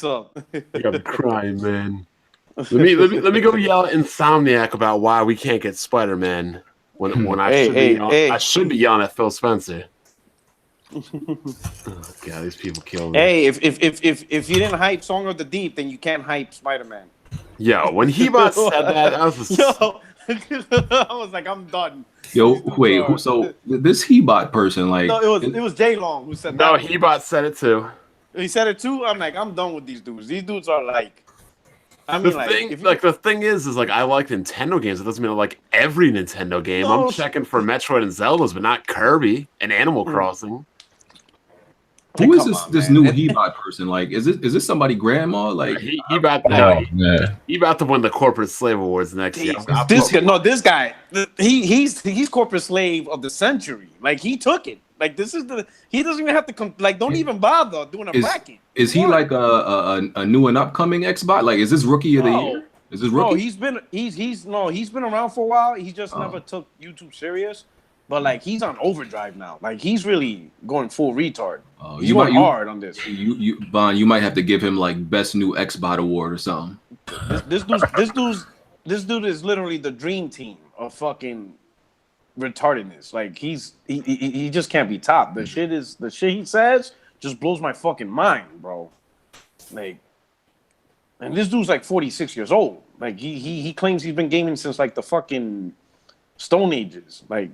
What's up? I'm crying, man. Let me go yell at Insomniac about why we can't get Spider-Man when I should be yelling at Phil Spencer. Oh, God, these people kill me. Hey, if you didn't hype Song of the Deep, then you can't hype Spider-Man. Yo, when Hebot said that, I was I was like, I'm done. Yo, wait, so this Hebot person, like, no, it was Jay Long who said that. No, Hebot said it too. He said it too. I'm like, I'm done with these dudes. These dudes are like, I mean, the thing is like I like Nintendo games. It doesn't mean I like every Nintendo game. I'm checking for Metroid and Zeldas, but not Kirby and Animal Crossing. Who is this new Hebot person? Like, is this somebody grandma? Like, he about to win the corporate slave awards next year. This guy, he's corporate slave of the century. Like, he took it. Like, he doesn't even have to don't even bother doing a bracket. Is he like a new and upcoming Xbox? Like, is this rookie of the year? Is this rookie? No, he's been around for a while. He just never took YouTube serious. But like, he's on overdrive now. Like, he's really going full retard. He's going hard on this. Bond, you might have to give him like best new Xbox award or something. This dude is literally the dream team of fucking retardedness. Like, he just can't be topped. The shit he says just blows my fucking mind, bro. Like, and this dude's like 46 years old. Like, he claims he's been gaming since like the fucking Stone Ages. Like,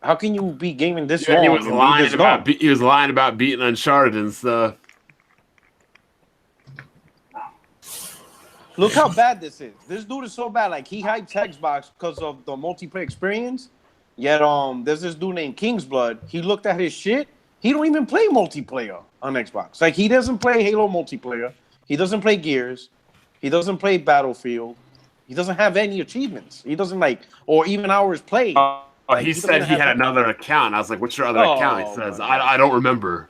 how can you be gaming this long? He was lying about beating Uncharted and stuff. Look how bad this is. This dude is so bad. Like, he hypes Xbox because of the multiplayer experience. Yet there's this dude named Kingsblood. He looked at his shit. He don't even play multiplayer on Xbox. Like, he doesn't play Halo multiplayer. He doesn't play Gears. He doesn't play Battlefield. He doesn't have any achievements. He doesn't or even hours played. He said he had another account. I was like, what's your other account? He says, I don't remember.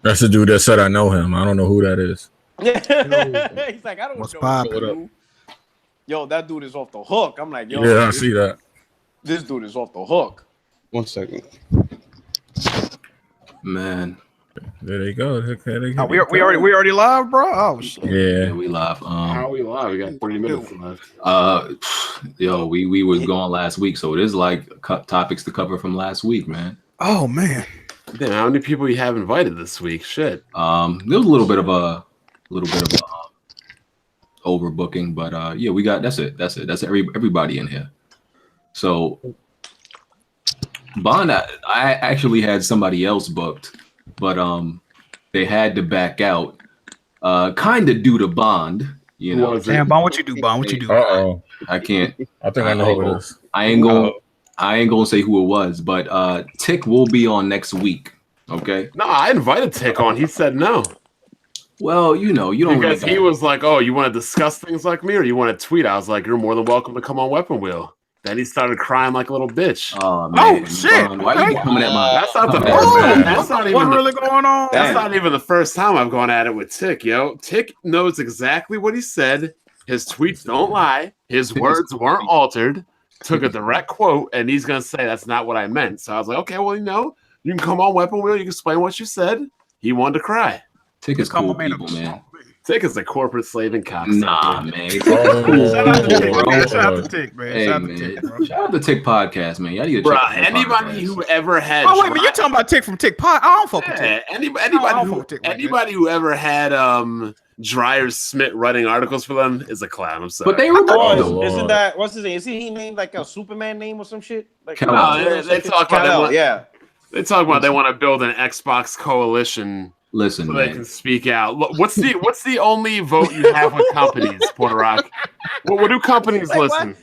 That's the dude that said I know him. I don't know who that is. He's like, I don't know who. Yo, that dude is off the hook. I'm like, yo. Yeah, I see that. This dude is off the hook. 1 second. Man. There they go. We already live, bro? Oh, shit. Yeah, we live. How are we live? We got 30 minutes left. Yo, we was gone last week, so it is like topics to cover from last week, man. Oh, man. Damn, how many people you have invited this week? Shit. There was a little bit of overbooking, but yeah, we got that's everybody in here. So Bond, I actually had somebody else booked, but they had to back out, kind of due to Bond. You know, damn, Bond, what you do, Bond? What you do? I can't. I think I know who it is. I ain't gonna say who it was, but Tick will be on next week. Okay. No, I invited Tick on. He said no. Well, you don't. Because he was like, "Oh, you want to discuss things like me, or you want to tweet?" I was like, "You're more than welcome to come on Weapon Wheel." Then he started crying like a little bitch. Oh man! Oh shit! Why are you coming at my? That's not the first. That's not even really going on. That's not even the first time I've gone at it with Tick. Yo, Tick knows exactly what he said. His tweets don't lie. His words weren't altered. Took a direct quote, and he's gonna say that's not what I meant. So I was like, okay, well, you can come on Weapon Wheel. You can explain what you said. He wanted to cry. Tick is cool people, man. Tick is a corporate slave and cops. Nah, man. Shout out to Tick, man. Hey, man. Shout out to Tick Podcast, man. Y'all need to bro, anybody who ever had. Oh wait, but you're talking about Tick from Tick Pod. I don't fuck with Tick. Anybody who ever had Dreyer Smith writing articles for them is a clown. I'm sorry. But they were isn't that what's his name? Is he named like a Superman name or some shit? Like, they talk about they talk about they want to build an Xbox coalition. Listen, so man. They can speak out. What's the only vote you have with companies, Puerto Rock? What do companies listen?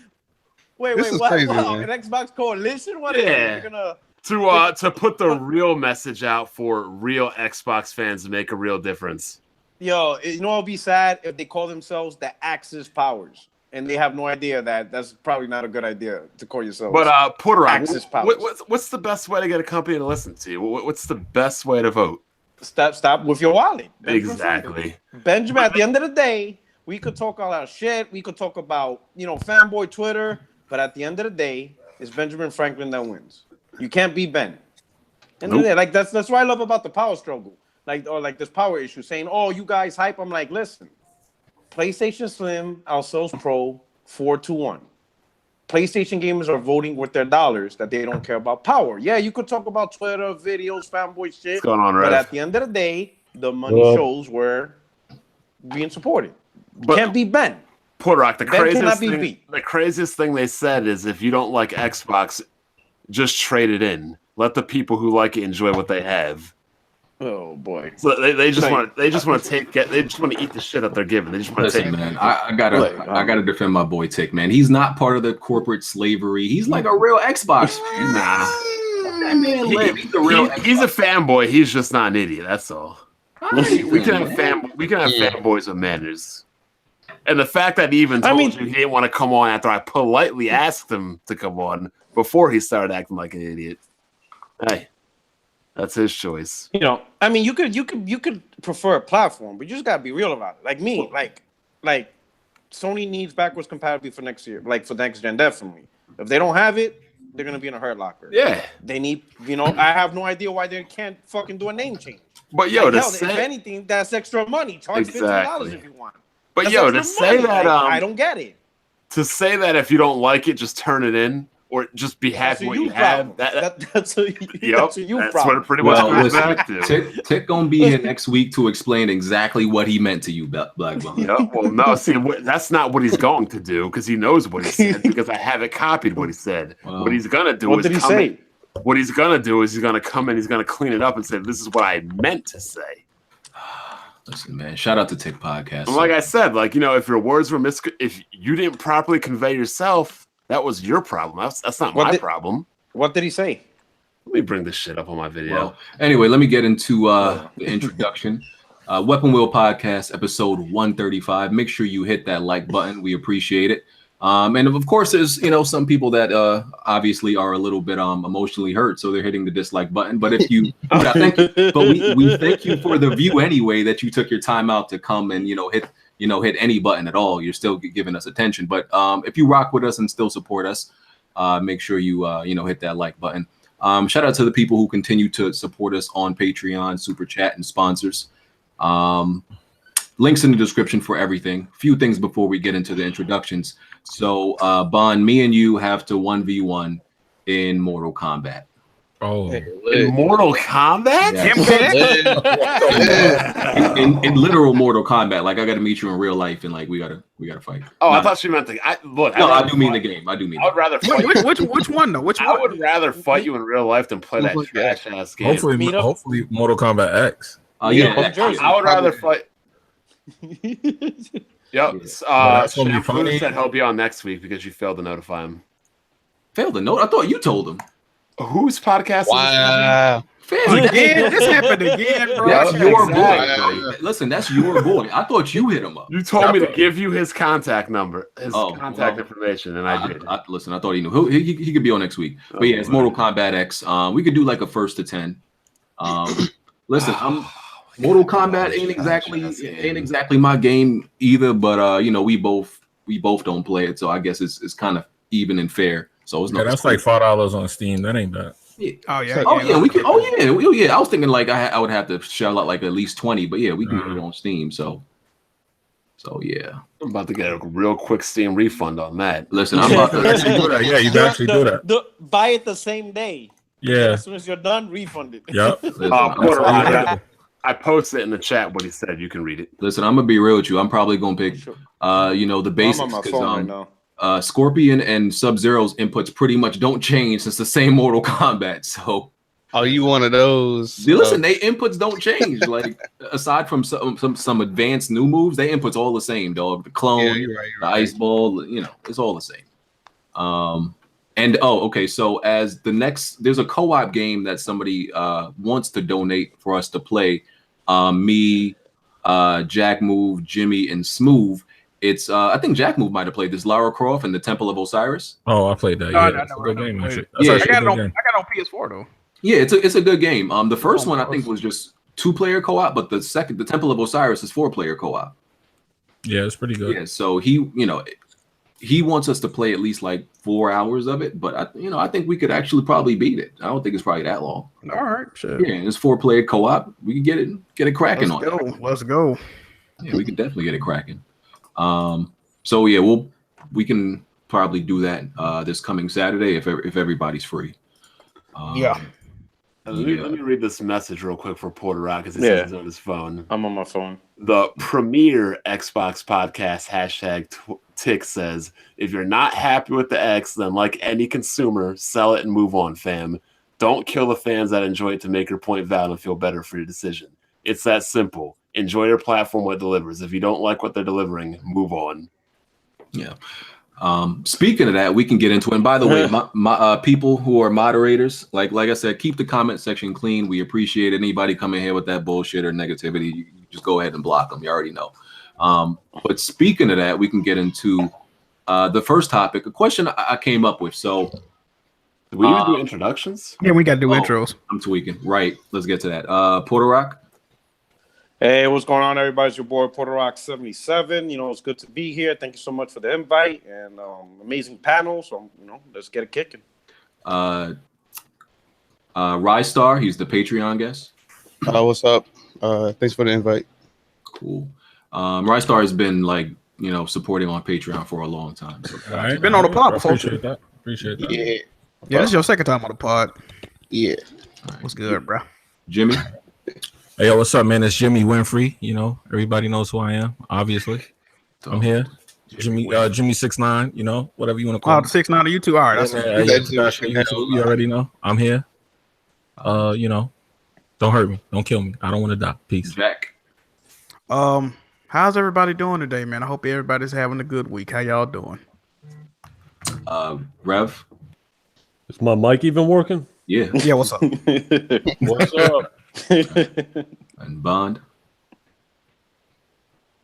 Wait, what? Crazy, an Xbox coalition? What? Yeah. To put the real message out for real Xbox fans to make a real difference. Yo, you know what'll be sad if they call themselves the Axis Powers and they have no idea that's probably not a good idea to call yourself. But Puerto Rock, Axis Powers. What's the best way to get a company to listen to you? What's the best way to vote? Stop with your wallet. Exactly. Benjamin, at the end of the day, we could talk all our shit. We could talk about, fanboy Twitter. But at the end of the day, it's Benjamin Franklin that wins. You can't beat Ben. And that's what I love about the power struggle. like this power issue saying, "Oh, you guys hype." I'm like, listen, PlayStation Slim outsells Pro 4-1. PlayStation gamers are voting with their dollars that they don't care about power. Yeah, you could talk about Twitter, videos, fanboy shit. What's going on, but Rev? at the end of the day, the money shows were being supported. But- Can't be Ben. Portrock, Ben cannot be beat. the craziest thing they said is if you don't like Xbox, just trade it in. Let the people who like it enjoy what they have. Oh boy. So they just want to eat the shit that they're given. They just want to Listen, take. man, I gotta defend my boy Tick, man. He's not part of the corporate slavery. He's like a real Xbox fan. Nah. That man live. He's a real. He's a fanboy. He's just not an idiot. That's all. We can have fanboys with manners. And the fact that he even told you he didn't want to come on after I politely asked him to come on before he started acting like an idiot. Hey, that's his choice. You know, I mean, you could prefer a platform, but you just gotta be real about it. Like me, like Sony needs backwards compatibility for next year, like for next gen, definitely. If they don't have it, they're gonna be in a hurt locker. Yeah, they need. You know, I have no idea why they can't fucking do a name change. But yo, like, if anything, that's extra money. Charge $15 if you want. But that's yo, to say money. that I don't get it. To say that if you don't like it, just turn it in. Or just be happy what you have. That's a you that's problem. What it pretty much comes back to. Tick gonna be here next week to explain exactly what he meant to you, Black Bone. Yep. Well, no, see, that's not what he's going to do because he knows what he said because I have it copied what he said. What he's gonna do what is did he say? What he's gonna do is he's gonna come in, he's gonna clean it up and say, "This is what I meant to say." Listen, man. Shout out to Tick Podcast. And like I said, like if your words were if you didn't properly convey yourself. That was your problem. That's not my problem. What did he say? Let me bring this shit up on my video. Well, anyway, let me get into the introduction. Weapon Wheel Podcast, episode 135. Make sure you hit that like button. We appreciate it. And of course, there's some people that obviously are a little bit emotionally hurt, so they're hitting the dislike button. But if you, thank you. But we thank you for the view anyway. That you took your time out to come and hit any button at all. You're still giving us attention. But if you rock with us and still support us, make sure you hit that like button. Shout out to the people who continue to support us on Patreon, Super Chat, and sponsors. Links in the description for everything. A few things before we get into the introductions. So, Bond, me and you have to 1v1 in Mortal Kombat. Oh, in Mortal Kombat? Yeah. in literal Mortal Kombat, like I got to meet you in real life and like we gotta fight. Oh, I thought you meant the. I do mean the game. I do mean. I would rather. Which one though? Which one? I would rather fight you in real life than play that trash ass game. Hopefully, Mortal Kombat X. I would rather fight. Yep. That's gonna be funny. Said he'll be on next week because you failed to notify him. Failed to note? I thought you told him. Whose podcast? Wow. Again, this happened again, bro. That's your boy. Listen, that's your boy. I thought you hit him up. You told me to give you his contact number, contact information, and I did. Listen, I thought he knew. He could be on next week. But yeah, it's Mortal Kombat X. We could do like a 1st to 10. Listen, Mortal Kombat ain't exactly my game either. But we both don't play it, so I guess it's kind of even and fair. So it's that's like $5 on Steam. That ain't bad. Yeah. We can. I was thinking like I would have to shell out like at least 20, but yeah, we can get it on Steam. So yeah, I'm about to get a real quick Steam refund on that. Listen, I'm about to actually do that. Yeah, you can actually do that. Buy it the same day. Yeah. As soon as you're done, refund it. Yep. I posted it in the chat what he said. You can read it. Listen, I'm gonna be real with you. I'm probably gonna pick, the basics. I'm on my phone right now. Scorpion and Sub-Zero's inputs pretty much don't change. It's the same Mortal Kombat. So, you one of those? Listen, they inputs don't change. Like aside from some advanced new moves, they inputs all the same. Dog, the clone, you're right. the ice ball, it's all the same. And okay. So as the next, there's a co-op game that somebody wants to donate for us to play. Me, Jack Move, Jimmy, and Smooth. It's I think Jack Move might have played this. Lara Croft and the Temple of Osiris. Oh, I played that. Yeah, it's a good game. I got it on PS4 though. Yeah, it's a good game. The first one I think was just 2-player co-op, but the Temple of Osiris is 4-player co-op. Yeah, it's pretty good. Yeah, so he wants us to play at least like 4 hours of it, but I think we could actually probably beat it. I don't think it's probably that long. All right, sure. Yeah, it's 4-player co-op. We can get it cracking Let's on go. it. Let's go. Yeah, we can definitely get it cracking. So yeah, we can probably do that this coming Saturday if everybody's free. Yeah. Let me read this message real quick for Porter Rock because he says he's on his phone. I'm on my phone. The premier Xbox podcast #Tick says, if you're not happy with the X, then like any consumer, sell it and move on, fam. Don't kill the fans that enjoy it to make your point valid and feel better for your decision. It's that simple. Enjoy your platform what it delivers. If you don't like what they're delivering, move on. Yeah. Speaking of that, we can get into it. And by the way, my people who are moderators, like I said, keep the comment section clean. We appreciate anybody coming here with that bullshit or negativity. You just go ahead and block them. You already know. But speaking of that, we can get into the first topic, a question I came up with. So did we even do introductions? Yeah, we got to do intros. I'm tweaking. Right. Let's get to that. Porter Rock. Hey, what's going on, everybody? It's your boy Porter Rock 77. It's good to be here. Thank you so much for the invite and amazing panel. So, let's get it kicking. Rystar, he's the Patreon guest. What's up? Thanks for the invite. Cool. Rystar has been supporting on Patreon for a long time. So All right. Been on the pod before. Appreciate that. Yeah. This is your second time on the pod. Yeah. What's good, bro? Jimmy. Hey, yo, what's up, man? It's Jimmy Winfrey. Everybody knows who I am, obviously. I'm here. Jimmy 69, whatever you want to call Oh, me. the 6'9" on YouTube. All right, that's You already know. I'm here. Don't hurt me. Don't kill me. I don't want to die. Peace. Jack. How's everybody doing today, man? I hope everybody's having a good week. How y'all doing? Rev. Is my mic even working? Yeah. Yeah, what's up? What's up? And Bond.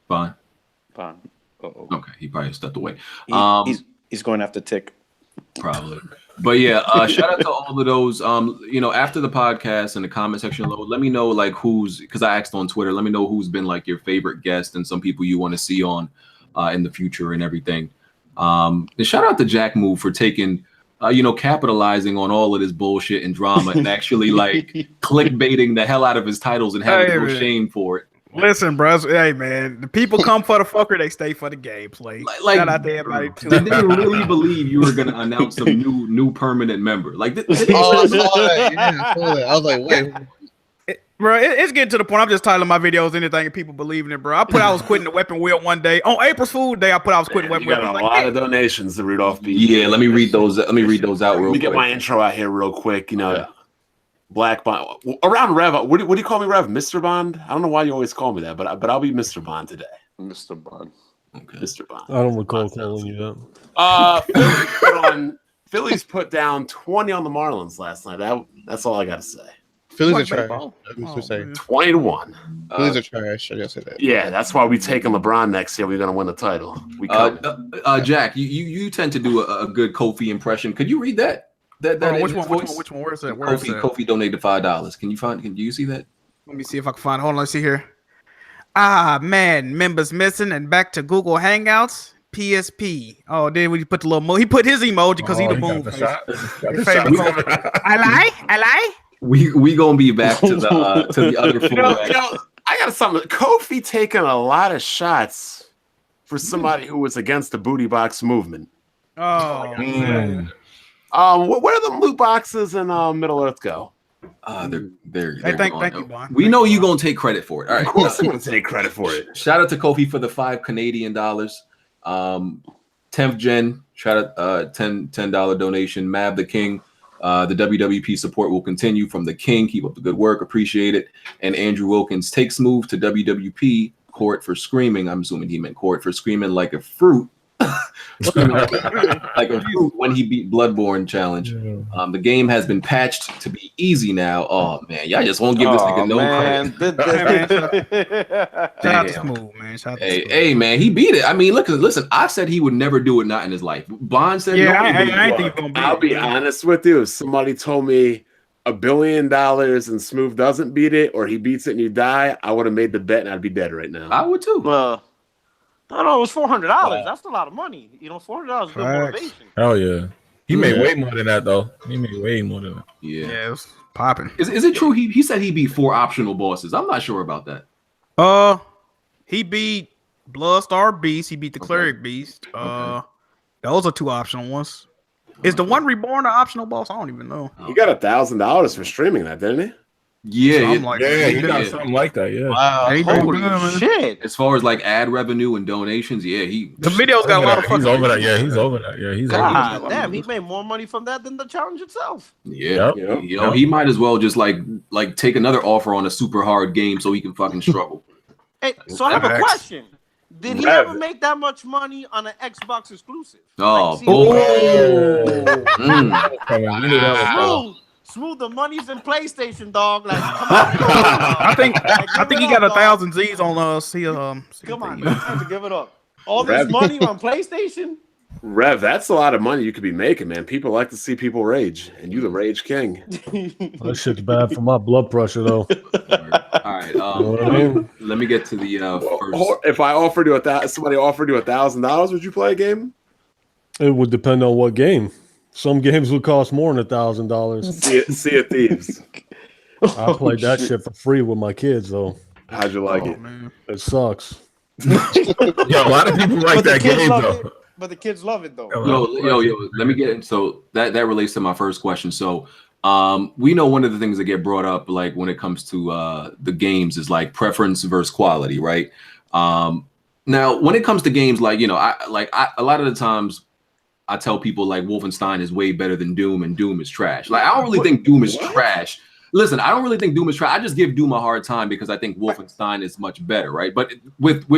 Fine. Okay, he probably stepped away. He's going after Tick. Probably. But yeah, shout out to all of those. After the podcast in the comment section, let me know who's, because I asked on Twitter, let me know who's been your favorite guest and some people you want to see on in the future and everything. And shout out to Jack Move for taking capitalizing on all of this bullshit and drama and actually clickbaiting the hell out of his titles and having no shame for it. Listen, bros. Hey, man. The people come for the fucker. They stay for the gameplay. Shout out to everybody. Did they really believe you were going to announce some new permanent member? I saw that. Yeah, I saw that. I was like, wait. Bro, it's getting to the point. I'm just titling my videos anything and people believe in it, bro. I was quitting the weapon wheel one day. On April's Fool Day, I was quitting weapon You wheel. got a lot of donations to Rudolph B. Yeah, let me read those out real Let me quick. get my intro out here real quick. Black Bond. Around Rev, what do you call me, Rev? Mr. Bond? I don't know why you always call me that, but I'll be Mr. Bond today. Mr. Bond. Okay. Mr. Bond. I don't recall calling you that. Phillies put down 20 on the Marlins last night. That's all I got to say. Phillies Like are trash. baseball. That's what I'm saying. 20-1. Phillies are trash. I gotta say that. Yeah, that's why we taking LeBron next year. We're gonna win the title. We Jack, you tend to do a good Kofi impression. Could you read that? That Which one? Where's that? Kofi donated $5. Can you see that? Let me see if I can find. Hold on, let's see here. Ah, man, members missing and back to Google Hangouts. PSP. Oh, then we put the little he put his emoji because he the boom face. I lie. We gonna be back to the other four. I got something. Kofi taking a lot of shots for somebody who was against the booty box movement. Oh, man. Where do the loot boxes in Middle Earth go? They're thank you, Bon. We know you gonna take credit for it. All right, of course I'm gonna take credit for it. Shout out to Kofi for the $5 Canadian. 10th Gen, shout out $10 donation. Mab the King. The WWP support will continue from the King. Keep up the good work. Appreciate it. And Andrew Wilkins takes move to WWP court for screaming. I'm assuming he meant court for screaming like a fruit. Like a fruit when he beat Bloodborne challenge. The game has been patched to be easy now. Oh man, y'all just won't give this nigga no credit. Shout out to Smooth, man. Hey man, he beat it. I mean, listen. I said he would never do it, not in his life. Bond said, yeah, no, I ain't think gonna be. I'll be honest with you. If somebody told me $1 billion and Smooth doesn't beat it, or he beats it and you die, I would have made the bet and I'd be dead right now. I would too. No, it was $400. That's a lot of money. You know, $400 is good motivation. Hell yeah. He made way more than that though. He made way more than that. Yeah, it was popping. Is it true? He said he beat 4 optional bosses. I'm not sure about that. He beat Bloodstar Beast. He beat the Cleric Beast. Those are 2 optional ones. Is the one Reborn an optional boss? I don't even know. He got $1,000 for streaming that, didn't he? Yeah, Something like that. He got something like that. Yeah. Wow. Holy shit. As far as like ad revenue and donations, the video's got a lot of He's fucking. over that. Yeah, he's over that. Yeah, he's over that. God damn, he made more money from that than the challenge itself. Yeah, you know, he might as well just like take another offer on a super hard game so he can fucking struggle. Hey, so I have a question. Did he ever make that much money on an Xbox exclusive? Oh, Smooth. The money's in PlayStation, dog. Like, come on. I think he got 1,000 Z's on us. Come on, man. Time to give it up. All this money on PlayStation. Rev, that's a lot of money you could be making, man. People like to see people rage, and you the rage king. That shit's bad for my blood pressure, though. All right, let me get to the first. If I offered you somebody offered you $1,000, would you play a game? It would depend on what game. Some games would cost more than $1,000. Sea of Thieves. I played that shit for free with my kids, though. How'd you like it? Man. It sucks. Yo, a lot of people like that game though. But the kids love it though. Yo, let me get in. So that relates to my first question. So we know one of the things that get brought up, like when it comes to the games, is like preference versus quality, right? Now, when it comes to games, like a lot of the times I tell people like Wolfenstein is way better than Doom, and Doom is trash. Like I don't really think Doom is trash. Listen, I don't really think Doom is trash. I just give Doom a hard time because I think Wolfenstein is much better, right? But with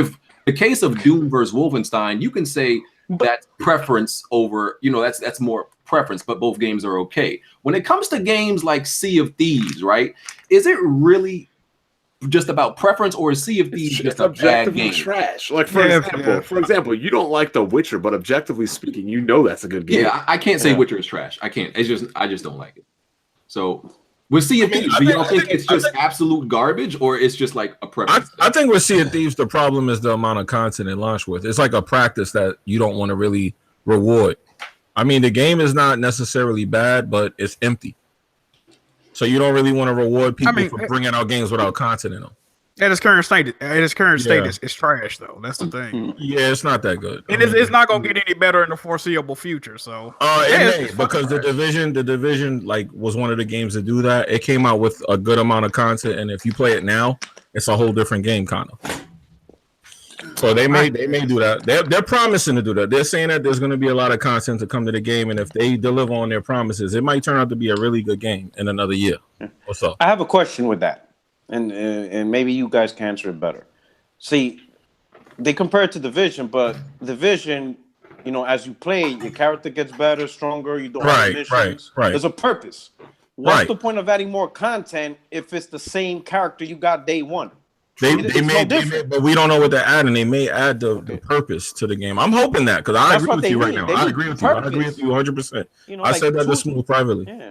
the case of Doom versus Wolfenstein, you can say that's preference over, that's more preference, but both games are okay. When it comes to games like Sea of Thieves, right? Is it really just about preference, or is Sea of Thieves just a bad game? Trash. Like for example, you don't like The Witcher, but objectively speaking, you know that's a good game. Yeah, I can't say Witcher is trash. I can't. I just don't like it. So with Sea of Thieves, do y'all think it's just absolute garbage, or it's just like a preference? I think with Sea of Thieves, the problem is the amount of content it launched with. It's like a practice that you don't want to really reward. I mean, the game is not necessarily bad, but it's empty. So you don't really want to reward people for bringing out games without content in them. At its current state, it's trash though. That's the thing. Yeah, it's not that good. And it's not gonna get any better in the foreseeable future. So because the division like was one of the games to do that. It came out with a good amount of content, and if you play it now, it's a whole different game, kind of. So they may do that. They're promising to do that. They're saying that there's going to be a lot of content to come to the game, and if they deliver on their promises, it might turn out to be a really good game in another year. What's up? I have a question with that. And maybe you guys can answer it better. See, they compare it to Division, but Division, as you play, your character gets better, stronger. You don't have missions. Right. There's a purpose. What's the point of adding more content if it's the same character you got day one? They may, but we don't know what they're adding. They may add the purpose to the game. I'm hoping that because I agree with you right now. I agree with you 100%. I said that to Smooth privately. Yeah.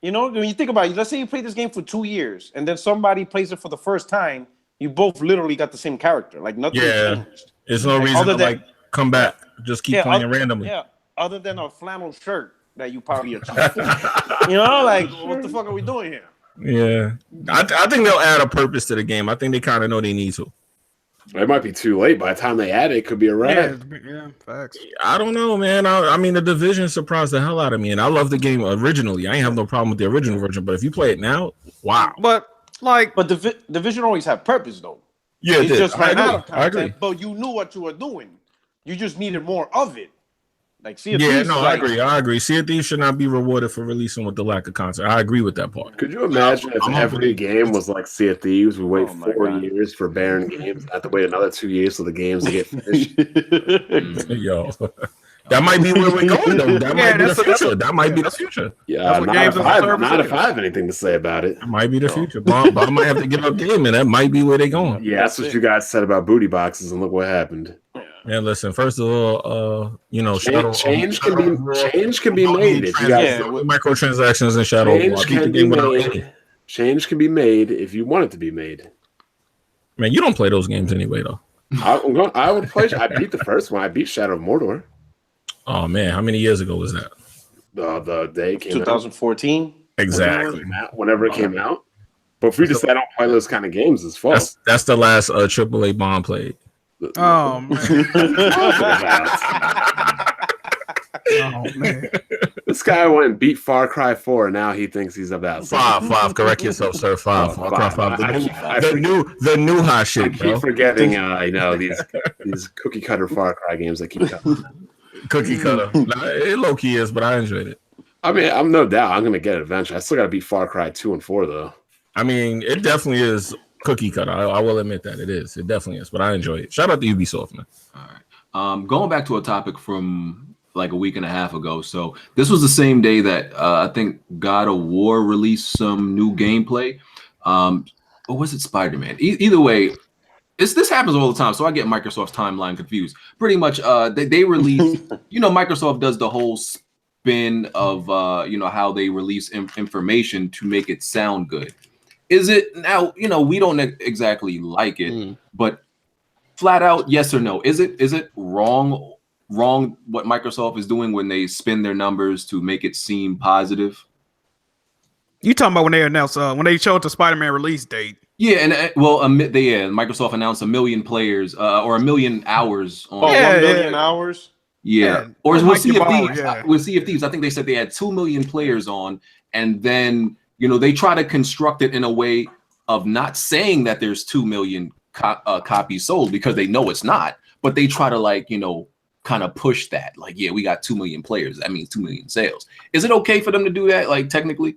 When you think about it, let's say you play this game for 2 years, and then somebody plays it for the first time. You both literally got the same character. Like nothing changed. There's no reason to come back. Just keep playing randomly. Yeah. Other than a flannel shirt that you probably achieved. Like what the fuck are we doing here? Yeah, I think they'll add a purpose to the game. I think they kind of know they need to. It might be too late. By the time they add it, it could be a wrap. Yeah, facts. I don't know, man. I mean, the Division surprised the hell out of me, and I love the game originally. I ain't have no problem with the original version, but if you play it now, wow. But Division always had purpose, though. Yeah, it's just ran out of content, I agree. But you knew what you were doing. You just needed more of it. Like, I agree. Sea of Thieves should not be rewarded for releasing with the lack of content. I agree with that part. Could you imagine if every game was like Sea of Thieves? We wait 4 years for Baron games, have to wait another 2 years for the games to get finished. Yo, that might be where we're going, though. That might be the future. That might be the future. Yeah, not if I have anything to say about it. That might be the future. Bob might have to give up gaming. That might be where they're going. Yeah, that's what you guys said about booty boxes, and look what happened. Man, listen. First of all, change can be made if you guys microtransactions and Shadow. Change can be made if you want it to be made. Man, you don't play those games anyway, though. I would play. I beat the first one. I beat Shadow of Mordor. Oh man, how many years ago was that? The day it came 2014. Exactly. Whenever it came out. But for you to say I don't play those kind of games is false. That's the last AAA Bond played. Oh man. Oh man. This guy went and beat Far Cry 4, and now he thinks he's about Five. Correct yourself, sir. Five. Oh, Far Cry 5. The new hot I shit, keep bro. forgetting, these cookie cutter Far Cry games that keep coming. Cookie cutter. Nah, it low key is, but I enjoyed it. I mean, I'm no doubt I'm gonna get it eventually. I still gotta beat Far Cry 2 and 4 though. I mean, it definitely is cookie cutter. I will admit that it is. It definitely is, but I enjoy it. Shout out to Ubisoft, man. All right. Going back to a topic from like a week and a half ago. So this was the same day that I think God of War released some new gameplay. Or was it Spider-Man? Either way, this happens all the time. So I get Microsoft's timeline confused. Pretty much, they release. Microsoft does the whole spin of how they release information to make it sound good. Is it now? We don't exactly like it, but flat out, yes or no? Is it wrong what Microsoft is doing when they spin their numbers to make it seem positive? You talking about when they announced when they showed the Spider-Man release date? Yeah, and Microsoft announced 1 million players or 1 million hours on 1 million hours. Yeah. Or Like with Sea of Ball, Thieves. yeah. With Sea of Thieves, I think they said they had 2 million players on, and then they try to construct it in a way of not saying that there's 2 million copies sold because they know it's not, but they try to kind of push that. Like, yeah, we got 2 million players. That means 2 million sales. Is it okay for them to do that? Like, technically?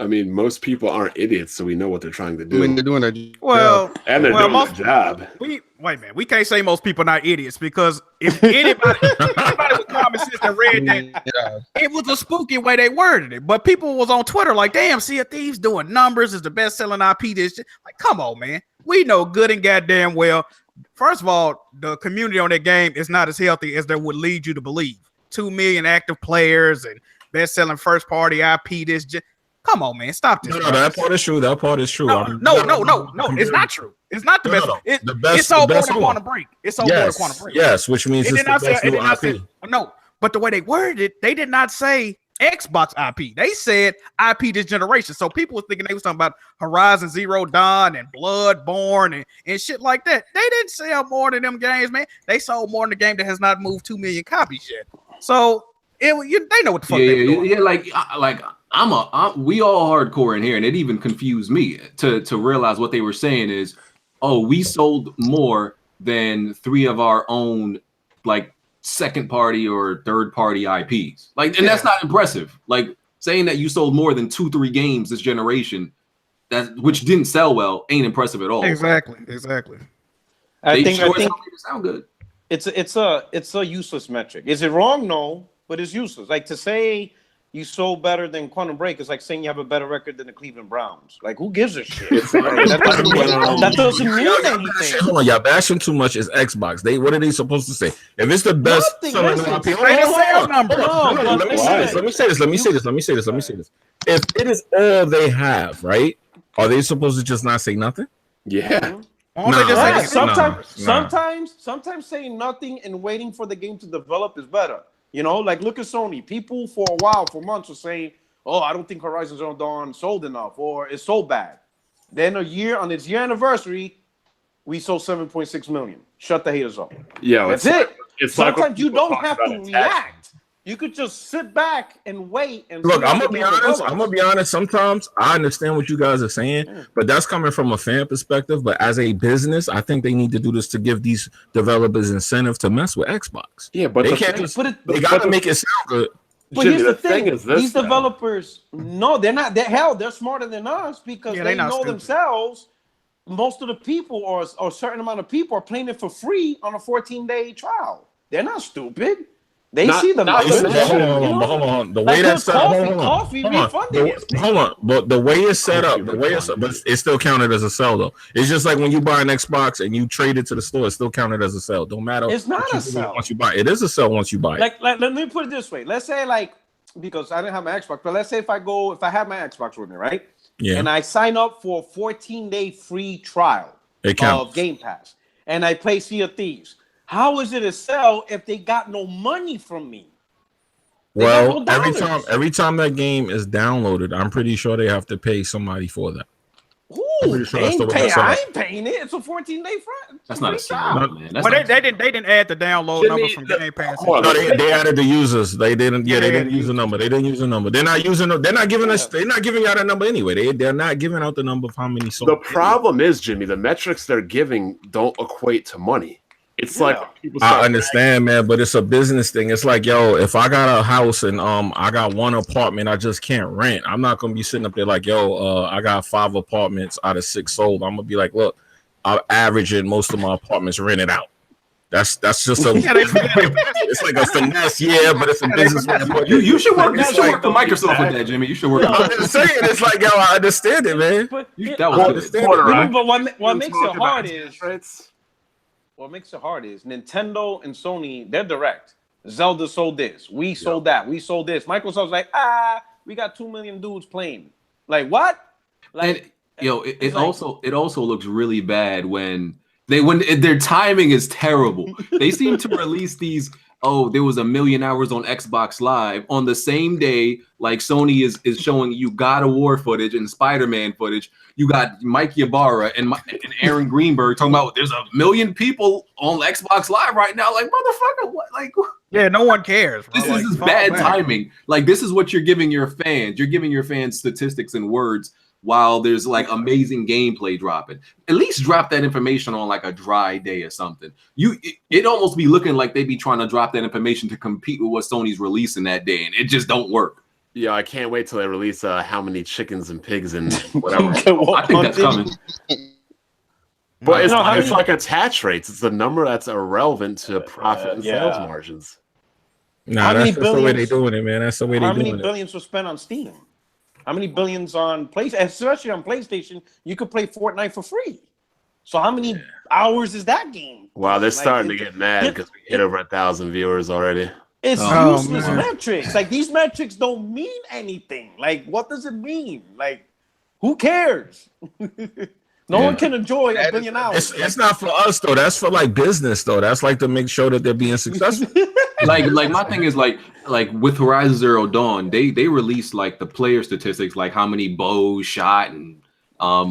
I mean, most people aren't idiots, so we know what they're trying to do. I mean, they're doing their And they're doing their job. Wait a minute. We can't say most people are not idiots because if anybody with common sense that read that, it was a spooky way they worded it. But people was on Twitter like, damn, Sea of Thieves doing numbers is the best selling IP. This shit. Like, come on, man. We know good and goddamn well. First of all, the community on that game is not as healthy as that would lead you to believe. 2 million active players and best selling first party IP. Come on, man. Stop this. No, that part is true. That part is true. No. It's not true. It's not the best. The best. It's sold more than one. Quantum Break. It's sold more than Quantum Break. Yes, which means it's the best new IP. No, but the way they worded it, they did not say Xbox IP. They said IP this generation. So people were thinking they was talking about Horizon Zero Dawn and Bloodborne and shit like that. They didn't sell more than them games, man. They sold more than the game that has not moved 2 million copies yet. So they know what the fuck they're doing. Yeah, like we all hardcore in here, and it even confused me to realize what they were saying is, oh, we sold more than 3 of our own like second party or third party IPs. Like, and that's not impressive. Like saying that you sold more than 2-3 games this generation, which didn't sell well, ain't impressive at all. Exactly. I think it sound good. it's a useless metric. Is it wrong? No, but it's useless. Like to say you sold better than Quantum Break is like saying you have a better record than the Cleveland Browns. Like, who gives a shit? that doesn't mean anything. Hold on, y'all bashing too much is Xbox. What are they supposed to say? If it's the best selling IP, let me say this. If it is all they have, right? Are they supposed to just not say nothing? Yeah. Sometimes saying nothing and waiting for the game to develop is better. Like look at Sony. People for a while, for months, were saying, "Oh, I don't think Horizon Zero Dawn sold enough, or it's so bad." Then on its year anniversary, we sold 7.6 million. Shut the haters up. Yeah, that's it. Sometimes like you don't have to react. You could just sit back and wait. And look, I'm gonna be honest. Sometimes I understand what you guys are saying, but that's coming from a fan perspective. But as a business, I think they need to do this to give these developers incentive to mess with Xbox. Yeah, but they can't they gotta make it sound good. But here's the thing: these developers, no, they're not. They're smarter than us because they know themselves. Most of the people, or a certain amount of people, are playing it for free on a 14-day trial. They're not stupid. They see the hold on. The way that's set up, hold on. But the way it's set up, but it's still counted as a sell though. It's just like when you buy an Xbox and you trade it to the store, it's still counted as a sell. Don't matter. It's not a sell once you buy it. It is a sell once you buy it. Like let me put it this way. Let's say because I didn't have my Xbox, but let's say if I have my Xbox with me, right? Yeah. And I sign up for a 14-day free trial of Game Pass. and I play Sea of Thieves. How is it a sell if they got no money from me? Well, every time that game is downloaded, I'm pretty sure they have to pay somebody for that. Ooh, Sure I ain't paying it. It's a 14-day front. That's not a job. man. But they didn't add the download number from Game Pass. No, they added the users. They didn't. Yeah, they didn't use the number. They didn't use the number. They're not using. They're not giving us. They're not giving out a number anyway. They're not giving out the number of how many sold. The problem is, Jimmy, the metrics they're giving don't equate to money. It's like people I understand, man, but it's a business thing. It's like, yo, if I got a house and I got one apartment I just can't rent, I'm not gonna be sitting up there like, yo, I got 5 apartments out of 6 sold. I'm gonna be like, look, I'm averaging most of my apartments rented out. That's just a it's like a finesse, but it's a business. You should work. You should work for Microsoft with that, Jimmy. You should work. I'm just saying, it's like, yo, I understand it, man. But what makes it hard is Nintendo and Sony, they're direct. Zelda sold this. We sold that. We sold this. Microsoft's like, we got 2 million dudes playing. Like, what? Like, and, it also looks really bad when their timing is terrible. They seem to release these. Oh, there was 1 million hours on Xbox Live on the same day. Like Sony is showing you God of War footage and Spider-Man footage. You got Mike Ybarra and Aaron Greenberg talking about there's 1 million people on Xbox Live right now. Like, motherfucker, what? Like, yeah, no one cares. Bro. This is bad timing. Like, this is what you're giving your fans. You're giving your fans statistics and words while there's like amazing gameplay dropping. At least drop that information on like a dry day or something. It almost be looking like they be trying to drop that information to compete with what Sony's releasing that day, and it just don't work. Yeah, I can't wait till they release how many chickens and pigs and whatever. I think that's coming. But it's like attach rates. It's a number that's irrelevant to profit and sales margins. Nah, that's the way they're doing it, man. That's the way they're doing it. How many billions were spent on Steam? How many billions on PlayStation? Especially on PlayStation, you could play Fortnite for free. So how many hours is that game? Wow, they're starting to get mad because we hit over 1,000 viewers already. It's useless metrics. Like, these metrics don't mean anything. Like, what does it mean? Like, who cares? No one can enjoy 1 billion hours. It's not for us though. That's for like business though. That's like to make sure that they're being successful. like my thing is like with Horizon Zero Dawn, they released like the player statistics, like how many bows shot and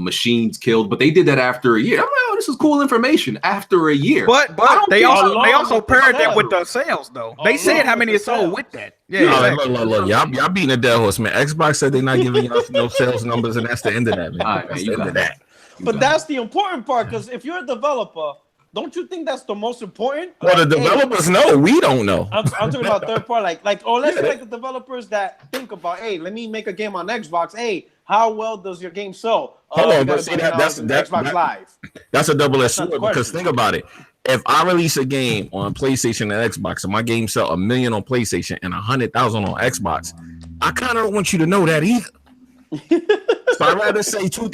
machines killed, but they did that after a year. I'm like, oh, this is cool information after a year. But they also paired that with the sales though. They said how many it sold with that. Yeah, look, y'all beating a dead horse, man. Xbox said they're not giving us no sales numbers, and that's the end of that, man. That's the end of that. But that's the important part, because if you're a developer, don't you think that's the most important? Well, the developers know. We don't know. I'm talking about third party, let's say like the developers that think about, hey, let me make a game on Xbox. Hey, how well does your game sell? Hold on, but see that's Xbox Live. That's a double-edged sword because think about it. If I release a game on PlayStation and Xbox, and my game sell 1 million on PlayStation and 100,000 on Xbox, I kind of don't want you to know that either. So I'd rather say 2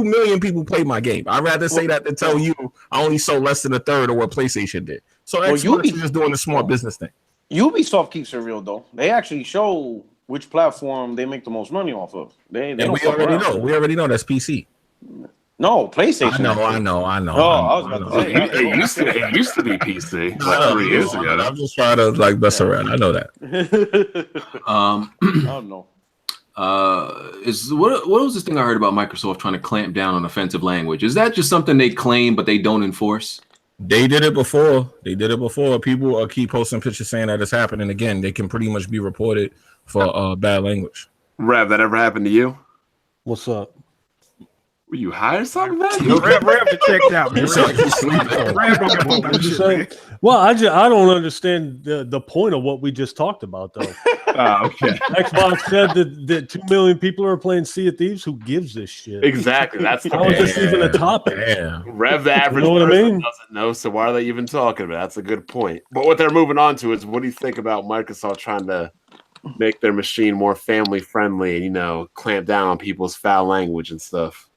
million people played my game. I'd rather say that than tell you I only sold less than a third of what PlayStation did. So Xbox is just doing the smart business thing. Ubisoft keeps it real though. They actually show which platform they make the most money off of. We already know. We already know that's PC. No, PlayStation. I know. Oh, I was about to say. It used to be PC. Like 3 years ago. I'm just trying to like mess around. I know that. I don't know. What was this thing I heard about Microsoft trying to clamp down on offensive language? Is that just something they claim but they don't enforce? They did it before. People keep posting pictures saying that it's happening again. They can pretty much be reported for bad language. Rev, that ever happened to you? What's up? Were you hired something? Rev checked out. Man. Well, I don't understand the point of what we just talked about, though. Okay. Xbox said that 2 million people are playing Sea of Thieves. Who gives this shit? Exactly. That's how is this even a topic? Yeah. Rev, the average person doesn't know, so why are they even talking about it? That's a good point. But what they're moving on to is, what do you think about Microsoft trying to make their machine more family friendly and clamp down on people's foul language and stuff?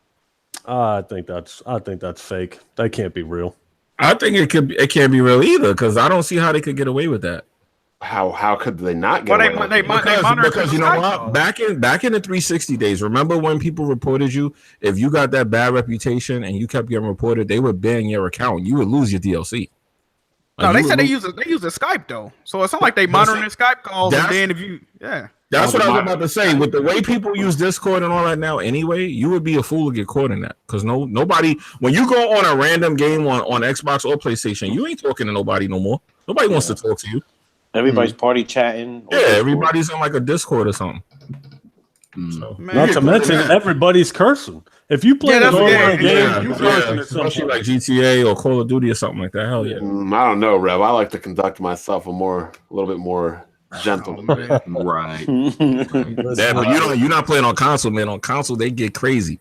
I think that's fake. That can't be real. I think it can't be real either, because I don't see how they could get away with that. How could they not get Well, away with it? Because you know what? Back in the 360 days, remember when people reported you? If you got that bad reputation and you kept getting reported, they would ban your account. You would lose your DLC. No, they said they use a Skype though, so it's not like they monitoring their Skype calls. And then that's what I was about to say. With the way people use Discord and all that now, anyway, you would be a fool to get caught in that. Because nobody, when you go on a random game on Xbox or PlayStation, you ain't talking to nobody no more. Nobody wants to talk to you. Everybody's party chatting. Yeah, everybody's in like a Discord or something. So, not to mention everybody's cursing. If you play an online game, you cursing at especially like GTA or Call of Duty or something like that. Hell yeah. I don't know, Rev. I like to conduct myself a little bit more gentle. Right. Yeah, but you're not playing on console, man. On console, they get crazy.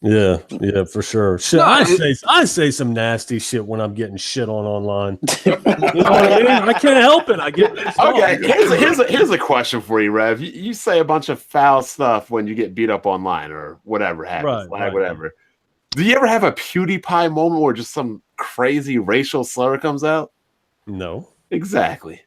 Yeah, for sure. Shit, I say some nasty shit when I'm getting shit on online. You know what I mean? I can't help it. I get pissed off. Here's a question for you, Rev. You say a bunch of foul stuff when you get beat up online or whatever happens, whatever. Do you ever have a PewDiePie moment where just some crazy racial slur comes out? No. Exactly.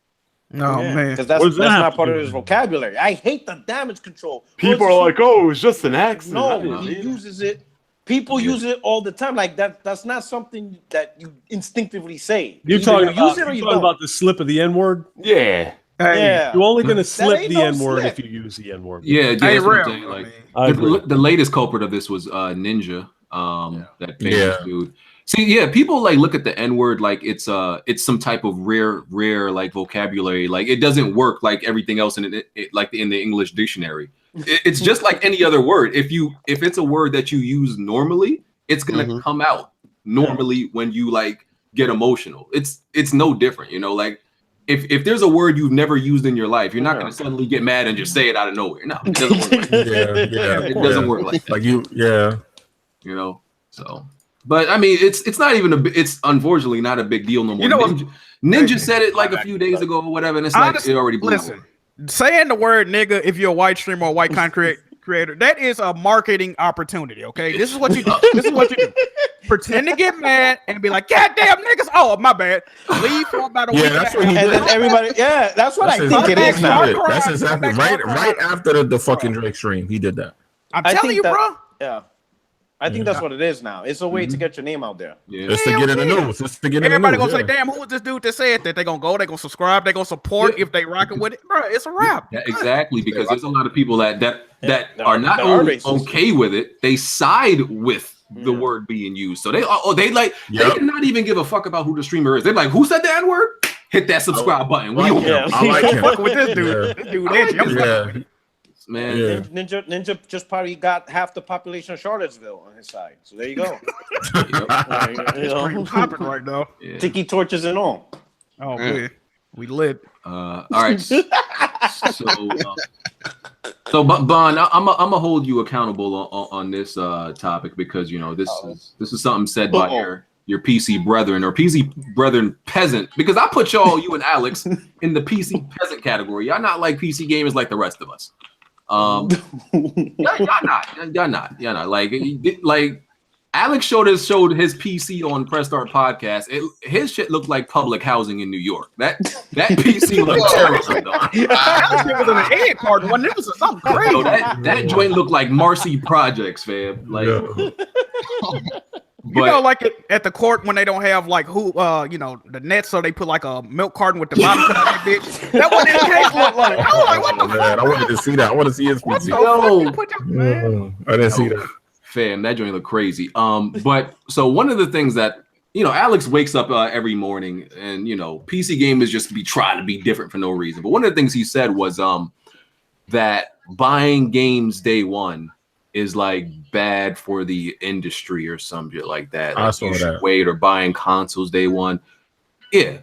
No, man. Because that's not part of his vocabulary. I hate the damage control. People are like, oh, it was just an accident. No, he uses it. People use it all the time. Like that's not something that you instinctively say. You're talking about the slip of the N-word? Yeah. Yeah. You're only going to slip the N-word if you use the N-word. Yeah, that's what I'm saying. Like, the latest culprit of this was Ninja. That famous dude. See, yeah, people like look at the N-word like it's some type of rare like vocabulary. Like it doesn't work like everything else in like in the English dictionary. It's just like any other word. If it's a word that you use normally, it's gonna come out normally when you like get emotional. It's no different, you know. Like if there's a word you've never used in your life, you're not gonna suddenly get mad and just say it out of nowhere. No, it doesn't work like that. It doesn't work like that. Like you know. So. But I mean, it's not even it's unfortunately not a big deal no more. You know, Ninja said it like a few days ago or whatever, and it's like it already blew. Listen, saying the word nigga if you're a white streamer or a white content creator, that is a marketing opportunity. Okay, this is what you do. Pretend to get mad and be like, "God damn niggas!" Oh, my bad. Leave for about a week. That's what he did. And then everybody, that's what I think it is now. That's exactly right after the fucking Drake stream. He did that. I'm telling you, bro. Yeah. I think that's what it is now. It's a way to get your name out there. Yeah. Just to get in the news. Everybody gonna say, damn, who is this dude that said that? They gonna go, they gonna subscribe, they gonna support if they rocking with it. Bro, it's a wrap. Yeah, exactly, because there's a lot of people that are not only okay with it, they side with the word being used. So they cannot even give a fuck about who the streamer is. They're like, who said that word? Hit that subscribe button. I like him. Fuck with this dude. This dude edgy. Man, Ninja just probably got half the population of Charlottesville on his side. So there you go. Popping right now. Tiki torches and all. Oh man, we lit. All right. So Bon, I'm gonna hold you accountable on this topic because you know this is something said by your PC brethren or PC brethren peasant, because I put you and Alex in the PC peasant category. Y'all not like PC gamers like the rest of us. Y'all not. Like Alex showed his PC on Press Start podcast. His shit looked like public housing in New York. That PC looked terrible. Alex was in an egg carton. It was something crazy. So that joint looked like Marcy Projects, fam. Like, you know, like at the court when they don't have like the nets, so they put like a milk carton with the bottom cut out the bitch. That what his case looked like. I was like, what the fuck? I wanted to see that. I want to see his PC. I didn't see that. Fam, that joint looked crazy. But so one of the things that Alex wakes up every morning, and PC game is just to be trying to be different for no reason. But one of the things he said was that buying games day one is like bad for the industry or some shit like that. Like, I saw that. Wait, or buying consoles day one. Yeah,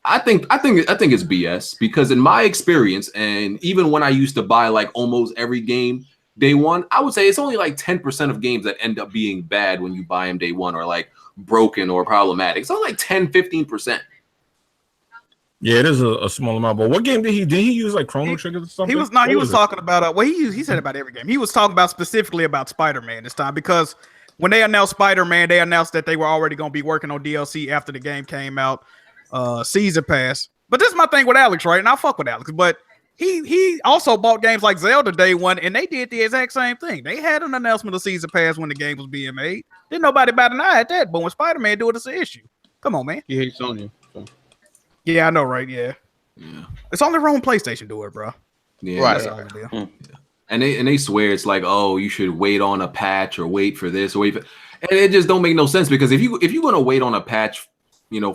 I think it's BS, because in my experience, and even when I used to buy like almost every game day one, I would say it's only like 10% of games that end up being bad when you buy them day one, or like broken or problematic. It's only like 10-15%. Yeah, it is a small amount. But what game did he use like Chrono Trigger or something? He was talking about he said about every game. He was talking about specifically about Spider-Man this time, because when they announced Spider-Man, they announced that they were already going to be working on DLC after the game came out, Season Pass. But this is my thing with Alex, right? And I fuck with Alex, but he also bought games like Zelda day one, and they did the exact same thing. They had an announcement of season pass when the game was being made. Didn't nobody bat an eye at that, but when Spider-Man do it, it's an issue. Come on, man. He hates Sony. So. Yeah, I know, right? Yeah. It's only wrong PlayStation do it, bro. Yeah, Right. That's all it is. And they swear it's like, oh, you should wait on a patch or wait for this or wait for, and it just don't make no sense because if you're gonna wait on a patch,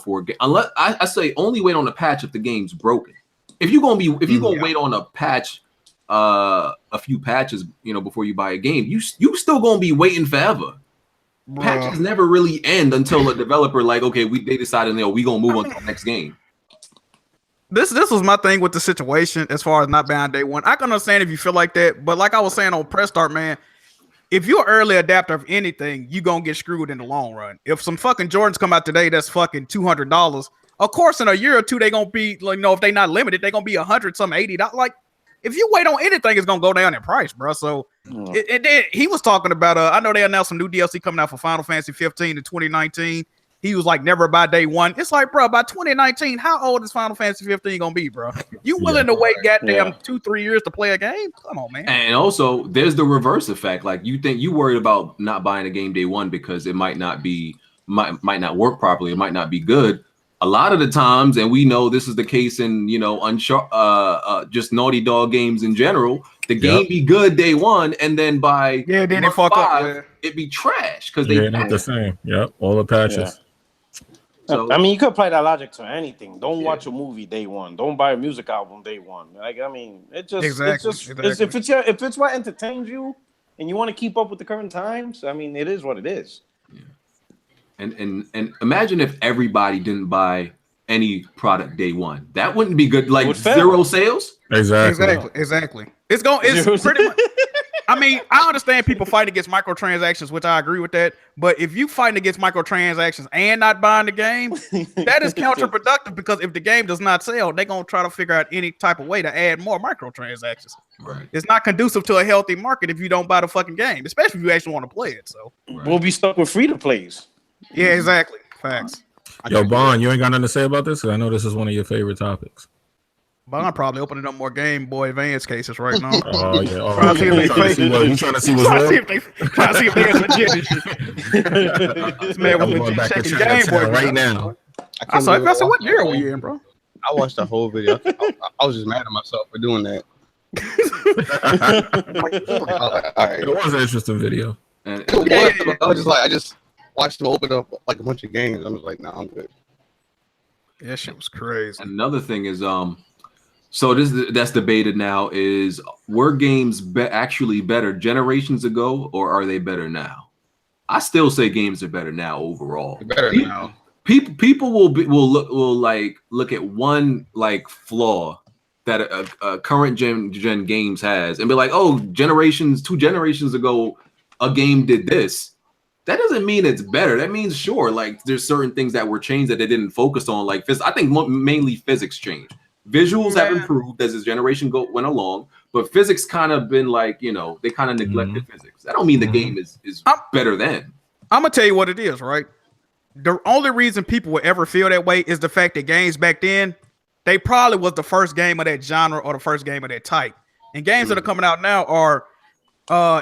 for a game, unless I say only wait on a patch if the game's broken. If you're gonna wait on a patch, a few patches, before you buy a game, you still gonna be waiting forever. Bruh. Patches never really end until a developer they decided we gonna move on to the next game. This was my thing with the situation as far as not buying day one. I can understand if you feel like that, but like I was saying on Press Start, man, if you're an early adapter of anything, you gonna get screwed in the long run. If some fucking Jordans come out today that's fucking $200, of course in a year or two they gonna be like, if they not limited, they gonna be $100 some $80. Like if you wait on anything, it's gonna go down in price, bro. So and then he was talking about I know they announced some new DLC coming out for Final Fantasy 15 in 2019. He was like, never by day one. It's like, bro, by 2019, how old is Final Fantasy 15 gonna be, bro? You willing to wait goddamn 2-3 years to play a game? Come on, man. And also, there's the reverse effect. Like you think you worried about not buying a game day one because it might not work properly, it might not be good. A lot of the times, and we know this is the case in just Naughty Dog games in general. The game be good day one, and then by then it fuck up. Yeah. It be trash because They're not the same. Yep, all the patches. Yeah. So, I mean, you could apply that logic to anything. Don't watch a movie day one. Don't buy a music album day one. Like, I mean, Exactly. if it's what entertains you and you want to keep up with the current times, I mean, it is what it is. Yeah. And imagine if everybody didn't buy any product day one. That wouldn't be good. Like zero sales. Exactly. It's pretty much. I mean, I understand people fighting against microtransactions, which I agree with that. But if you fighting against microtransactions and not buying the game, that is counterproductive because if the game does not sell, they're gonna try to figure out any type of way to add more microtransactions. Right. It's not conducive to a healthy market if you don't buy the fucking game, especially if you actually want to play it. So we'll be stuck with free to plays. Yeah, exactly. Facts. Yo, Bond, you ain't got nothing to say about this? I know this is one of your favorite topics. Bond probably opening up more Game Boy Advance cases right now. Oh yeah. Oh, Trying to see if they fake. You trying to see what's Trying real? to see if they legit and shit. This man was I'm going legit back to checking Game Boy Chinatown right now. I said, what year are we in, bro? I watched the whole video. I was just mad at myself for doing that. All right. It was an interesting video. And I just watched them open up like a bunch of games. I was like, nah, I'm good. That shit was crazy. another thing is so that's debated now is were games actually better generations ago or are they better now? I still say games are better now overall. They're better now. People will look at one like flaw that a current gen games has and be like, oh, 2 generations ago a game did this. That doesn't mean it's better. That means sure, like there's certain things that were changed that they didn't focus on. Like I think mainly physics changed. Visuals have improved as this generation went along, but physics kind of been like, they kind of neglected physics. That don't mean the game is better than. I'm gonna tell you what it is, right? The only reason people would ever feel that way is the fact that games back then, they probably was the first game of that genre or the first game of that type. And games that are coming out now are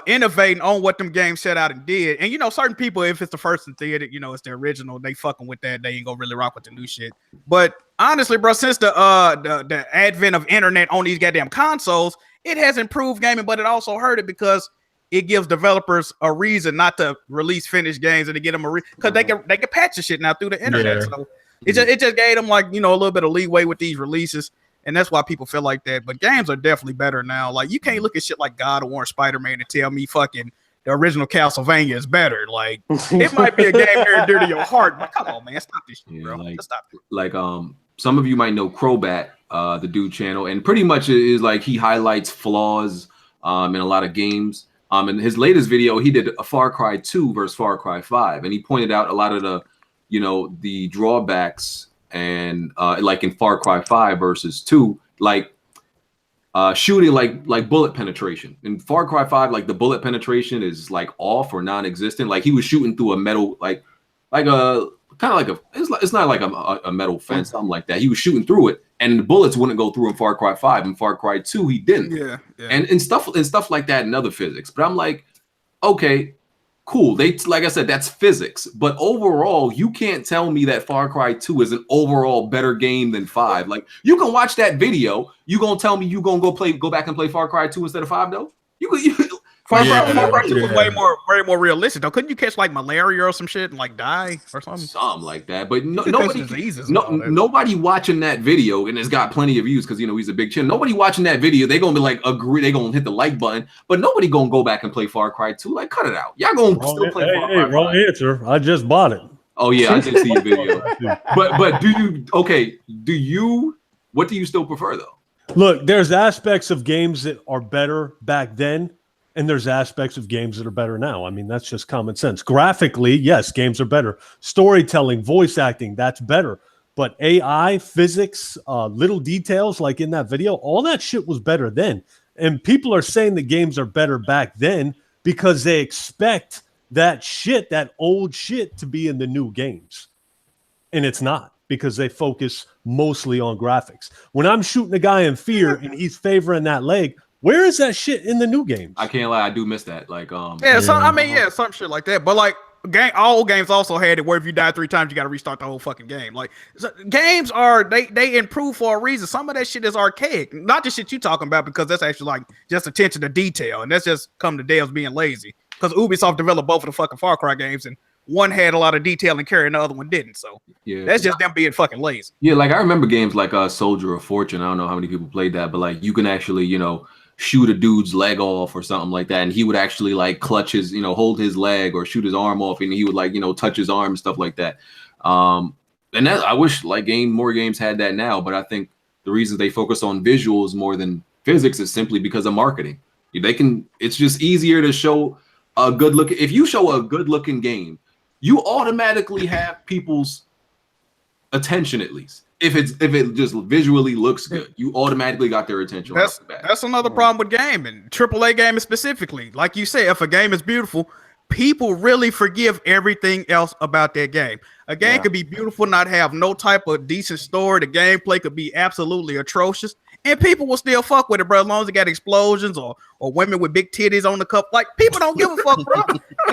innovating on what them games set out and did. And certain people, if it's the first in theater, it's the original, they fucking with that. They ain't gonna really rock with the new shit. But honestly, bro, since the advent of internet on these goddamn consoles, it has improved gaming, but it also hurt it because it gives developers a reason not to release finished games and to get them because they can patch the shit now through the internet. Yeah. So it just gave them like a little bit of leeway with these releases. And that's why people feel like that. But games are definitely better now. Like, you can't look at shit like God of War and Spider-Man and tell me fucking the original Castlevania is better. Like, it might be a game very dear to your heart, but come on, man. Stop this shit, bro. Let's stop it. Like, some of you might know Crobat, the dude channel, and pretty much it is like he highlights flaws in a lot of games. In his latest video, he did a Far Cry 2 versus Far Cry 5, and he pointed out a lot of the drawbacks and like in Far Cry 5 versus 2, like shooting like bullet penetration. In Far Cry 5, like the bullet penetration is like off or non-existent. Like he was shooting through a metal it's not like a metal fence, something like that. He was shooting through it, and the bullets wouldn't go through in Far Cry 5. And Far Cry 2, he didn't. Yeah. And stuff like that and other physics. But I'm like, okay, cool. They, like I said, that's physics. But overall, you can't tell me that Far Cry 2 is an overall better game than 5. Like, you can watch that video. You gonna tell me you gonna go back and play Far Cry 2 instead of 5 though? Far Cry 2 was way more realistic though. Couldn't you catch like malaria or some shit and like die or something? Something like that. But Diseases nobody watching that video, and it's got plenty of views because he's a big chin. Nobody watching that video, they gonna be like agree, they gonna hit the like button, but nobody gonna go back and play Far Cry 2. Like, cut it out. Y'all gonna still play Far Cry 5. Wrong answer. I just bought it. Oh yeah, I did see your video. but what do you still prefer though? Look, there's aspects of games that are better back then, and there's aspects of games that are better now. I mean, that's just common sense. Graphically, yes, games are better. Storytelling, voice acting, that's better. But AI, physics, little details like in that video, all that shit was better then. And people are saying the games are better back then because they expect that shit, that old shit, to be in the new games. And it's not, because they focus mostly on graphics. When I'm shooting a guy in Fear and he's favoring that leg, where is that shit in the new games? I can't lie, I do miss that. Like, some shit like that. But like, all games also had it where if you die 3 times, you got to restart the whole fucking game. Like, games are they improve for a reason. Some of that shit is archaic, not the shit you talking about, because that's actually like just attention to detail, and that's just come to devs being lazy. Because Ubisoft developed both of the fucking Far Cry games, and one had a lot of detail and care, and the other one didn't. So that's just them being fucking lazy. Yeah, like I remember games like Soldier of Fortune. I don't know how many people played that, but like you can actually, shoot a dude's leg off or something like that, and he would actually like clutch his, hold his leg or shoot his arm off, and he would like, touch his arm and stuff like that. And that, I wish like more games had that now, but I think the reason they focus on visuals more than physics is simply because of marketing. It's just easier to show a good look. If you show a good looking game, you automatically have people's attention, at least. If it just visually looks good, you automatically got their attention. That's another problem with gaming, AAA gaming specifically. Like you said, if a game is beautiful, people really forgive everything else about that game. A game could be beautiful, not have no type of decent story. The gameplay could be absolutely atrocious, and people will still fuck with it, bro. As long as it got explosions or women with big titties on the cup, like people don't give a fuck, bro.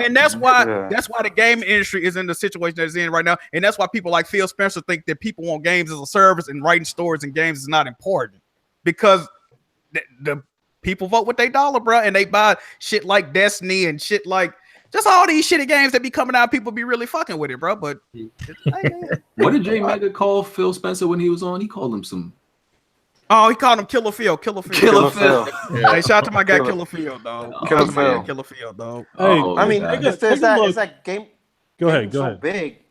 And that's why the gaming industry is in the situation that it's in right now, and that's why people like Phil Spencer think that people want games as a service and writing stories and games is not important, because the people vote with their dollar, bro, and they buy shit like Destiny and shit like. Just all these shitty games that be coming out, people be really fucking with it, bro. But what did J Mega call Phil Spencer when he was on? He called him some. Oh, he called him Killer Phil. Killer Phil. Hey, shout out to my guy Killer Phil, dog. Killer Phil, dog. Hey, I mean, it's that game. Go ahead.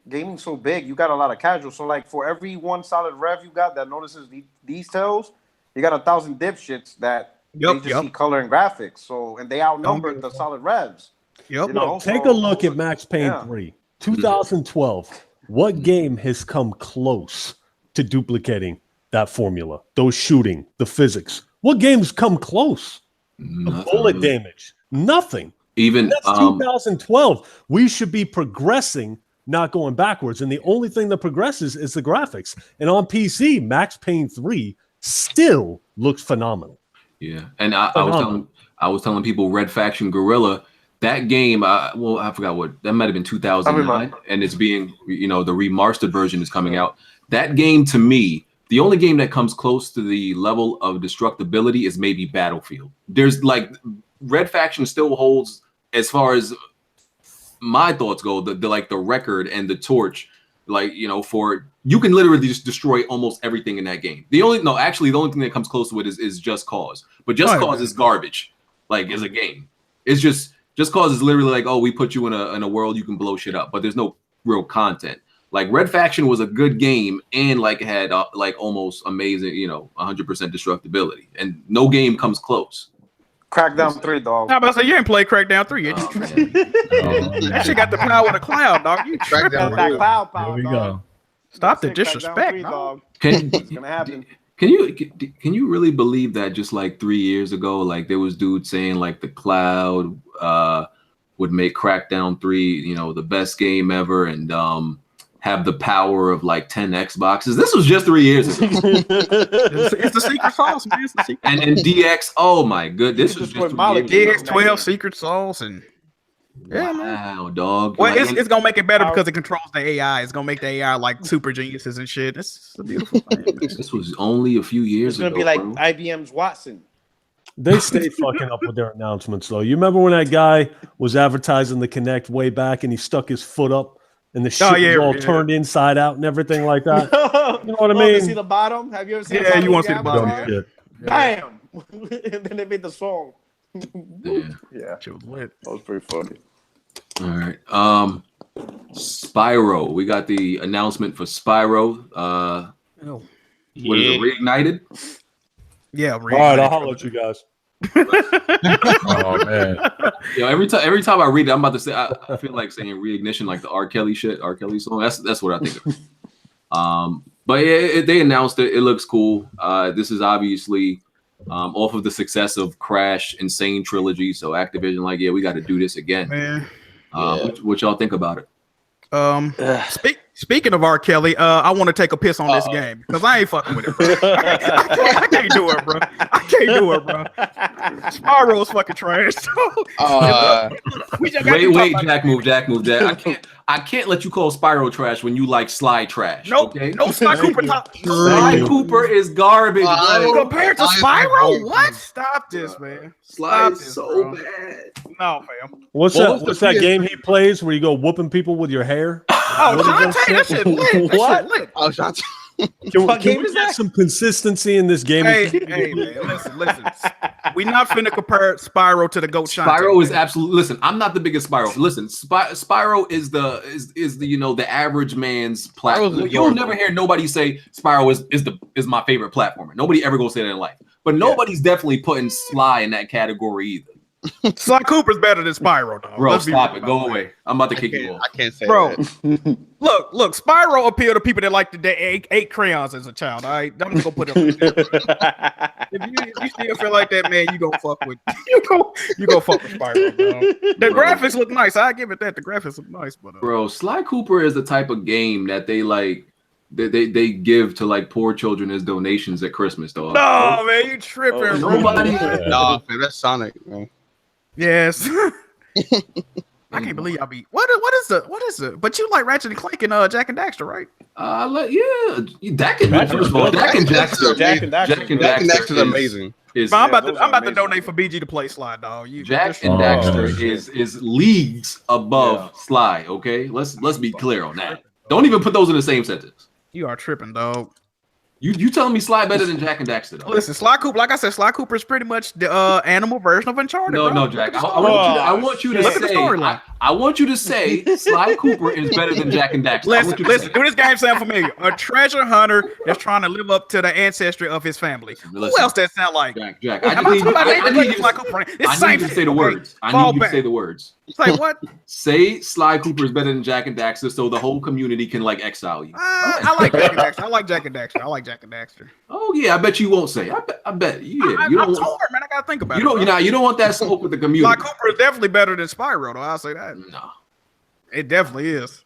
Gaming's so big, you got a lot of casuals. So like for every one solid rev you got that notices these tells, you got 1,000 dipshits that they just see color and graphics. So and they outnumber the solid revs. Take a look at Max Payne 3, 2012. What game has come close to duplicating that formula? Those shooting, the physics. What games come close? The bullet damage. Nothing. Even that's 2012. We should be progressing, not going backwards. And the only thing that progresses is the graphics. And on PC, Max Payne 3 still looks phenomenal. Yeah, and I was telling people, Red Faction Guerrilla. That game, I forgot that might have been 2009, and it's being, the remastered version is coming out. That game, to me, the only game that comes close to the level of destructibility is maybe Battlefield. There's like, Red Faction still holds, as far as my thoughts go, the record and the torch, for, you can literally just destroy almost everything in that game. The only thing that comes close to it is Just Cause. But Just Cause is garbage, as a game. It's Just Cause is literally like, oh, we put you in a world you can blow shit up, but there's no real content. Like Red Faction was a good game and had almost amazing, 100% destructibility, and no game comes close. Crackdown 3, dog. How about to say you ain't played Crackdown 3 yet? That shit got the power of the cloud, dog. You Crackdown that power, there we go. Stop the disrespect, dog. It's gonna happen. Can you really believe that just like 3 years ago, there was dudes saying the cloud would make Crackdown 3, the best game ever, and have the power of like 10 Xboxes. This was just 3 years ago. It's the secret sauce, man. It's the secret. And DX, oh my good, this was just 3 years ago. DX12 secret sauce and yeah, man. Wow, dog. Well, Like, it's gonna make it better because it controls the AI. It's gonna make the AI like super geniuses and shit. It's a beautiful thing. Man. this was only a few years It's ago. gonna be like bro. IBM's Watson. They stay fucking up with their announcements, though. You remember when that guy was advertising the Kinect way back and he stuck his foot up and the shit was all turned inside out and everything like that? You know what I mean? You see the bottom? Have you ever seen? Yeah, you want to see the Dumb bottom? shit. Bam! And then they made the song. Yeah, Shit was lit. that was pretty funny. All right. Spyro. We got the announcement for Spyro. What is it? Reignited? Yeah. All right, I'll holler at you guys. Oh man. Yo, every time I read it, I'm about to say I feel like saying reignition, like the R. Kelly shit, R. Kelly song. That's what I think of. But yeah, they announced it. It looks cool. This is obviously off of the success of Crash Insane Trilogy. So Activision, like, yeah, we got to do this again. Man. What y'all think about it? Speaking of R. Kelly, I want to take a piss on this game because I ain't fucking with it, bro. I can't do it, bro. I can't do it, bro. Spyro's fucking trash. Wait, Jack, move. I can't let you call Spyro trash when you like Sly trash. Nope, okay? no Sly Cooper top. Sly Cooper is garbage. bro. Compared to Spyro, what? Stop this, man. Sly Stop is this, so bro. bad. No, fam. What's that game he plays where you go whooping people with your hair? Oh, Shantae, that shit lit. That shit lit. Oh, shots. Can What game we is get that? some consistency in this game? Hey, man, listen. We not finna compare Spyro to the goat Shantae. Spyro is absolutely. Listen, I'm not the biggest Spyro. Listen, Spyro is the average man's platform. Spyro's You'll never hear nobody say Spyro is my favorite platformer. Nobody ever gonna say that in life. But nobody's definitely putting Sly in that category either. Sly Cooper's better than Spyro, dog. Bro, Let's be stop real it. about Go that. away. I'm about to kick you off. I can't say Bro, that. look, Spyro appealed to people that like the eight crayons as a child. All right, I'm just gonna put it on there. If you still feel like that, man, you gonna fuck with you go fuck with Spyro, bro. The graphics look nice. I give it that. The graphics look nice, but Bro, Sly Cooper is the type of game that they like. They give to like poor children as donations at Christmas, dog. no, man, you tripping, bro. Nobody. Nah, man, that's Sonic, man. Yes. I can't believe y'all be what is it? But you like Ratchet and Clank and Jack and Daxter, right? Dak and Daxter. Jack and Daxter. Jack and Daxter's amazing. I'm about those to are I'm about to amazing. donate for BG to play Sly, dog. Jack and Daxter is leagues above Sly. Okay, let's be clear on that. Don't even put those in the same sentence. You are tripping, dog. You telling me Sly better than Jack and Daxter? Though? Listen, Sly Cooper, like I said, Sly Cooper is pretty much the animal version of Uncharted. No, bro. Jack. Look at the I want you to Look at the say. storyline. I want you to say Sly Cooper is better than Jack and Daxter. I want you to Listen, say do this game sound familiar? A treasure hunter that's trying to live up to the ancestry of his family. Who Listen. else that sound like? Jack. Am I talking about I anything need like you Sly to Cooper? It's the I same need you to say the shit, words. okay? I Fall need you to back. say the words. Say what? Say Sly Cooper is better than Jack and Daxter, so the whole community can like exile you. I like Jack and Daxter. I like Jack and Daxter. Oh yeah, I bet you won't say. I bet. Yeah, you I'm don't. torn, man. I gotta think about You don't. it. bro. You don't want that smoke with the Sly community. Cooper is definitely better than Spyro, though. I'll say that. No. It definitely is.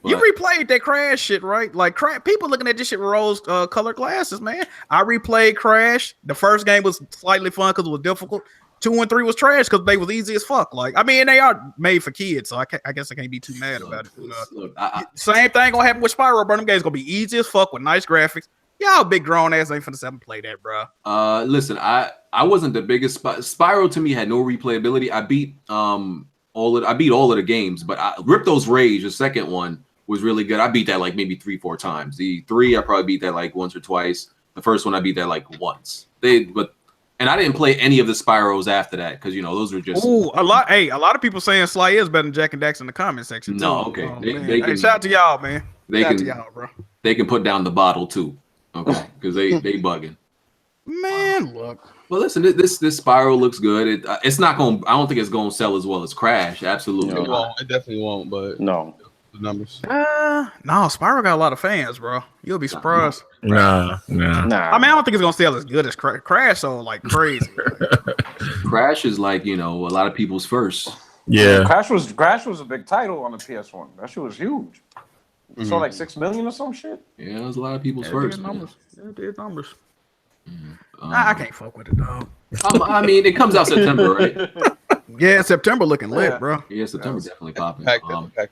You But- replayed that Crash shit, right? Like people looking at this shit with rose colored glasses, man. I replayed Crash. The first game was slightly fun because it was difficult. 2 and 3 was trash because they was easy as fuck. Like, I mean, they are made for kids, so I guess I can't be too mad about it. Look, Same thing gonna happen with Spyro, bro. Them games gonna be easy as fuck with nice graphics. Y'all big grown ass ain't finna seven play that, bro. Listen, I wasn't the biggest Spyro. To me had no replayability. I beat all of the games, but Ripto's Rage, the second one, was really good. I beat that like maybe 3-4 times. The 3 I probably beat that like once or twice. The first one I beat that like once. And I didn't play any of the Spyros after that because those were just a lot of people saying Sly is better than Jack and Daxter in the comment section. No, too. okay. Oh, They man. can- shout out to y'all, man. they Shout out can- to y'all, bro. they can put down the bottle too. Okay, because they bugging. Man, look. Well, listen, this Spyro looks good. It's not going. I don't think it's going to sell as well as Crash. Absolutely No. It not. won't. It definitely won't. But No. the numbers. No, Spyro got a lot of fans, bro. You'll be surprised. Nah. I mean, I don't think it's gonna sell as good as Crash, so like crazy. Crash is like a lot of people's first. Yeah. Crash was a big title on the PS1. That shit was huge. So like 6 million or some shit. Yeah, there's a lot of people's Yeah, first. it did numbers. Yeah, it did numbers. Mm-hmm. I can't fuck with it, dog. I mean, it comes out September, right? Yeah, September looking lit, Yeah. bro. Yeah, September definitely popping. Pack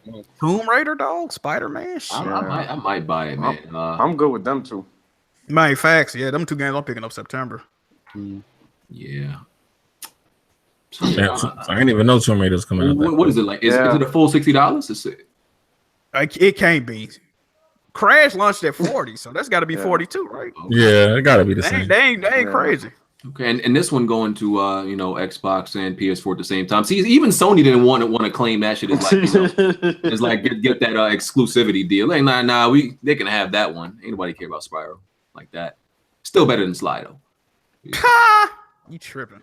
month. Tomb Raider, dog. Spider-Man. Shit. I might buy it, man. I'm good with them too. Man, facts. Yeah, them 2 games I'm picking up September. Yeah. Yeah, I didn't even know Tomb Raider's coming out. What is it like? Is it a full $60? Is it? Like, it can't be. Crash launched at 40, so that's got to be 42, right? Yeah, it gotta be the They same. ain't crazy. Okay, and this one going to Xbox and PS4 at the same time. See, even Sony didn't want to claim that shit as like it's like get that exclusivity deal. Like nah, they can have that one. Ain't nobody care about Spyro like that. Still better than Slido. You tripping?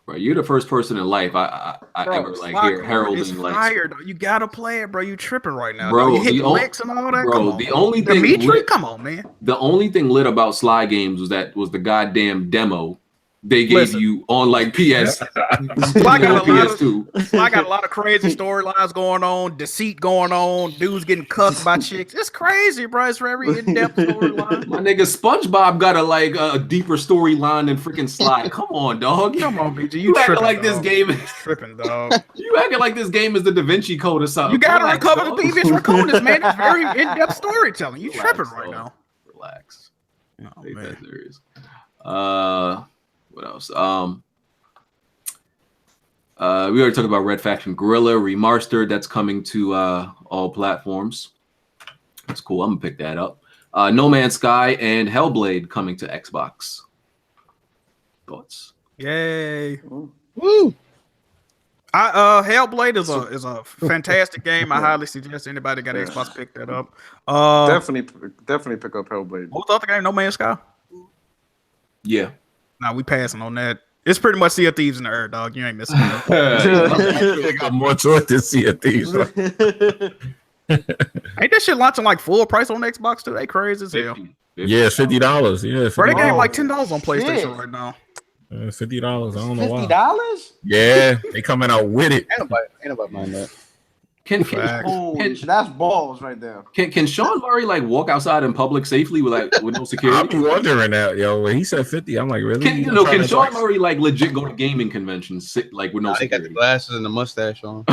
Bro, you're the first person in life I ever like hear heralding like. Fire, though. You gotta play it, bro. You tripping right now, bro. You hit the licks and all that. Bro, Come on, the only thing Dimitri, come on, man. The only thing lit about Sly Games was the goddamn demo they gave you on like PS. I got PS2. I got a lot of crazy storylines going on, deceit going on, dudes getting cuffed by chicks. It's crazy, bro. It's very in-depth storyline. My nigga SpongeBob got a deeper storyline than freaking Sly. Come on, dog. Come on, BG. You acting tripping, like this dog. game is Tripping, dog. you acting like this game is the Da Vinci Code or something. You gotta Relax, recover dog. the previous raccoons, man. It's very in-depth storytelling. You Relax, tripping right dog. now. Relax. Oh, Take man. that serious. What else? We already talked about Red Faction Guerrilla Remastered. That's coming to all platforms. That's cool. I'm gonna pick that up. No Man's Sky and Hellblade coming to Xbox. Thoughts? Yay. Woo! Hellblade is a fantastic game. I highly suggest anybody got Xbox pick that up. Definitely pick up Hellblade. What's the other game? No Man's Sky? Yeah. Nah, we passing on that. It's pretty much Sea of Thieves in the air, dog. You ain't missing nothing. They got more to it than Sea of Thieves. Ain't that shit launching like full price on Xbox too? They crazy as hell. Yeah, it's $50. Yeah, Bro, they $50. game like $10 on PlayStation shit. right now. $50. I don't know why. $50? Yeah, they coming out with it. Ain't nobody mind that. Can Holy shit, that's balls right there. Can Sean Murray like walk outside in public safely with no I'm security? wondering that, yo. When he said 50, I'm like, really? Can Trying to Sean flex? Murray like legit go to gaming conventions like with no They got the security? glasses and the mustache on.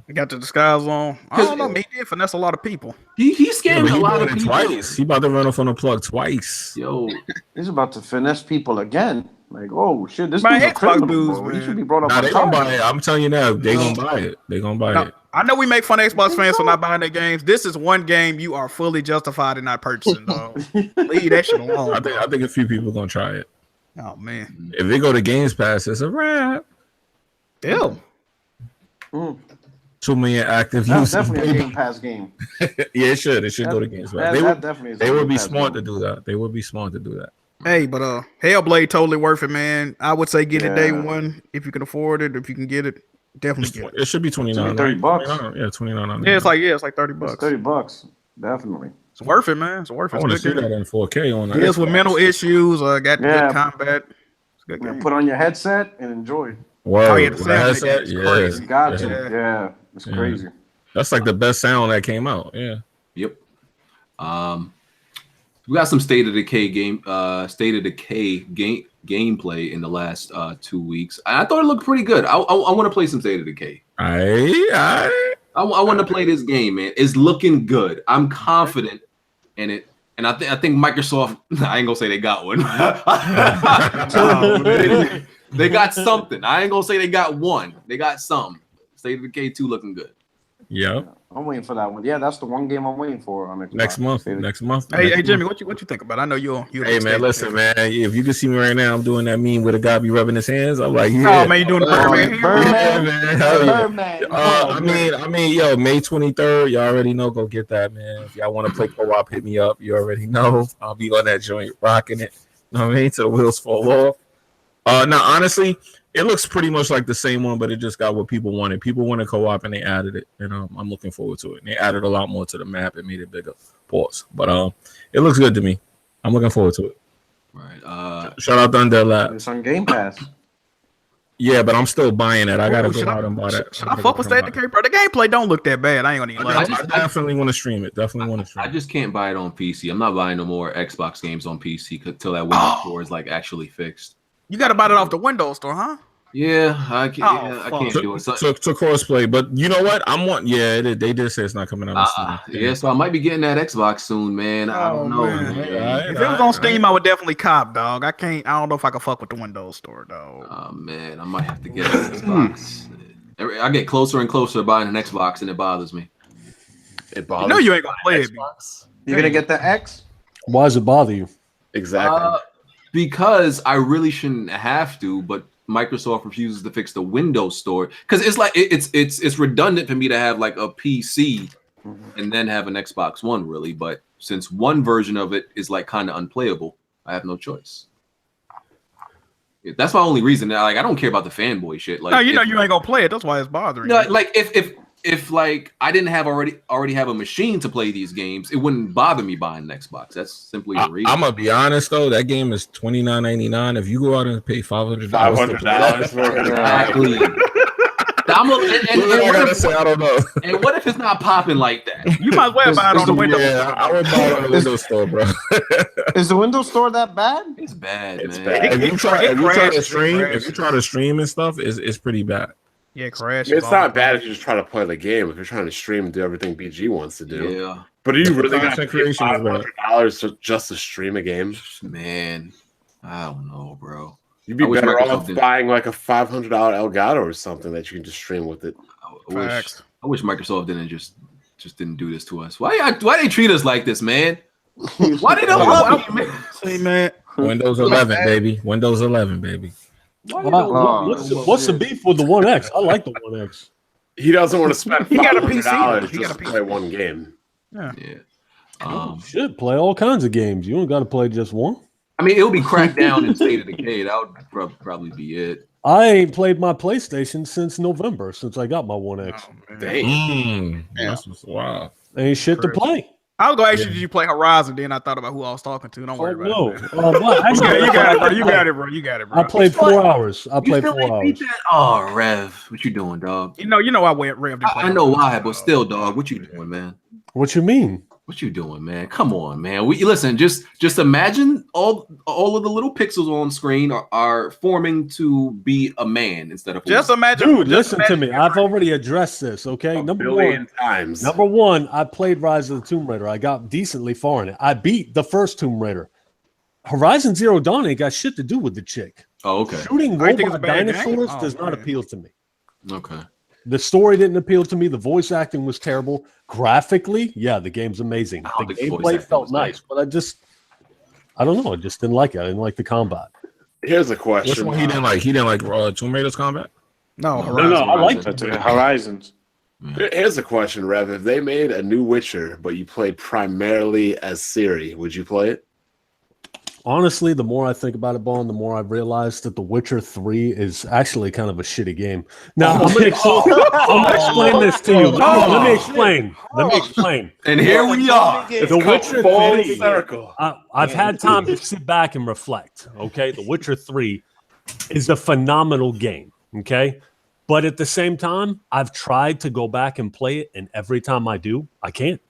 They got the disguise on. I don't know. He did finesse a lot of people. he Yeah, scammed but a he lot doing of it people. twice. He about to run off on the plug twice. Yo, He's about to finesse people again. Like, oh shit, this Man, dude's a Xbox criminal, dudes, bro. He man. should be brought up Nah, on they gonna buy charges. it. I'm telling you now, they gonna buy it. They gonna buy it. I know we make fun of Xbox fans for not buying their games. This is one game you are fully justified in not purchasing, dog. Leave that shit alone. I think a few people gonna try it. Oh man. If they go to Games Pass, it's a wrap. Ew. 2 million active That's users. definitely a Game Pass game. Yeah, it should. It should go to Games Pass. That definitely is a They would Game be Pass smart game. to do that. They would be smart to do that. Hey, but Hellblade totally worth it, man. I would say get it day Yeah. one if you can afford it. If you can get it, definitely get it. It should be $29. $30. Yeah, $29. Yeah, it's like $30 It's bucks. $30. Definitely. It's worth it, man. It's worth it. I want to It's a see good that game. in 4K on that. Deals with mental issues. Got Yeah. good combat. It's a good Yeah, game. put on your headset and enjoy. Word. Oh, yeah, the With sound that in headset, that game is crazy. You got to. Yeah. Yeah. It's Yeah. crazy. That's like the best sound that came out. Yeah. yep. We got some State of Decay gameplay in the last 2 weeks. I thought it looked pretty good. I want to play some State of Decay. I I want to play this game, man. It's looking good. I'm confident in it. And I think Microsoft, I ain't gonna say they got one. They got something. I ain't gonna say they got one. They got something. State of Decay 2 looking good. yeah. I'm waiting for that one. Yeah, that's the one game I'm waiting for on Xbox. Next month. State of- Next month. Hey, next Jimmy, month. what you think about it? I know you. Hey man, listen, man. If you can see me right now, I'm doing that meme where the guy be rubbing his hands. I'm like, yeah. Oh man, you doing the Birdman? Yeah, Birdman. man. Hell yeah. Birdman. I mean, yo, May 23rd. You already know. Go get that, man. If y'all want to play co-op, hit me up. You already know. I'll be on that joint, rocking it. You know what I mean? Till the wheels fall off. Now, honestly, it looks pretty much like the same one, but it just got what people wanted. People wanted co-op, and they added it. And I'm looking forward to it. And they added a lot more to the map and made it bigger. Pause. But it looks good to me. I'm looking forward to it. Right. Shout out to Undead Labs. It's on Game Pass. Yeah, but I'm still buying it. I gotta go out and buy that. Should I fuck with State of Decay, bro? The gameplay don't look that bad. I ain't gonna even lie. I I definitely want to stream it. Definitely want to stream I just can't buy it on PC. I'm not buying no more Xbox games on PC until that Windows Store is like actually fixed. You gotta buy it off the Windows Store, huh? Yeah, I can't. I can't to, do it. So, to crossplay. But you know what? Yeah, they did say it's not coming out. On Steam. yeah, so I might be getting that Xbox soon, man. I don't know. Man. Man. If it was on Steam, I would definitely cop, dog. I don't know if I can fuck with the Windows Store, dog. Oh man, I might have to get an Xbox. I get closer and closer to buying an Xbox, and it bothers me. It bothers. You know you ain't gonna play it. You're gonna get the X? Why does it bother you? Exactly. Because I really shouldn't have to, but Microsoft refuses to fix the Windows Store because it's like it's redundant for me to have like a PC and then have an Xbox One, really. But since one version of it is like kind of unplayable, I have no choice. That's my only reason. Like I don't care about the fanboy shit. Like No, you know you ain't gonna play it. That's why it's bothering no, you. like if like I didn't have already have a machine to play these games, it wouldn't bother me buying an Xbox. That's simply the reason. I'm gonna be honest though, that game is $29.99. If you go out and pay $500 for it. Exactly. I gotta say, I don't know. And what if it's not popping like that? You might as well buy it on the Windows. Yeah, I would buy it on the Windows Store, bro. Is the Windows Store that bad? It's bad, It's man. bad. If you try to stream and stuff, it's pretty bad. Yeah, crash. It's not bad if you just try to play the game. If you're trying to stream and do everything BG wants to do. Yeah, But are you really going to Content pay creation is bad. $500 just to stream a game? man. I don't know, bro. You'd be I wish better Microsoft off did. buying like a $500 Elgato or something that you can just stream with it. I wish Microsoft didn't just didn't do this to us. Why they treat us like this, man? Why they don't love me, man? Hey, man. Windows 11, baby. Windows 11, baby. What's the beef with the One X? I like the One X. He doesn't want to spend He got a $500 PC. He just got a to play one game. Yeah. Should play all kinds of games. You don't got to play just one. I mean, it'll be cracked down in State of Decay. That would probably be it. I ain't played my PlayStation since November, since I got my One X. Dang. That's wow. Ain't shit to play. I was gonna ask you, did you play Horizon? Then I thought about who I was talking to. Don't worry about No. it. You You got it, bro. You got it, bro. You got it, bro. I played 4 hours. I played You still 4 ain't hours. beat that? Oh, Rev, what you doing, dog? You know I went Rev. I know why, but still, dog, what you doing, man? What you mean? What you doing, man? Come on, man. We listen. Just imagine all of the little pixels on screen are forming to be a man instead of Just imagine. Dude, just listen to imagine me. I've already addressed this, okay? Number one, times. I played Rise of the Tomb Raider. I got decently far in it. I beat the first Tomb Raider. Horizon Zero Dawn ain't got shit to do with the chick. Oh, okay. Shooting I think it's a robot bad game? dinosaurs Oh, does not man. appeal to me. Okay. The story didn't appeal to me. The voice acting was terrible. Graphically, yeah, the game's amazing. I The don't think the voice gameplay acting felt was bad. nice, but I don't know. I just didn't like it. I didn't like the combat. Here's a Which question. one he didn't like? He didn't like Tomb Raider's combat? No, No, Horizon. I like Horizon. it. Horizons. Here's a question, Rev. If they made a new Witcher, but you played primarily as Ciri, would you play it? Honestly, the more I think about it, Bond, the more I realize that The Witcher 3 is actually kind of a shitty game. Now, I'm gonna explain this to you. Let me explain. And here we are. The Witcher Full 3, circle. I've had time to sit back and reflect. Okay, The Witcher 3 is a phenomenal game. Okay, but at the same time, I've tried to go back and play it, and every time I do, I can't.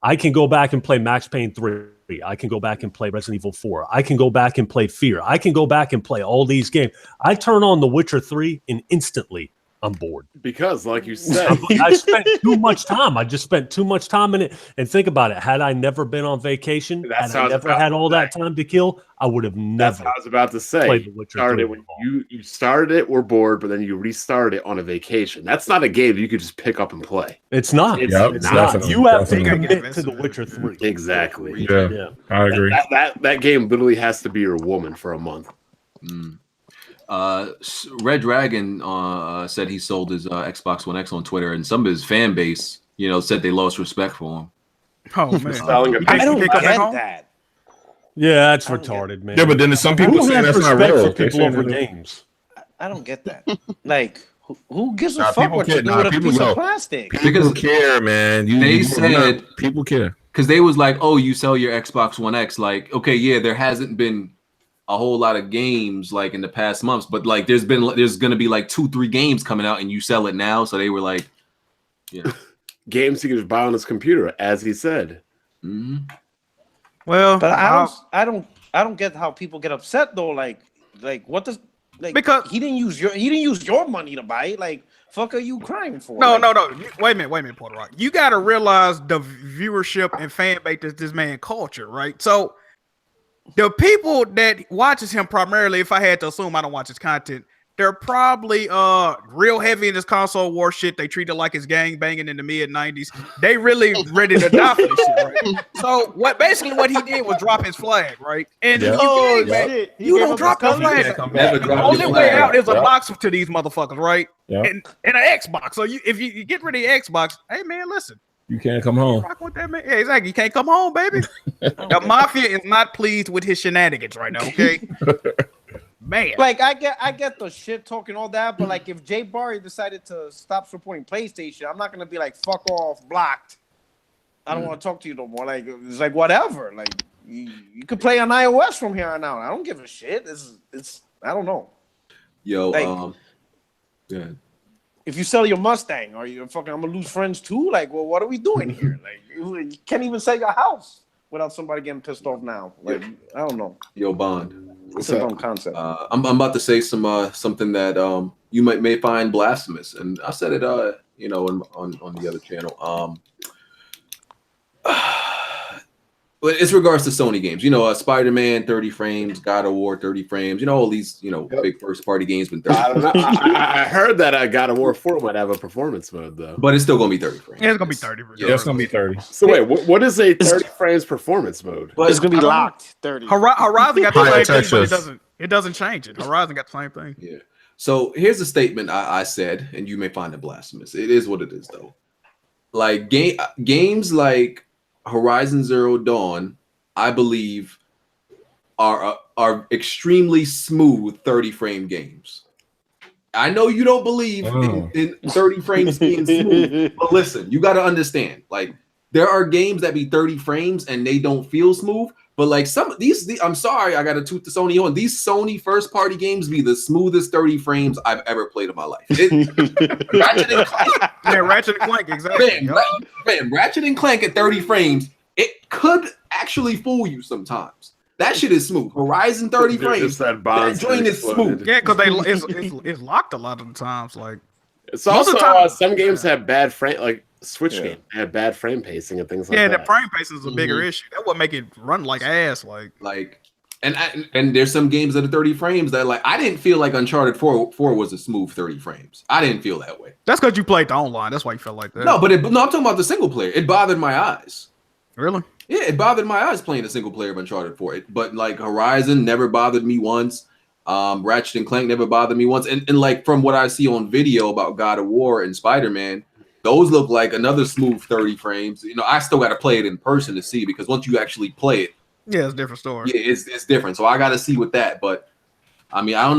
I can go back and play Max Payne 3. I can go back and play Resident Evil 4. I can go back and play Fear. I can go back and play all these games. I turn on The Witcher 3 and instantly I'm bored. Because, like you said, I spent too much time. I just spent too much time in it. And think about it. Had I never been on vacation, That's had how I I was never about had to all that say. time to kill, I would have that's never what I was about to say. played The Witcher 3. Started when you started it, were bored, but then you restarted it on a vacation. That's not a game you could just pick up and play. It's not. It's Yep, It's not. not. definitely, You have to definitely. commit to The Witcher 3. Exactly. Yeah, Yeah. I agree. That game literally has to be your woman for a month. Red Dragon said he sold his Xbox One X on Twitter, and some of his fan base, said they lost respect for him. Oh man. Selling a I don't Pick up get at home? that. Yeah, that's retarded, man. Yeah, but then some people Who say has that's not respect real. for They people say over that- games? I don't get that. Like, who gives a Nah, fuck people what you care. do Nah, with a people piece know. of plastic? People Because care, man. they said- people care. Because they was like, oh, you sell your Xbox One X. Like, okay, yeah, there hasn't been a whole lot of games like in the past months, but like there's gonna be like 2-3 games coming out and you sell it now. So they were like, you know, games he could just buy on his computer, as he said. mm-hmm. Well, But I don't get how people get upset though. Like what does because he didn't use your money to buy it. Like, fuck are you crying for? No. Like, Wait a minute, Puerto Rock. You got to realize the viewership and fan base of this man culture, right? So the people that watches him primarily, if I had to assume, I don't watch his content, they're probably real heavy in this console war shit. They treat it like it's gang banging in the mid-90s. They really ready to die for this shit, right? So what he did was drop his flag, right? And Yeah. you don't drop the flag. Never The drop only his way flag. out is a box to these motherfuckers, right? Yeah. And an Xbox. So if you get rid of the Xbox, hey man, listen. You can't come home. Rock with that, man. Yeah, exactly. You can't come home, baby. The mafia is not pleased with his shenanigans right now, okay? Man. Like I get the shit talking all that, but like if Jay Barry decided to stop supporting PlayStation, I'm not gonna be like fuck off, blocked. I don't want to talk to you no more. Like it's like whatever. Like you could play on iOS from here on out. I don't give a shit. It's I don't know. Yo, Like, yeah. If you sell your Mustang, are you fucking? I'm gonna lose friends too. Like, well, what are we doing here? Like, you can't even sell your house without somebody getting pissed off now. Like, I don't know. Yo, Bond. It's a dumb concept. I'm about to say something that you may find blasphemous, and I said it on the other channel. But it's regards to Sony games, Spider-Man 30 frames, God of War 30 frames, all these big first party games with 30 I don't know. I heard that God of War 4 might have a performance mode though, but it's still gonna be 30 frames. Yeah, it's gonna be 30. Yeah, it's gonna be 30. So wait, what is a 30 frames performance mode? But It's gonna be locked 30. Horizon got the Higher same thing, but textures. it doesn't change it. Horizon got the same thing. Yeah. So here's a statement I said, and you may find it blasphemous. It is what it is, though. Like games like Horizon Zero Dawn, I believe, are extremely smooth 30 frame games. I know you don't believe in 30 frames being smooth, but listen, you got to understand. Like there are games that be 30 frames and they don't feel smooth. But like some of these, I'm sorry, I got to toot the Sony on. These Sony first party games be the smoothest 30 frames I've ever played in my life. Ratchet and Clank. Yeah, Ratchet and Clank, exactly. Man, Ratchet and Clank at 30 frames, it could actually fool you sometimes. That shit is smooth. Horizon 30 frames. That joint is smooth. Yeah, because it's locked a lot of the times. Like It's Most also of the time- some games have bad frame, like Switch game have bad frame pacing and things like yeah, that. the frame pacing is a bigger issue. That would make it run like ass. Like And there's some games that are 30 frames that like I didn't feel like Uncharted 4 was a smooth 30 frames. I didn't feel that way. that's because you played the online. That's why you felt like that. No, I'm talking about the single player. It bothered my eyes. Really? Yeah, it bothered my eyes playing the single player of Uncharted 4. But like Horizon never bothered me once. Ratchet and Clank never bothered me once. And like from what I see on video about God of War and Spider-Man, those look like another smooth 30 frames. I still got to play it in person to see, because once you actually play it, Yeah, it's a different story. yeah, it's different. So I got to see with that. But I mean, I don't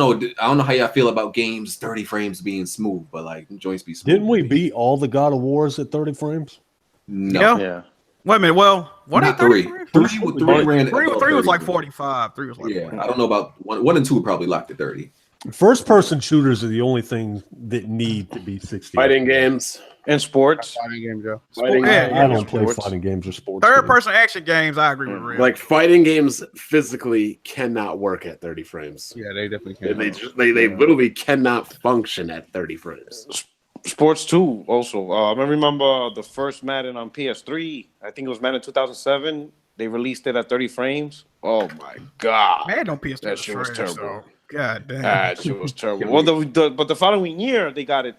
know how y'all feel about games 30 frames being smooth, but like joints be smooth. Didn't we beat all the God of Wars at 30 frames? No. Yeah. Wait a minute. Well, what Not are 30 three. frames? Three ran. Three was like 30. 45. 3 was like Yeah, 45. I don't know about one and two were probably locked at 30. First person shooters are the only things that need to be 60. Fighting games. And sports. Fighting game, Joe. Fighting Yeah, I don't play sports. fighting games or sports. Third games. person action games, I agree with Red. Like fighting games physically cannot work at 30 frames. Yeah, they definitely They, can. they literally cannot function at 30 frames. Sports too. Also, I remember the first Madden on PS3. I think it was Madden 2007. They released it at 30 frames. Oh my god, Man, don't PS3 that shit was trash, terrible. though. God damn. That shit was terrible. Well, but the following year they got it.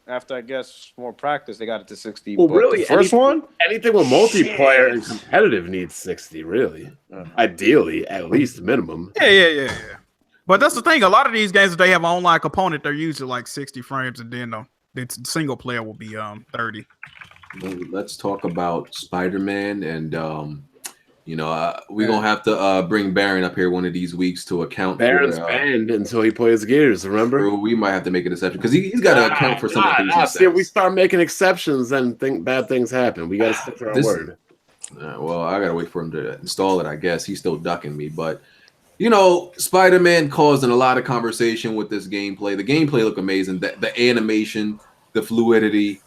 After I guess more practice, they got it to 60. Well, But really, the first one. anything with multiplayer and competitive needs 60, really. Ideally, at least minimum. Yeah. But that's the thing. A lot of these games, if they have an online component, they're usually like 60 frames, and then the single player will be 30. Let's talk about Spider-Man, and we're gonna have to bring Baron up here one of these weeks to account Baron's for. banned until he plays Gears, remember? We might have to make an exception because he's got to account for some of the things he See, if we says. start making exceptions, then bad things happen. We got to stick to our word. Well, I gotta wait for him to install it. I guess he's still ducking me, but You know, Spider-Man causing a lot of conversation with this gameplay. The gameplay look amazing. The animation, the fluidity,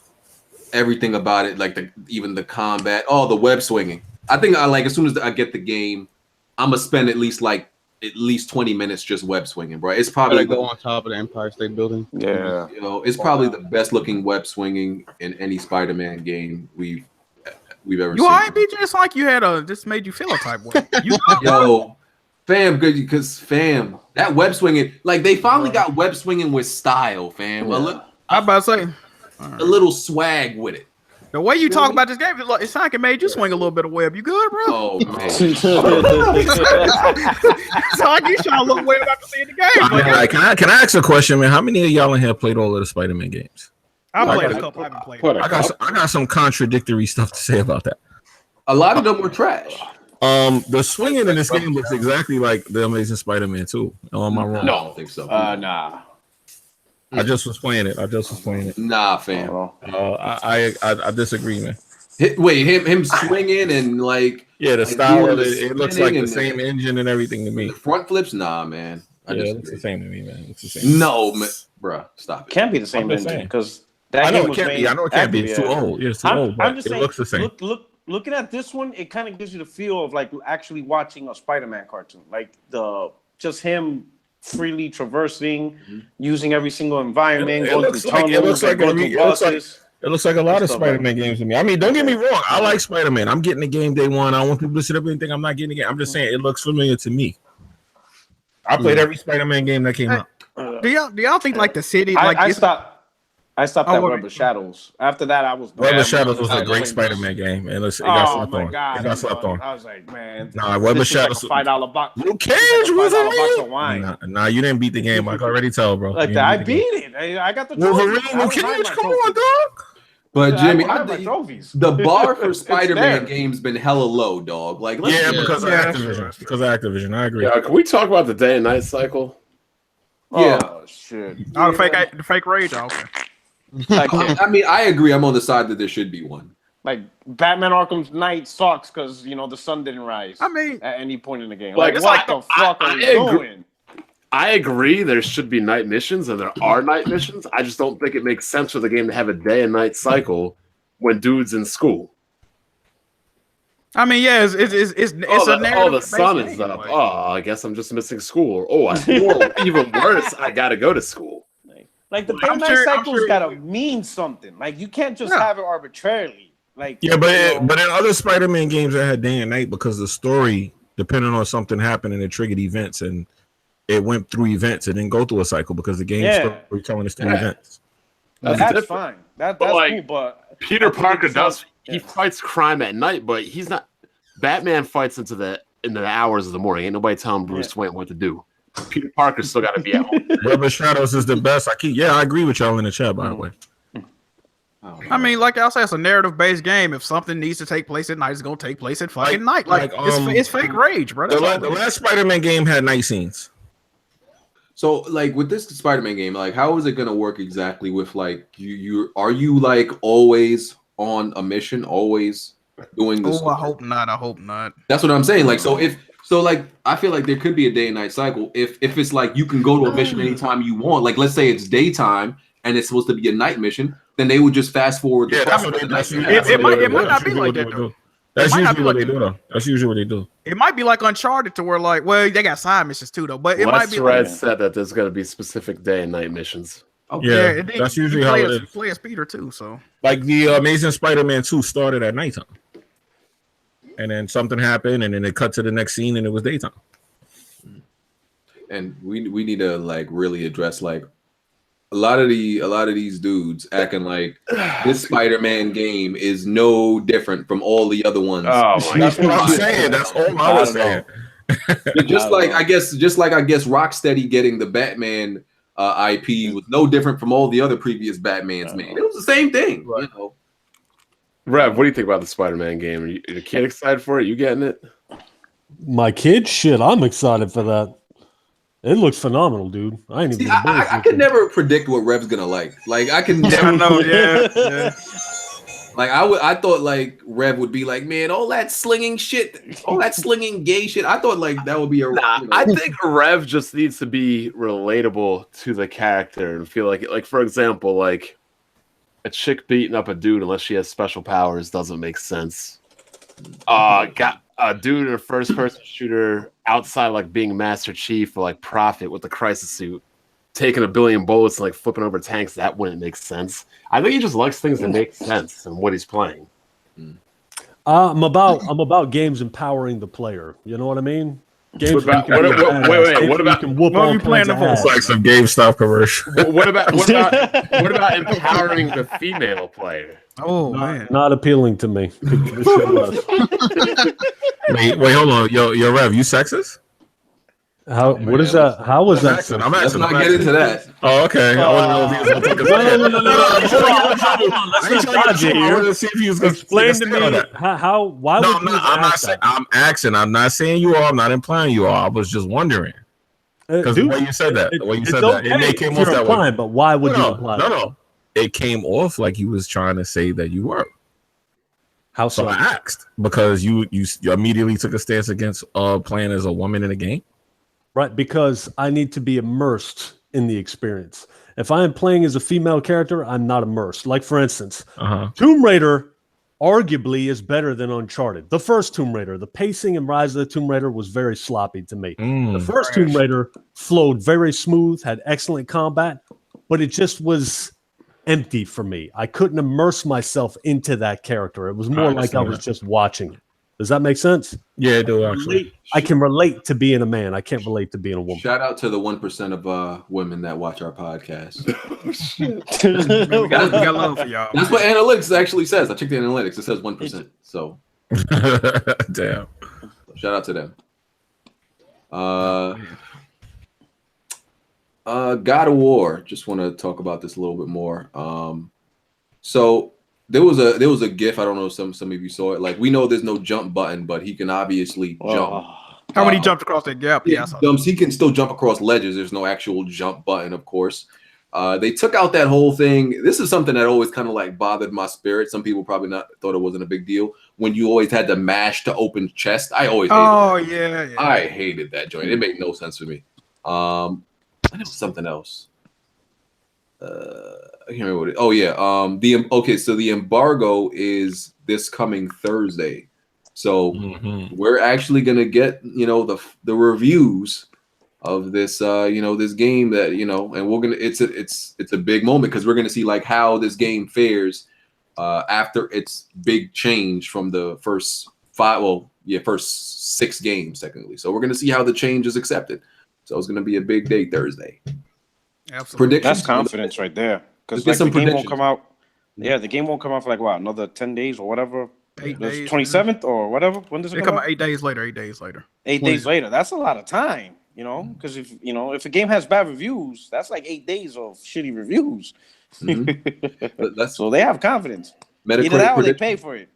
everything about it, like even the combat, the web swinging. I think I like as soon as I get the game, I'm gonna spend at least 20 minutes just web swinging, bro. It's probably Go on top of the Empire State Building. Yeah. You know, it's probably the best looking web swinging in any Spider-Man game we've ever You seen. ain't be just like you had this made you feel a type way. You Yo, fam, good because fam, that web swinging, like they finally got web swinging with style, fam. I'm about to say A little swag with it. the way you talk about this game, it's like it made you swing a little bit of web. You good, bro? Oh man. It's like you trying to look web after seeing the game. Can I ask a question, man? How many of y'all in here played all of the Spider-Man games? I played a couple. I haven't played. I got some contradictory stuff to say about that. A lot of them were trash. The swinging in this game looks exactly like the Amazing Spider-Man 2. Am I wrong? No, I don't think so. Nah. I just was playing it. Nah, fam. I disagree, man. Wait, him swinging and like the style of it looks like the and same engine and everything to me. the front flips, nah, man. It looks the same to me, man. It's the same. No, man, bruh, stop it. Can't be the same I'm just engine saying. because I know it can't be. I know it can't be. It's too old. Yeah, it's too old. But I'm just it saying, looks the same. Looking at this one, it kind of gives you the feel of like actually watching a Spider-Man cartoon, like just him freely traversing, using every single environment, It going looks through like tunnels, going through buses. It looks like a lot of Stuff like Spider-Man games to me. I mean, don't get me wrong. I like Spider-Man. I'm getting the game day one. I don't want people to sit up and think I'm not getting the game. I'm just saying it looks familiar to me. I played every Spider-Man game that came out. Do y'all think like the city? Like I stopped at Web of Shadows. After that, I was. Web of Shadows was a great Spider-Man game, and it got slept on. God, It got slept on. I was like, man. Nah, Web of Shadows. Like a $5 box. Luke Cage was a Nah, you didn't beat the game. I can already tell, bro. Like that, I beat it. I got the Wolverine, Luke Cage. Come on, dog. But Jimmy, trophies. the bar for Spider-Man games been hella low, dog. Like, Because of Activision. Because of Activision, I agree. Yeah, can we talk about the day and night cycle? Yeah. Oh shit. Oh, the fake rage. Oh, okay. I mean, I agree. I'm on the side that there should be one. Like Batman Arkham Knight sucks because the sun didn't rise. I mean, at any point in the game. Like, Like it's what like the fuck are you doing? I agree there should be night missions, and there are night missions. I just don't think it makes sense for the game to have a day and night cycle when dude's in school. I mean, yeah, it's a narrative. The sun is up. Oh, I guess I'm just missing school. Or even worse, I gotta go to school. Like the day and night cycle's gotta mean something. Like you can't just have it arbitrarily. Like but in other Spider-Man games that had day and night because the story, depending on something happened and it triggered events and it went through events. It didn't go through a cycle because the game story telling us through events. That's fine. That's cool. But Peter Parker does. He fights crime at night, but he's not. Batman fights into the hours of the morning. Ain't nobody telling Bruce Wayne what to do. Peter Parker's still got to be at home. Web of Shadows is the best. I agree with y'all in the chat, by the way. I mean, like I said, it's a narrative-based game. If something needs to take place at night, it's gonna take place at fucking night. It's fake rage, bro. The last Spider-Man game had night scenes. So, like with this Spider-Man game, like how is it gonna work exactly? With like are you like always on a mission, always doing this? Oh, I hope not. That's what I'm saying. Like, like I feel like there could be a day and night cycle if it's like you can go to a mission anytime you want. Like, let's say it's daytime and it's supposed to be a night mission, then they would just fast forward. Yeah, it might not be like that though. That's usually what they do, though. That's usually what they do. It might be like Uncharted to where, like, well, they got side missions too, though. But it might be. Red said that there's going to be specific day and night missions. Okay. Yeah, that's usually how it is. Play as Peter too, so like the Amazing Spider-Man 2 started at nighttime, and then something happened, and then it cut to the next scene, and it was daytime. And we need to like really address like a lot of these dudes acting like this Spider-Man game is no different from all the other ones. Oh my That's what I'm saying. That's all I was saying. just like I guess Rocksteady getting the Batman IP was no different from all the other previous Batmans. Man, it was the same thing. Right. You know? Rev, what do you think about the Spider-Man game? Are your kid excited for it? You getting it? My kid, shit, I'm excited for that. It looks phenomenal, dude. I can never predict what Rev's gonna like. Like I can never know. Yeah. Like I thought like Rev would be like, man, all that slinging shit, all that slinging gay shit. I thought like that would be a. Nah, I think Rev just needs to be relatable to the character and feel like for example, like a chick beating up a dude unless she has special powers doesn't make sense. Got a dude in a first-person shooter outside like being Master Chief or like Prophet with the crisis suit, taking 1 billion bullets and like flipping over tanks. That wouldn't make sense. I think he just likes things that make sense in what he's playing. I'm about games empowering the player. You know what I mean? Games What about can whoop what are all you playing kinds of for? ass. It's like some GameStop commercial. what about empowering the female player? Oh man, Not appealing to me. Wait, hold on. Yo, Rev, you sexist? How? What is that? How was that? I'm Let's asking. not get into that. Oh, okay. I want to know if he was gonna take a Let's not dodge it I here. wanted to see if he was gonna Explain take a to stand on me that. how. Why No, would you I'm not ask saying. that? I'm asking. I'm not saying you are. I'm not implying you are. I was just wondering because the Dude, way you said that, it's it okay came if off you're that way. implying, but why would you imply that? No. It came off like you was trying to say that you were. How So so? I asked because you immediately took a stance against playing as a woman in a game. Right, because I need to be immersed in the experience. If I am playing as a female character, I'm not immersed. Like, for instance, Tomb Raider arguably is better than Uncharted. The first Tomb Raider, the pacing in Rise of the Tomb Raider was very sloppy to me. The first Tomb Raider flowed very smooth, had excellent combat, but it just was empty for me. I couldn't immerse myself into that character. It was more like I was just watching it. Does that make sense? Yeah, I do actually. I can relate to being a man. I can't relate to being a woman. Shout out to the 1% of women that watch our podcast. we got love for y'all. That's what analytics actually says. I checked the analytics. It says 1%. So Damn. shout out to them. God of War. Just want to talk about this a little bit more. So there was a GIF. I don't know if some of you saw it. Like, we know there's no jump button, but he can obviously jump. How when he jumped across that gap? Yeah, I saw that. He can still jump across ledges. There's no actual jump button, of course. They took out that whole thing. This is something that always kind of like bothered my spirit. Some people probably not thought it wasn't a big deal. When you always had to mash to open chest, I always hated that. Yeah. I hated that joint. It made no sense for me. And it was something else. I can't remember what it. Oh yeah. So the embargo is this coming Thursday. So we're actually gonna get the reviews of this this game that and we're gonna it's a big moment because we're gonna see like how this game fares after its big change from the first first 6 games technically. So we're gonna see how the change is accepted. So it's gonna be a big day Thursday. Absolutely. That's confidence right there. Because Let's get the some game won't predictions. come out. Yeah, the game won't come out for like what, another 10 days or whatever. 8 days. 27th or whatever. When does it They come come out? out 8 days later. 8 days later. 8 days later. That's a lot of time, because if a game has bad reviews, that's like 8 days of shitty reviews. So they have confidence. Either that or they pay for it.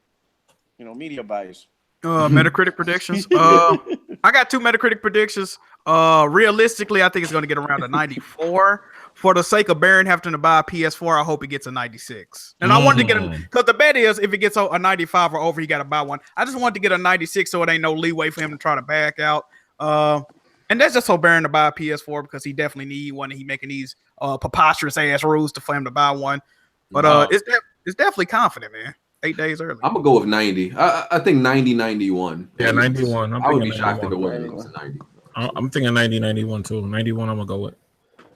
Media bias. Metacritic predictions. I got 2 Metacritic predictions. Realistically, I think it's going to get around a 94. For the sake of Baron having to buy a PS4, I hope it gets a 96. And I wanted to get because the bet is if it gets a 95 or over, he got to buy one. I just wanted to get a 96 so it ain't no leeway for him to try to back out. And that's just so Baron to buy a PS4 because he definitely need one. And he making these preposterous ass rules for him to buy one. But it's definitely confident, man. 8 days early. I'm gonna go with 90. I think 90-91. Yeah, 91. I would be shocked if it wasn't 90. I'm thinking 90-91 too. 91 I'm gonna go with.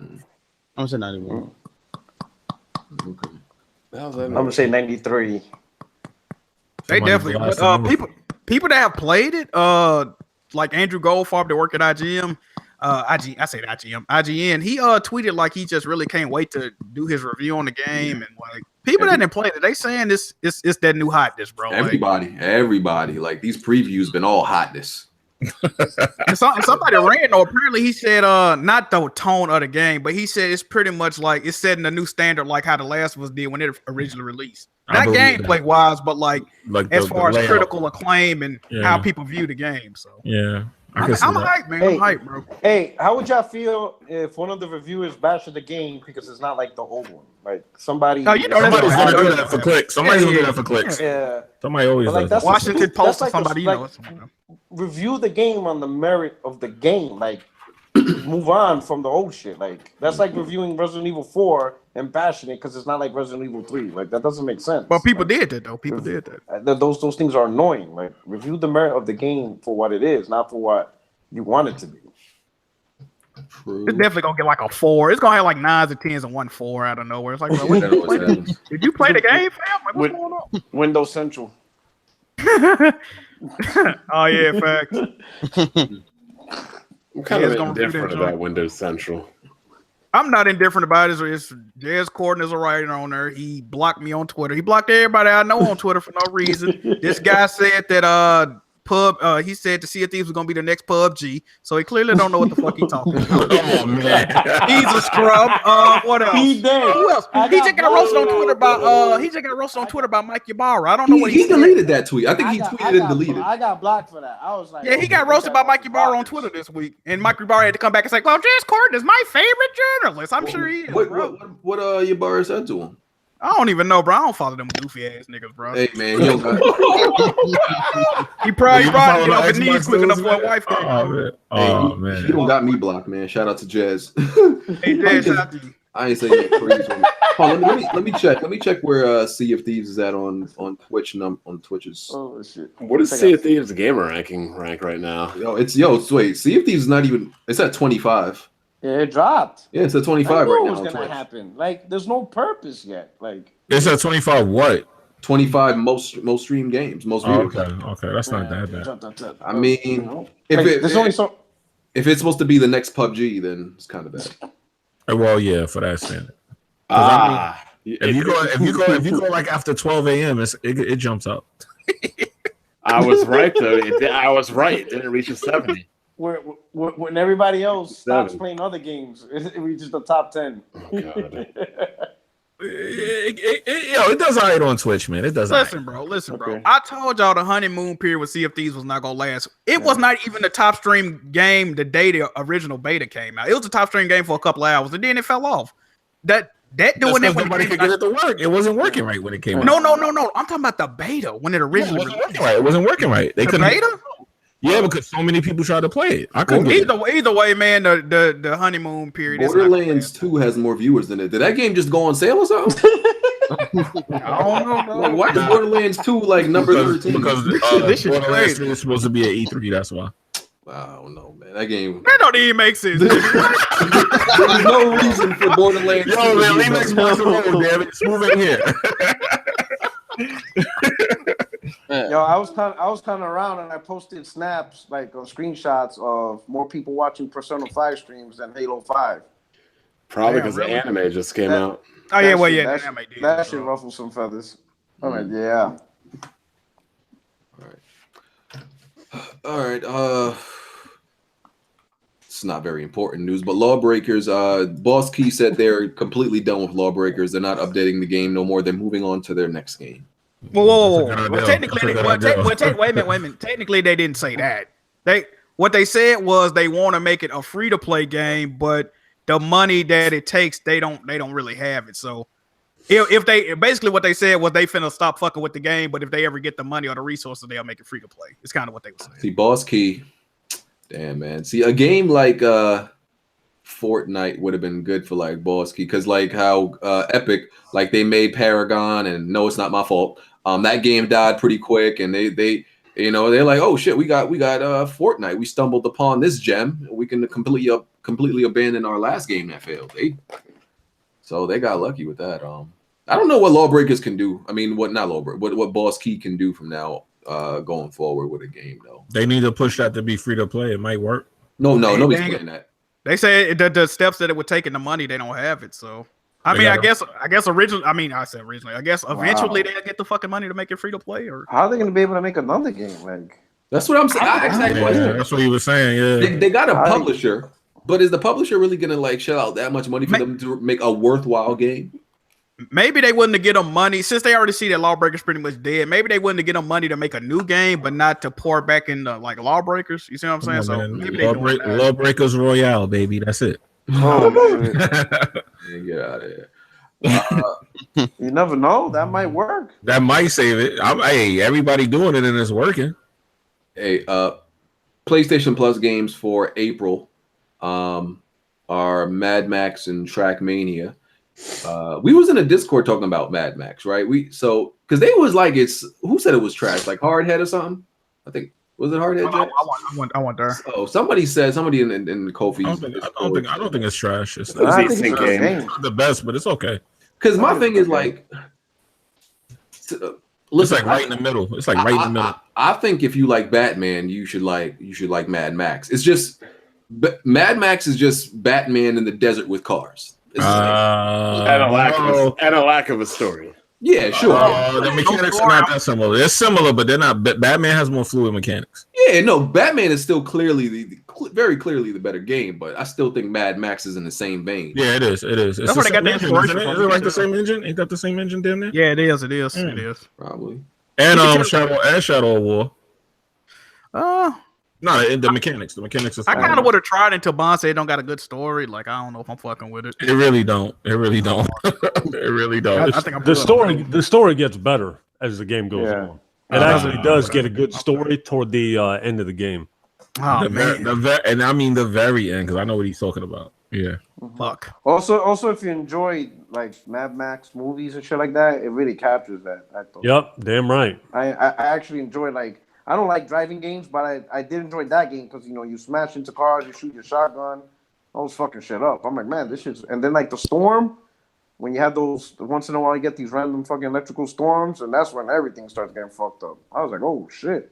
I'm gonna say 91. Okay. I'm gonna say 93. They definitely. People that have played it, like Andrew Goldfarb that work at IGN, he tweeted like he just really can't wait to do his review on the game, and like people that didn't play it, they saying it's that new hotness, bro. Everybody, like these previews been all hotness. Somebody ran though. Apparently he said not the tone of the game, but he said it's pretty much like it's setting a new standard like how The Last of Us did when it originally released. Not gameplay wise, but like as far as critical acclaim and how people view the game. So yeah, I can see I'm that. hyped, man. Hey. I'm hyped, bro. Hey, how would y'all feel if one of the reviewers bashed the game because it's not like the old one? Like somebody. Oh, you know that's Somebody's gonna gonna do happen. that for clicks. Somebody's gonna do that for Yeah. clicks. Yeah. Somebody always But like does. that's That. Washington Post or like somebody, you know. review the game on the merit of the game. Like move on from the old shit. Like that's like reviewing Resident Evil 4 and bashing it because it's not like Resident Evil 3. Like that doesn't make sense. But people Like, did that though. People did that. those things are annoying. Like review the merit of the game for what it is, not for what you want it to be. True. It's definitely gonna get like a 4. It's gonna have like 9s and 10s and 1 4 out of nowhere. It's like, bro, That always happens. did you play the game, fam? Like, what's With- going on? Windows Central. Oh yeah, facts. I'm kind Yeah, of it's gonna indifferent do that, about Windows Central. I'm not indifferent about it. It's Jez Corden is a writer on there. He blocked me on Twitter. He blocked everybody I know on Twitter for no reason. This guy said that he said the Sea of Thieves was gonna be the next PUBG, so he clearly don't know what the fuck he talking about. Oh man. He's a scrub. What else? He did. Who else? He just got roasted on Twitter about Mike Ybarra. I don't know what He he said. deleted that tweet. I think he tweeted and deleted. I got blocked for that. I was like, Yeah, he got roasted by Mike Ybarra on Twitter this week, and Mike Ybarra had to come back and say, "Well, Jez Corden is my favorite journalist. I'm sure he is." Bro. What Ybarra said to him? I don't even know, bro. I don't follow them goofy ass niggas, bro. Hey man, you don't got He probably You follow get off his the knees Xbox quick enough dudes, for a man? wife. Oh man. Hey, Oh you man. don't got me blocked, man. Shout out to Jazz. Hey, Jez, shout out to you. I ain't saying that crazy. Hold on, let me check. Let me check where Sea of Thieves is at on Twitch on Twitch's. Oh shit! What is Sea of Thieves gamer rank right now? Wait, Sea of Thieves is not even. It's at 25. Yeah, it dropped. Yeah, it's at I 25 knew right it now was on gonna Twitch. happen. Like, there's no purpose yet. Like, It's at 25 what? 25 most streamed games, most Oh, viewed. okay. That's not that bad. I mean, you know? if Like, it there's only so. if it's supposed to be the next PUBG, then it's kind of bad. Well, yeah, for that standard. If you go like after 12 a.m., it jumps up. I was right though. I was right. It didn't reach a 70. When everybody else stops 7. playing other games, it reaches the top 10. Oh, God. It does all right on Twitch, man. It does. Listen, bro. Okay. I told y'all the honeymoon period with Sea of Thieves was not gonna last. It was not even the top stream game the day the original beta came out. It was a top stream game for a couple of hours, and then it fell off. That doing that when nobody could get it to work. It wasn't working right when it came out. No. I'm talking about the beta when it It originally wasn't working right. It wasn't working right. They The couldn't. beta? Yeah, because so many people tried to play it. I couldn't. get it. Either way, man, the honeymoon period is not gonna Borderlands 2 has more viewers than it. Did that game just go on sale or something? last. I don't know, bro. Why is Borderlands 2 like number 13? Because This shit Borderlands crazy. 2 is supposed to be at E3. That's why. I don't know, man. That game. That don't even make sense. There's no reason for Borderlands 2. Yo, man, leave to be Xbox alone, damn it. Just move in here. Yo, I was kind of around and I posted snaps like screenshots of more people watching Persona 5 streams than Halo 5. Probably Damn, because really? the anime just came That- out. Oh yeah, well shit- yeah, that, that, that should ruffle some feathers. I'm like, yeah. All right. It's not very important news, but Lawbreakers. Boss Key said they're completely done with Lawbreakers. They're not updating the game no more. They're moving on to their next game. Whoa. That's a good Well, idea. technically, That's a good idea. wait a minute. Technically, they didn't say that. What they said was they want to make it a free to play game, but the money that it takes, they don't really have it. So if they basically what they said was they finna stop fucking with the game, but if they ever get the money or the resources, they'll make it free to play. It's kind of what they were saying. See, Boss Key. Damn, man. See, a game like Fortnite would have been good for like Boss Key, because like how Epic, like they made Paragon, and no, it's not my fault. That game died pretty quick, and they they're like, oh shit, we got Fortnite. We stumbled upon this gem. We can completely abandon our last game that failed. So they got lucky with that. I don't know what Lawbreakers can do. I mean, what Boss Key can do from now going forward with a game though. They need to push that to be free to play. It might work. Nobody's dang it. playing that. They say the steps that it would take in the money, they don't have it. So I They mean, gotta- I guess originally. I mean, I said originally. I guess eventually they'll get the fucking money to make it free to play. Or How are they going to be able to make another game? Like, That's what I'm saying. I asked that Yeah, question. that's what he was saying. Yeah. They got a publisher, but is the publisher really gonna like shell out that much money for Ma- them to make a worthwhile game? maybe they wouldn't have get them money since they already see that Lawbreakers pretty much dead. Maybe they wouldn't have get them money to make a new game, but not to pour back into like Lawbreakers. You see what I'm saying? So maybe they doing that. Lawbreakers Royale, baby. That's it. Oh, shit. Man, get out of here. You never know. That might work. That might save it. Hey, everybody doing it and it's working. Hey, PlayStation Plus games for April are Mad Max and Trackmania. We was in a Discord talking about Mad Max, right? Because they was like, who said it was trash? Like Hardhead or something? I think was it Hardhead? I want there. Oh, somebody in Kofi's. I don't think it's trash. It's I not think it's the best, but it's okay. Because my thing is like, It's like right in the middle. It's like right in the middle. I think if you like Batman, you should like Mad Max. It's just Mad Max is just Batman in the desert with cars. And a lack of a story. Yeah, sure. The mechanics are not that similar. They're similar, but they're not. Batman has more fluid mechanics. Yeah, no, Batman is still clearly very clearly the better game, but I still think Mad Max is in the same vein. Yeah, it is. It is. It's That's where they got the inspiration from. Is it like the same engine? Ain't that the same engine down there? Yeah, it is. It is. It is. Probably. And Shadow of War. No, the mechanics. The mechanics. I kind of would have tried until Bond said it don't got a good story. Like I don't know if I'm fucking with it. It really don't. It really don't. It really don't. I think I'm The story gets better as the game goes on. It actually does get a good story toward the end of the game. Oh man, and I mean the very end, because I know what he's talking about. Yeah. fuck. Also, if you enjoy like Mad Max movies and shit like that, it really captures that. I thought. Yep, damn right. I actually enjoy like. I don't like driving games, but I did enjoy that game because you smash into cars, you shoot your shotgun, all this fucking shit up. I'm like, man, this shit's. And then like the storm, when you have those once in a while, you get these random fucking electrical storms, and that's when everything starts getting fucked up. I was like, oh shit.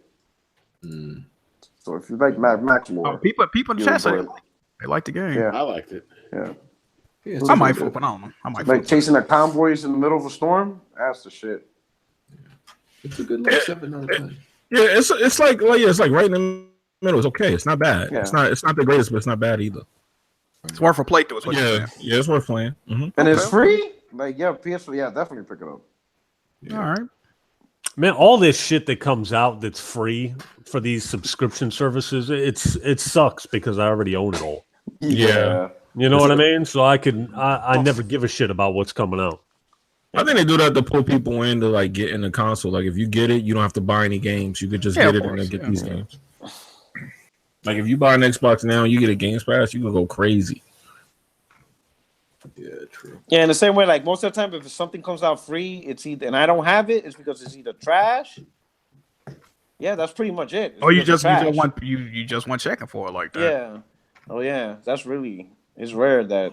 So if you like Mad Max lore, People in the chat say they like the game. Yeah. I liked it. Yeah. I might flip, but I don't know. I might like flip. chasing the convoys in the middle of a storm. That's the shit. It's a good like 7 out of 10. Yeah, it's like right in the middle. It's okay. It's not bad. Yeah. It's not the greatest, but it's not bad either. It's worth a playthrough. Is what you're saying. Yeah, it's worth playing. Mm-hmm. And it's free. Like PS4. Yeah, definitely pick it up. All right. Man, all this shit that comes out that's free for these subscription services, it sucks because I already own it all. Yeah. You know what I mean? So I never give a shit about what's coming out. I think they do that to pull people in to like get in the console. Like if you get it, you don't have to buy any games. You could just get it and then get these games. Like if you buy an Xbox now and you get a Games Pass, you can go crazy. Yeah, true. Yeah, in the same way, like most of the time, if something comes out free, it's either and I don't have it, it's because it's either trash. Yeah, that's pretty much it. You just want checking for it like that. Yeah. Oh yeah, it's rare that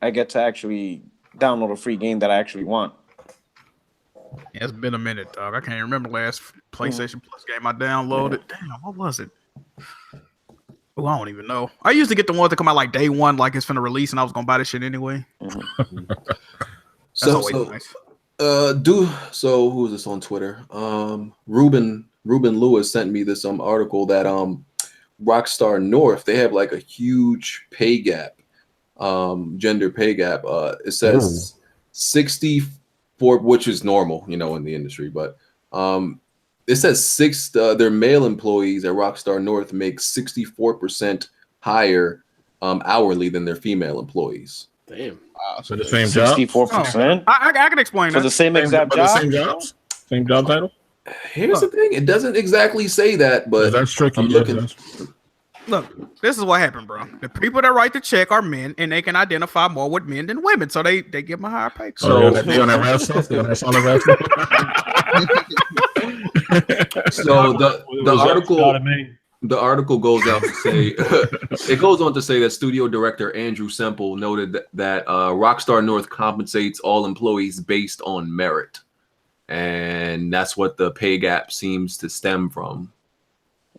I get to actually download a free game that I actually want. Yeah, it's been a minute, dog. I can't remember the last PlayStation Plus game I downloaded. Damn, what was it? Oh, I don't even know. I used to get the ones that come out like day one, like it's finna release, and I was gonna buy this shit anyway. So who is this on Twitter? Ruben Lewis sent me this article that Rockstar North, they have like a huge pay gap, gender pay gap. It says 64, which is normal, in the industry, but it says their male employees at Rockstar North make 64% higher hourly than their female employees. Damn. So the same job? 64%? I can explain For that. the same exact job? The same jobs? Same job title? Here's the thing. It doesn't exactly say that, but That's tricky. I'm looking. Look, this is what happened, bro. The people that write the check are men, and they can identify more with men than women, so they give them a higher pay. So they on that rap stuff? They on that song of rap stuff? So the article goes out to say it goes on to say that studio director Andrew Semple noted that Rockstar North compensates all employees based on merit, and that's what the pay gap seems to stem from.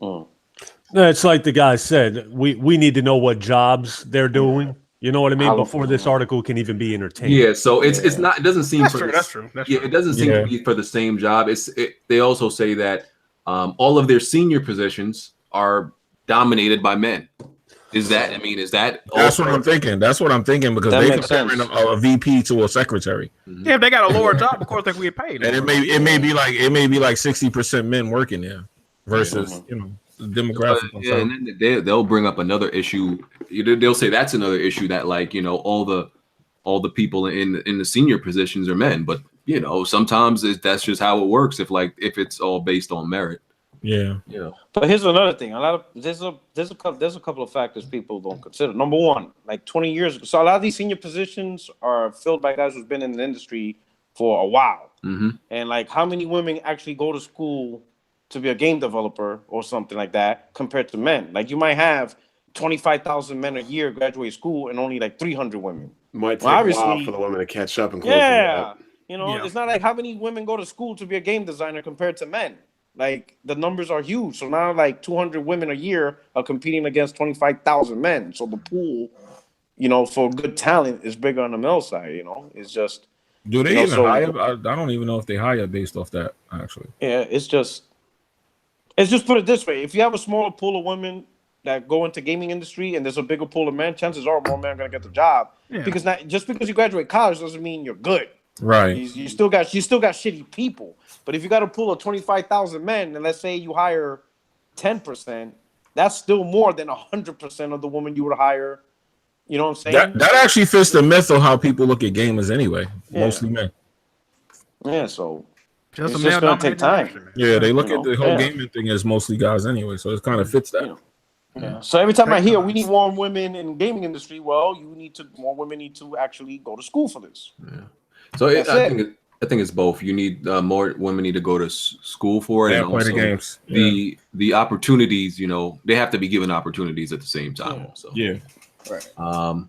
No, it's like the guy said. We need to know what jobs they're doing. You know what I mean? Before this article can even be entertained. Yeah, so it's not. It doesn't seem. That's true. It doesn't seem to be for the same job. They also say that all of their senior positions are dominated by men. Is that? I mean, is that? That's what I'm thinking. That's what I'm thinking because That they makes comparing sense. a VP to a secretary, Yeah, if they got a lower job, of course they we get paid. and it may be like 60% men working there versus the demographic. Yeah, and then they'll bring up another issue. They'll say that's another issue that like all the people in the senior positions are men, but sometimes that's just how it works. If it's all based on merit. Yeah. But here's another thing. There's a couple of factors people don't consider. Number one, like 20 years ago. So a lot of these senior positions are filled by guys who've been in the industry for a while. Mm-hmm. And like how many women actually go to school to be a game developer or something like that compared to men? Like you might have 25,000 men a year graduate school and only like 300 women. Might take Well, a while for the women to catch up and close yeah. the gap. It's not like how many women go to school to be a game designer compared to men. Like the numbers are huge. So now like 200 women a year are competing against 25,000 men. So the pool, for good talent is bigger on the male side, It's just Do they even hire? I don't even know if they hire based off that actually. Yeah, it's just put it this way. If you have a smaller pool of women that go into gaming industry and there's a bigger pool of men, chances are more men are gonna get the job. Yeah. Because just because you graduate college doesn't mean you're good. Right. You still got shitty people. But if you got a pool of 25,000 men, and let's say you hire 10%, that's still more than 100% of the women you would hire. You know what I'm saying? That actually fits the myth of how people look at gamers anyway. Yeah. Mostly men. Yeah, so it's just gonna take time. Yeah, they look at the whole gaming thing as mostly guys anyway, so it kind of fits that. Yeah. So every time I hear we need more women in the gaming industry, well, more women need to actually go to school for this. Yeah. So I think it's both. You need more women need to go to school for it, and play also the games. The opportunities. They have to be given opportunities at the same time. So right. A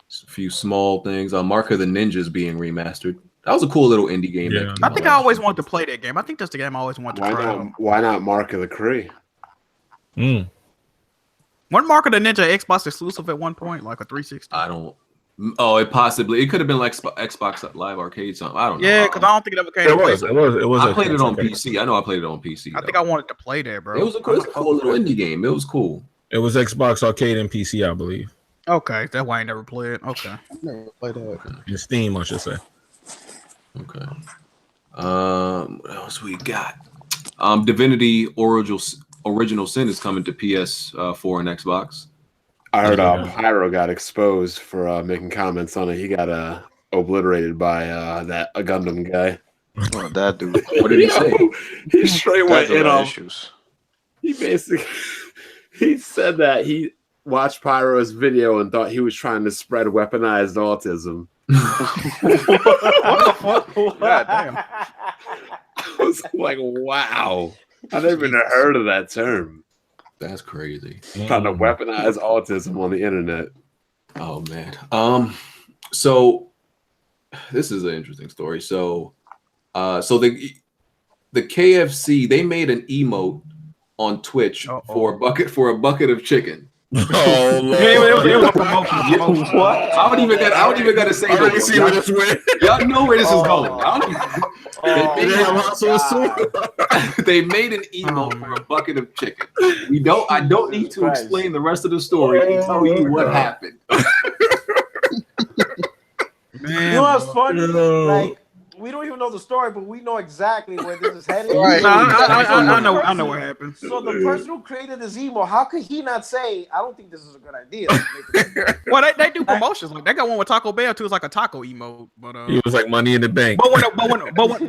few small things. Mark of the Ninjas being remastered. That was a cool little indie game. Yeah. I think I always wanted to play that game. I think that's the game I always wanted to try. Why not Mark of the Cree? One Mark of the Ninja Xbox exclusive at one point, like a 360. I don't. Oh, it could have been like Xbox Live Arcade something. I don't know. Yeah, because I don't think it ever came. It was. I played it on PC. I know I played it on PC. I think I wanted to play that, bro. It was a cool little indie game. It was cool. It was Xbox Arcade and PC, I believe. Okay, that's why I never played. Okay, Never played that. In Steam, I should say. Okay. What else we got? Divinity Original Sin is coming to PS4 and Xbox. I heard Pyro got exposed for making comments on it. He got obliterated by a Gundam guy. Oh, that dude. What did he say? He straight went in on issues. He basically he said that he watched Pyro's video and thought he was trying to spread weaponized autism. God damn. I was like, wow. I never even heard of that term. That's crazy. Trying to weaponize autism on the internet. Oh man. So this is an interesting story. So the KFC, they made an emote on Twitch for a bucket of chicken. Oh Lord. It was a promotion. What? I don't even gotta say I see where this went. Y'all know where this is going. They made an emote for a bucket of chicken. I don't need to explain the rest of the story and tell you what happened. Man, you know what's funny? Like, we don't even know the story, but we know exactly where this is heading. Right. I know what happened. So the person who created this emo, how could he not say, I don't think this is a good idea? Well, they do promotions. Like they got one with Taco Bell too. It's like a taco emote. But it was like Money in the Bank. But when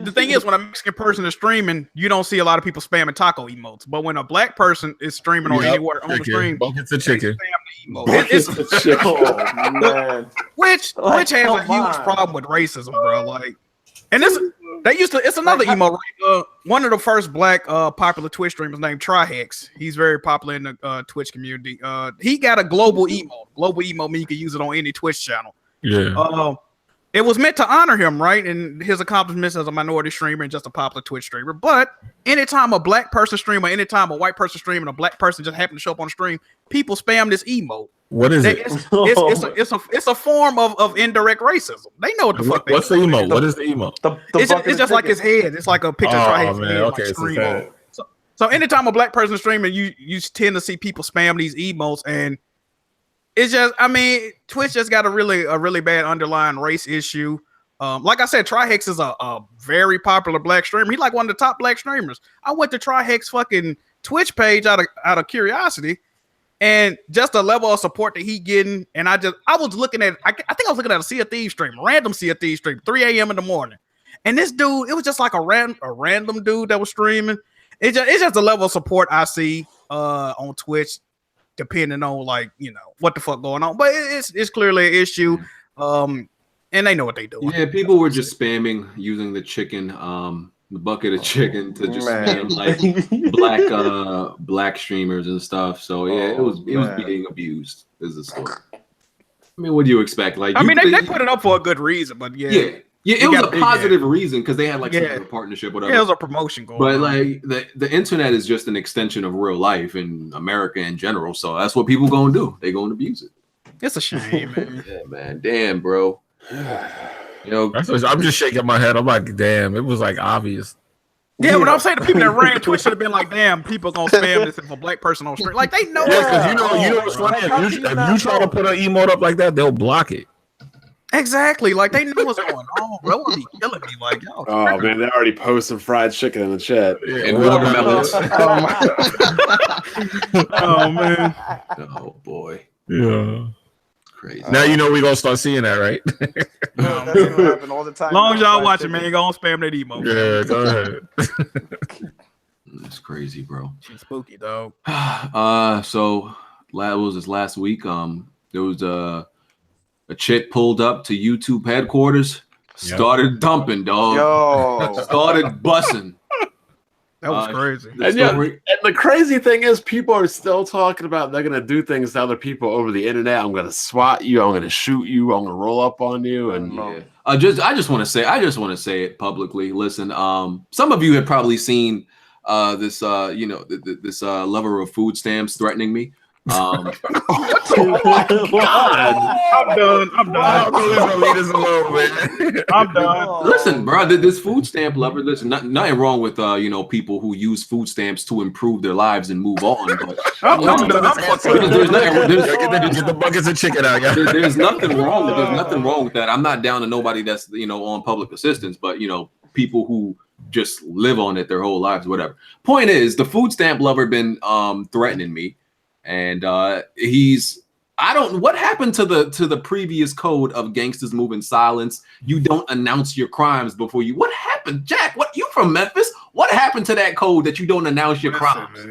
the thing is, when a Mexican person is streaming, you don't see a lot of people spamming taco emotes. But when a black person is streaming or anywhere on the stream, buckets of chicken. It's which has a huge problem with racism, bro. Like, and it's another emo, right? One of the first black popular Twitch streamers named Trihex. He's very popular in the Twitch community. He got a global emo. Global emo means you can use it on any Twitch channel. Yeah. It was meant to honor him, right? And his accomplishments as a minority streamer and just a popular Twitch streamer. But anytime a black person stream or anytime a white person stream and a black person just happen to show up on the stream, people spam this emote. What is it? It's a form of indirect racism. They know what the fuck. What's the emote? What is the emote? It's just like his head. It's like a picture of his head. Okay, so anytime a black person is streaming, you tend to see people spam these emotes, and it's just, I mean, Twitch just got a really bad underlying race issue. Like I said, Trihex is a very popular black streamer. He's like one of the top black streamers. I went to Trihex fucking Twitch page out of curiosity, and just the level of support that he getting. And I was looking at, I think I was looking at a Sea of Thieves stream, random Sea of Thieves stream, 3 a.m. in the morning. And this dude, it was just like a random dude that was streaming. It's just the level of support I see on Twitch, depending on like, you know, what the fuck going on. But it's clearly an issue. And they know what they do. Yeah, people were just spamming using the chicken, the bucket of chicken to just spam like black streamers and stuff. So yeah, it was being abused. Is the story. I mean, what do you expect? Like, I mean, they put it up for a good reason, but yeah, it was a positive reason because they had like some sort of partnership, whatever. Yeah, it was a promotion going. But like the internet is just an extension of real life in America in general. So that's what people gonna do. They gonna abuse it. It's a shame, man. Yeah, man. Damn, bro. You know, I'm just shaking my head. I'm like, damn, it was like obvious. Yeah, but I'm saying the people that ran Twitch should have been like, damn, people gonna spam this if a black person on stream. Like they know. Yeah, because you know what's funny? If you try to put an emote up like that, they'll block it. Exactly. Like they know what's going on. Bro, it would be killing me. Like, yo, Oh man, they already posted fried chicken in the chat. and watermelons. oh man. Oh boy. Yeah. Crazy. Now you know we're gonna start seeing that, right? That's gonna happen all the time. As long as y'all watching, man, go on spam that emote. Yeah, go ahead. That's crazy, bro. She's spooky, dog. So that was this last week. There was a chick pulled up to YouTube headquarters, started dumping, dog. Yo, Started bussing. That was crazy. And the crazy thing is, people are still talking about they're gonna do things to other people over the internet. I'm gonna swat you. I'm gonna shoot you. I'm gonna roll up on you. And I just want to say it publicly. Listen, some of you have probably seen this lover of food stamps threatening me. God. I'm done. I'm done. Listen, bro, this food stamp lover. Listen, nothing wrong with people who use food stamps to improve their lives and move on. But Get the buckets of chicken out, yeah. there's nothing wrong. There's nothing wrong with that. I'm not down to nobody that's on public assistance, but people who just live on it their whole lives, whatever. Point is, the food stamp lover been threatening me. And what happened to the previous code of gangsters move in silence? You don't announce your crimes before you. What happened, Jack? What, you from Memphis? What happened to that code that you don't announce your crimes?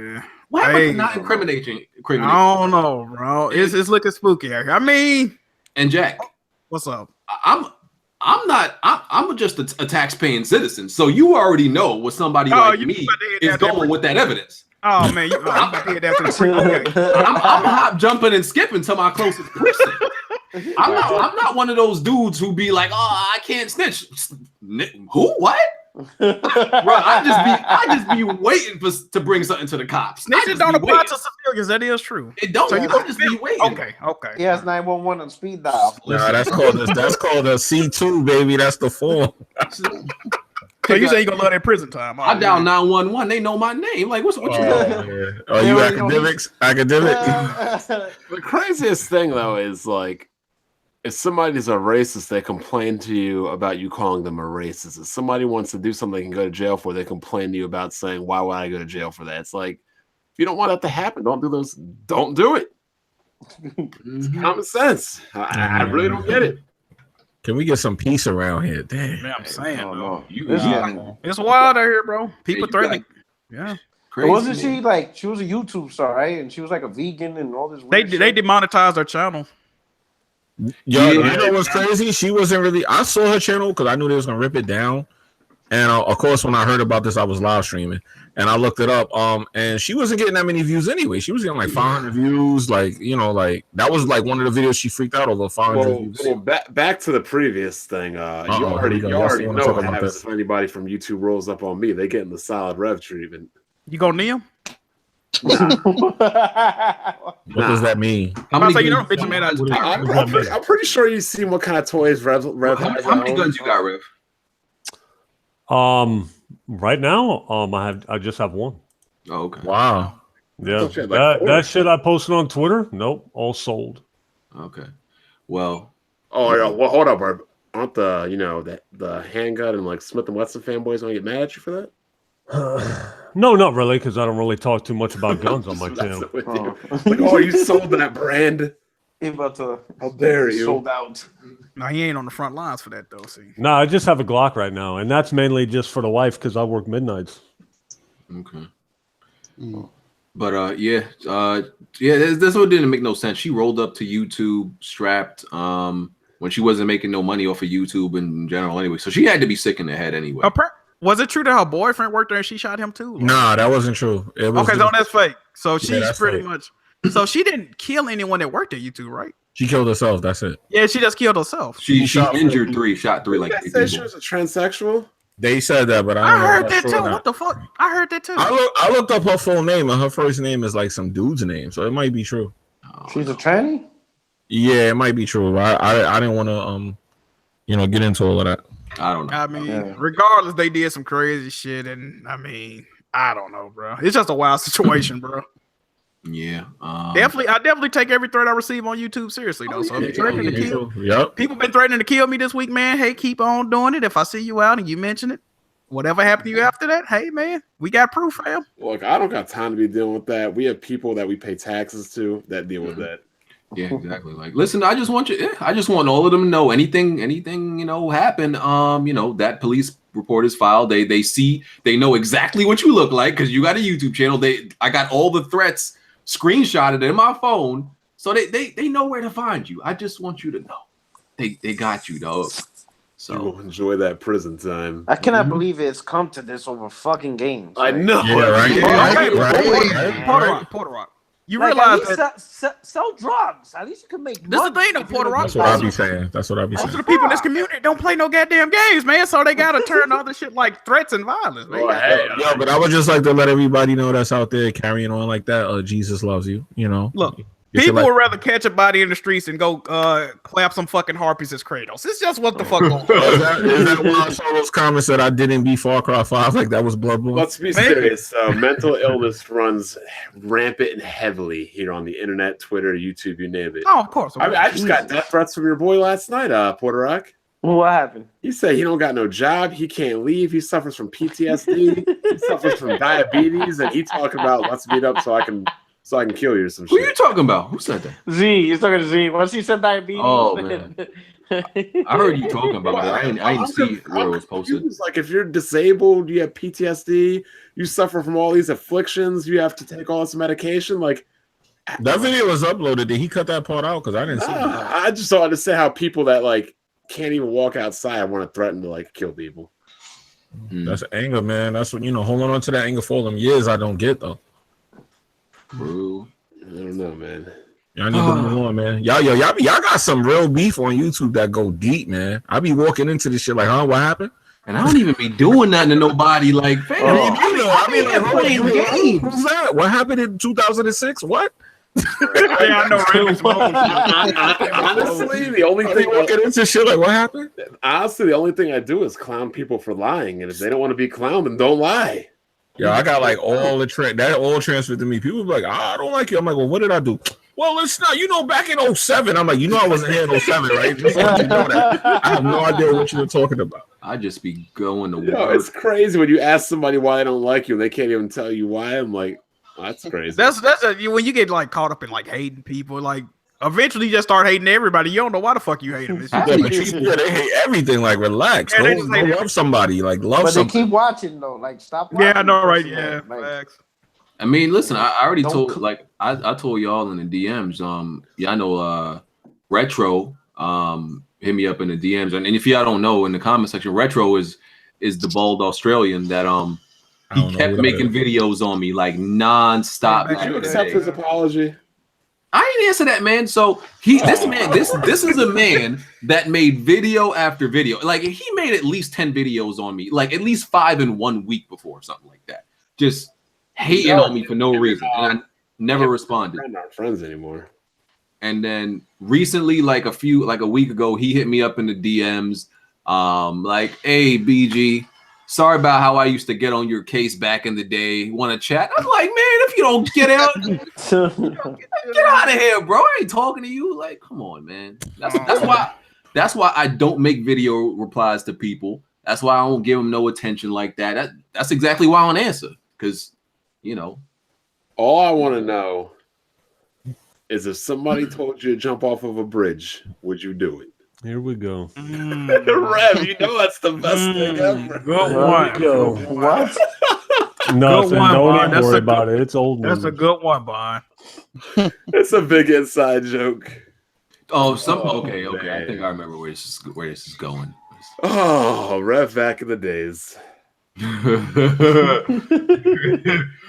What happened to not incriminating? I don't know, bro. It's looking spooky out here. I mean, and Jack, what's up? I'm just a tax-paying citizen, so you already know what somebody like me is going with that evidence. Oh man, I'm hop jumping and skipping to my closest person. I'm not one of those dudes who be like, oh, I can't snitch. Who? What? Bro, I just be waiting to bring something to the cops. Snitches don't apply to civilians. That is true. It don't. So you just be waiting. Okay. He has 911 on speed dial. Nah, that's called a C2, baby. That's the form. So you say you gonna love that prison time? I dial 911. They know my name. Like, what you doing? Yeah. Oh, you academics? Academic? The craziest thing though is like, if somebody's a racist, they complain to you about you calling them a racist. If somebody wants to do something they can go to jail for, they complain to you about saying, why would I go to jail for that? It's like, if you don't want that to happen, don't do it. It's common sense. I really don't get it. Can we get some peace around here? Damn. Man, I'm saying, no. It's wild out here, bro. People threatening. Yeah. Crazy. Wasn't she like, she was a YouTube star, right? And she was like a vegan and all this weird They demonetized her channel. Yo, you know what's crazy? She wasn't really. I saw her channel because I knew they was gonna rip it down. And of course, when I heard about this, I was live streaming and I looked it up. And she wasn't getting that many views anyway. She was getting like 500 views. Like, like that was like one of the videos she freaked out over 500 views. Well, back to the previous thing. You already know what happens if anybody from YouTube rolls up on me. They get in the solid rev treatment. You gonna kneel? What does that mean? I'm pretty sure you've seen what kind of toys Rev has. How many guns you got, Rev? Right now, I just have one. Oh, okay. Wow. Yeah, that shit I posted on Twitter. Nope, all sold. Okay. Well. Oh yeah. Well, hold up, bro. Aren't the handgun and like Smith and Wesson fanboys gonna get mad at you for that? No, not really, because I don't really talk too much about guns on my channel. With you. Like, oh, you sold that brand. He about to. How dare you? Sold out. No, he ain't on the front lines for that though. See. No, I just have a Glock right now, and that's mainly just for the wife because I work midnights. Okay. But this one didn't make no sense. She rolled up to YouTube strapped when she wasn't making no money off of YouTube in general anyway. So she had to be sick in the head anyway. Was it true that her boyfriend worked there and she shot him too? Like, Nah, that wasn't true. It was okay, so that's fake. So she's that's pretty fake. much. So she didn't kill anyone that worked at YouTube, right? She killed herself. That's it. Yeah, she just killed herself. She injured shot three like That three said she people. was a transsexual. They said that, but I I don't know heard if that that's too. true or not. What the fuck? I heard that too. I looked up her full name, and her first name is like some dude's name, so it might be true. She's a tranny? Yeah, it might be true. I didn't want to get into all of that. I don't know. I mean, regardless, they did some crazy shit, and I mean, I don't know, bro. It's just a wild situation, bro. Yeah. I definitely take every threat I receive on YouTube seriously, though. So if you're threatening to kill, Yep. people been threatening to kill me this week, man. Hey, keep on doing it. If I see you out and you mention it, whatever happened to you after that, hey, man, we got proof, fam. Look, I don't got time to be dealing with that. We have people that we pay taxes to that deal with that. Yeah, exactly. Like, listen, I just want all of them to know anything, happen. That police report is filed. They know exactly what you look like because you got a YouTube channel. I got all the threats screenshotted in my phone, so they know where to find you. I just want you to know they got you, dog. So You will enjoy that prison time. I cannot believe it's come to this over fucking games. I know. Yeah, right. Porter Rock. You Like, realize at that least sell drugs. At least you can make this is the money thing, though, if you Porter make Rock. That's what I be saying. most of the people in this community don't play no goddamn games, man. So they gotta turn to other shit like threats and violence, man. Oh, hey, Yeah, but I would just like to let everybody know that's out there carrying on like that. Jesus loves you. Look, Get people your would rather catch a body in the streets and go clap some fucking harpies as Kratos. It's just what the fuck going on. Is that why I saw those comments that I didn't beat Far Cry 5 like that was Bloodborne? Let's be serious. Mental illness runs rampant and heavily here on the internet, Twitter, YouTube, you name it. Oh, of course. I just got death threats from your boy last night, Porter Rock. What happened? He said he don't got no job. He can't leave. He suffers from PTSD. He suffers from diabetes, and he talking about let's meet up so I can kill you or some who shit. you talking about? Who said that? Z, he's talking to Z. Once he said diabetes. Oh, man. I heard you talking about it. I didn't see where it was posted. Like if you're disabled, you have PTSD, you suffer from all these afflictions, you have to take all this medication. Like That video was uploaded. Did he cut that part out? Because I didn't see it. I just don't understand how people that like can't even walk outside want to threaten to like kill people. That's anger, man. That's what holding on to that anger for them years. I don't get though. Bro. I don't know, man. Y'all need to move on, man. Y'all got some real beef on YouTube that go deep, man. I be walking into this shit like, what happened? And I don't even be doing nothing to nobody. Like, fam, I mean, like, playing games. Who's that? What happened in 2006? What? Yeah, I know, right? Honestly, the only I be thing walking into shit like, what happened? honestly, the only thing I do is clown people for lying, and if they don't want to be clowned, then don't lie. Yeah, I got like all the that all transferred to me. People be like, I don't like you. I'm like, well, what did I do? Well, it's not, back in 07. I'm like, I wasn't here in 07, right? Just let you know that. I have no idea what you were talking about. I just be going to It's work. crazy when you ask somebody why they don't like you, and they can't even tell you why. I'm like, that's crazy. When you get like caught up in like hating people, like eventually you just start hating everybody. You don't know why the fuck you hate them. It's just, Yeah, but they hate everything. Like, relax. Yeah, they Don't just hate love somebody. Like, love But they something. keep watching though. Like stop watching. yeah, I know, right? man. Yeah, Like, facts. I mean, listen, I already Don't told, co- like, I told y'all in the DMs. I know Retro hit me up in the DMs, and if y'all don't know, in the comment section, Retro is the bald Australian that he kept making videos on me like nonstop. Did you accept his apology? I didn't answer that, man. So this is a man that made video after video. Like he made at least 10 videos on me, like at least 5 in 1 week before, something like that. Just hating on me for no reason, and I never responded. We're not friends anymore. And then recently, like a week ago, he hit me up in the DMs, like, "Hey, BG, sorry about how I used to get on your case back in the day. Want to chat?" I'm like, man, if You don't get out. Get out of here, bro. I ain't talking to you. Like, come on, man. That's why I don't make video replies to people. That's why I don't give them no attention like that. That's exactly why I don't answer. Because, you know. All I want to know is if somebody told you to jump off of a bridge, would you do it? Here we go. Rev, you know that's the best thing ever. Good one. Go. What? Nothing. one, Don't Bond. even worry about it. It's old That's a news. good one, Bond. It's a big inside joke. Oh, okay. man. I think I remember where this is going. Oh, Rev back in the days.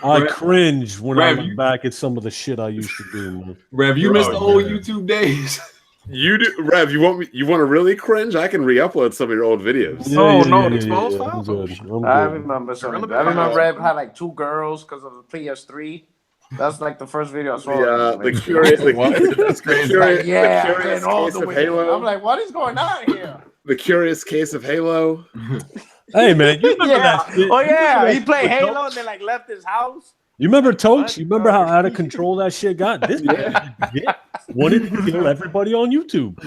I cringe when I Rev, look back at some of the shit I used to do. Man. Rev, you missed the old YouTube days. You do, Rev. You want to really cringe? I can re-upload some of your old videos. Expose I'm files? good. I'm I good. remember something. Relevant I remember files. Rev had like 2 girls because of the PS3. That's like the first video I saw. The curious, That's crazy. Like, yeah, the curious and all case the of way. Halo. I'm like, what is going on here? The curious case of Halo. Hey man, you remember that shit? Oh You remember yeah, that he played shit with Halo Tokes? and then like left his house. You remember Tokes? You remember how out of control that shit got? This guy wanted to kill everybody on YouTube.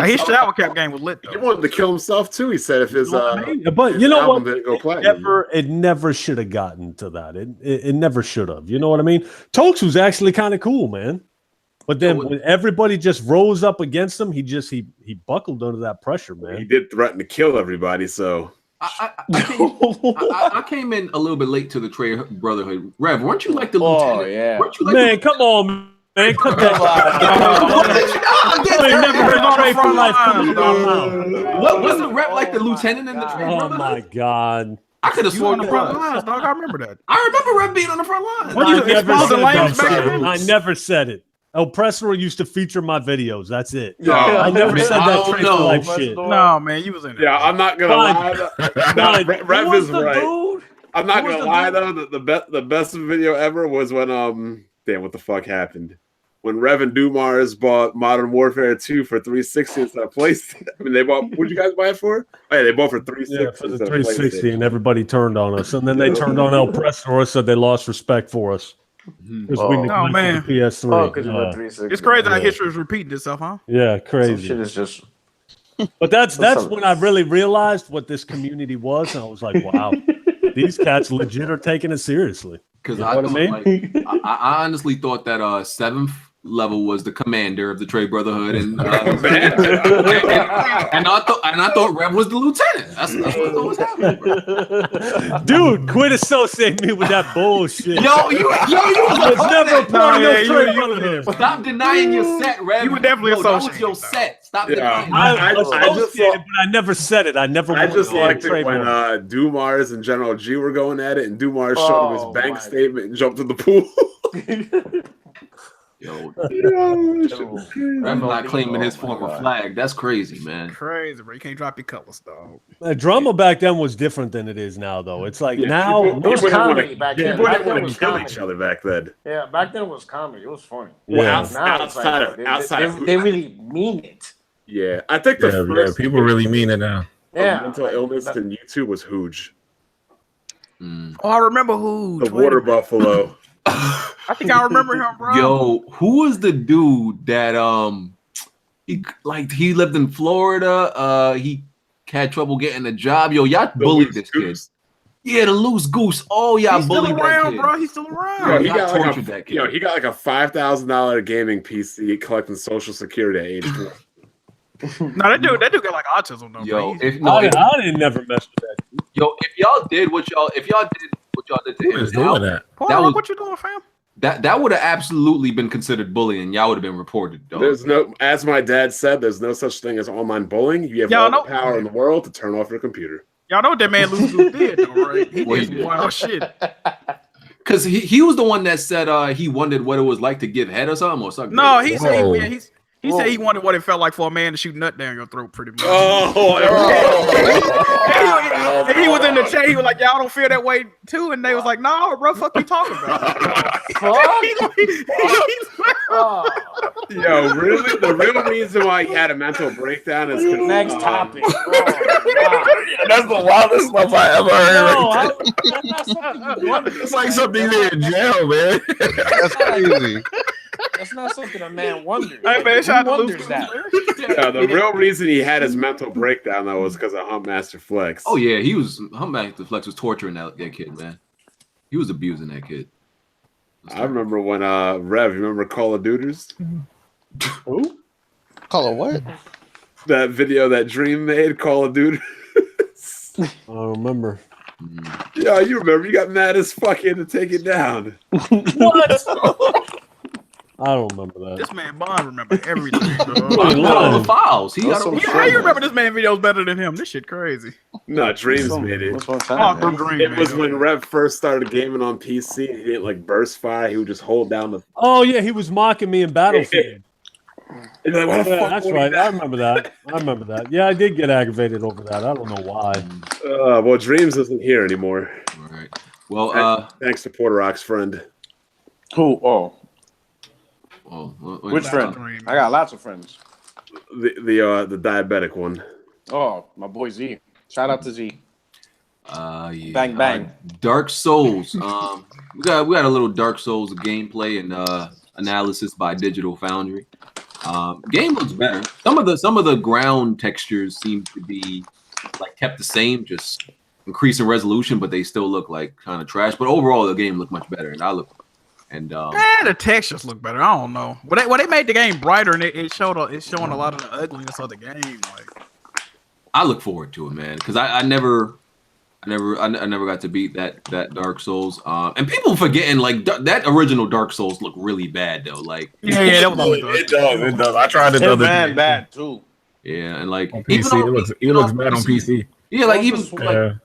His shower cap game was lit He though. wanted to kill himself too. He said if his But you know album what? didn't go platinum. It never should have gotten to that. It never should have. You know what I mean? Tokes was actually kind of cool, man. But then when everybody just rose up against him, he buckled under that pressure, He man. did threaten to kill everybody, so I came in a little bit late to the Trade Brotherhood. Rev, weren't you like the lieutenant? Yeah. Weren't you like Man, come on, man. Cut that out. You ain't never heard of Trade for Life coming down. What wasn't Rev like the lieutenant in the Trade Oh Brotherhood? my God. I could have You on sworn the it front was. lines, dog. I remember that. I remember Rev being on the front line. What you I never exposing said lanes that. back then? I never said it. El Presor used to feature my videos. That's it. Yeah. I never man, said I that don't Trade know. for Life shit. No, man, you was in there. yeah, I'm not gonna lie. Fine. Rev Who was is the right. dude? I'm not Who was gonna the lie dude? though. The best video ever was when damn, what the fuck happened? When Rev and Dumars bought Modern Warfare 2 for 360 instead of PlayStation. I mean, they bought. What'd you guys buy it for? Oh, yeah, they bought for 360. Yeah, for the instead of 360, PlayStation. and everybody turned on us. And then they turned on El Presor, said they lost respect for us. Because we Oh. neglected man. the PS3. Oh, because you were Yeah. 360. It's crazy how Yeah. history is repeating itself, huh? Yeah, Some crazy. shit is just. But that's some- when I really realized what this community was, and I was like, wow, these cats legit are taking it seriously. Because You know I, what I thought, like, I honestly thought that 7th level was the commander of the Trade Brotherhood, and and I thought Rev was the lieutenant. That's what I thought was happening, bro. Dude, quit associating me with that bullshit. Yo, you I was never a part of No, your yeah, Trade you- Brotherhood. Stop denying your set, Rev. You were definitely Yo, that was associated, your though. set. Stop Yeah. denying. I I just associated, saw- but I never said it. I never. I wanted just to liked it trademark. when Dumars and General G were going at it, and Dumars showed him his Oh, bank my. statement and jumped in the pool. Yo, Yo, Rev not claiming his Oh, my former God. flag. That's crazy, man. Crazy, bro. You can't drop your colors, dog. Drama back then was different than it is now, though. It's like now. It was People didn't wanna- comedy back then. People Back didn't then want was to kill comedy. each other back then. Yeah, back then it was comedy. It was funny. Well, Yeah. Now it's outside like, of outside of they really mean it. yeah, I think the Yeah, first people really mean it now. Yeah. mental illness in YouTube was Hooge, Mm. Oh, I remember who. the water buffalo. I think I remember him, bro. Yo, who was the dude that he lived in Florida? He had trouble getting a job. Yo, y'all The bullied loose this goose. kid. Yeah, the loose goose. Oh, y'all He's still bullied that around, kid. bro. He's still Yo, around. he y'all got like tortured that kid. he got like a $5,000 gaming PC collecting Social Security at age 20. No, that dude got like autism though. Yo, bro. if I didn't never mess with that. if y'all did what y'all did to Who him, is doing that? Paul, that was- what you doing, fam? that would have absolutely been considered bullying. Y'all would have been reported. Dog. There's no, as my dad said, there's no such thing as online bullying. You have Y'all all know- the power in the world to turn off your computer. Y'all know what that man Loose Goose did, though, right? He What he did did? some wild shit. Because he was the one that said he wondered what it was like to give head or something. No, he said Whoa. he said he wanted what it felt like for a man to shoot nut down your throat, pretty much. And he was in the chat. He was like, "Y'all don't feel that way too," and they was like, "No, bro, fuck you talking about." Oh, Yo, really? The real reason why he had a mental breakdown is because next topic. Oh, That's the wildest stuff I ever heard. No, that's not something you wonder. It's like something in jail, man. That's crazy. That's not something a man wonders. Hey, man, Who shout out to wonders Luke. that? The real reason he had his mental breakdown though was because of Humpmaster Flex. Oh yeah, he was Humpmaster Flex was torturing that kid, man. He was abusing that kid. I remember when Rev, you remember Call of Duties? Who? Call it what? That video that Dream made, Call of Duty. I don't remember. Yeah, you remember. You got mad as fuck. You had to take it down. What? I don't remember that. This man Bond remember everything, bro. He got all the files. He got all the How you remember this man videos better than him? This shit crazy. No, Dreams made it. What's wrong with Oh, that, from man? Dream, It man. was when Rev first started gaming on PC. He didn't like burst fire. He would just hold down the. Oh yeah, he was mocking me in Battlefield. And like, what the Yeah, fuck that's was right. that? I remember that. I remember that. Yeah, I did get aggravated over that. I don't know why. Well, Dreams isn't here anymore. All right. Well, Thanks to Porter Rock's friend. Who? Oh, Uh, which friend? Dream. I got lots of friends. The diabetic one. Oh, my boy Z. Shout out to Z. yeah. Bang, bang. Dark Souls. We got a little Dark Souls gameplay and analysis by Digital Foundry. Game looks better. Some of the ground textures seem to be like kept the same, just increase in resolution, but they still look like kind of trash. But overall, the game looked much better, The textures look better. I don't know. When they made the game brighter and it's showing a lot of the ugliness of the game. Like, I look forward to it, man, because I never got to beat that Dark Souls. And people forgetting like that original Dark Souls looked really bad though. Like yeah, that was always It does. I tried it the Him other man day. bad too. yeah, and like On PC, it looks bad on PC. Yeah, like even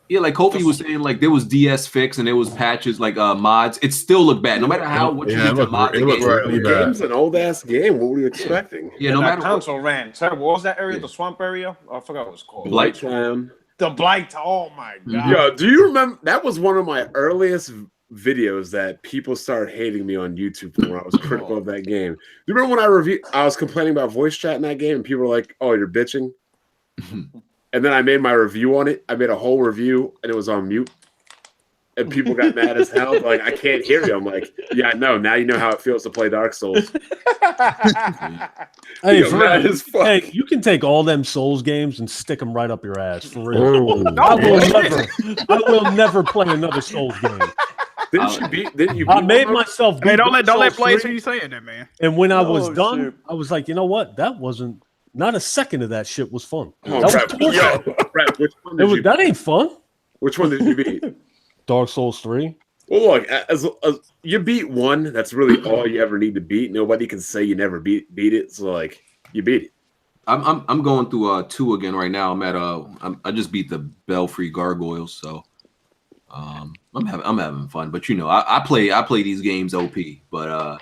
Yeah. like Kofi was saying, like there was DS fix and there was patches like mods. It still looked bad, no matter what you Yeah, did it to looked mod the it looked game. really The bad. game's an old ass game. What were you expecting? Yeah, no that matter what. console ran terrible. What was that area? The swamp area? Oh, I forgot what it was called. Blight. Town. The Blight. Oh my god. Yo, do you remember that was one of my earliest videos that people started hating me on YouTube for when I was critical of that game. Do you remember when I was complaining about voice chat in that game and people were like, "Oh, you're bitching." And then I made my review on it. I made a whole review and it was on mute. And people got mad as hell. Like, I can't hear you. I'm like, yeah, I know. Now you know how it feels to play Dark Souls. Hey, Yo, for mad real. as fuck. Hey, you can take all them Souls games and stick them right up your ass for real. Oh. I will never play another Souls game. Didn't you I beat may one? myself. hey, beat don't let Souls players 3, hear you saying that, man. And when I was Oh, done, shit. I was like, you know what? That wasn't not a second of that shit was fun. Oh, That was Brett, torture. yo, Brett, which one It did was, you that ain't fun. Which one did you beat? Dark Souls 3. Well, look, as you beat one, that's really all you ever need to beat. Nobody can say you never beat it. So like, you beat it. I'm going through 2 again right now. I'm at I just beat the Belfry Gargoyles, so I'm having fun. But you know, I play these games OP, but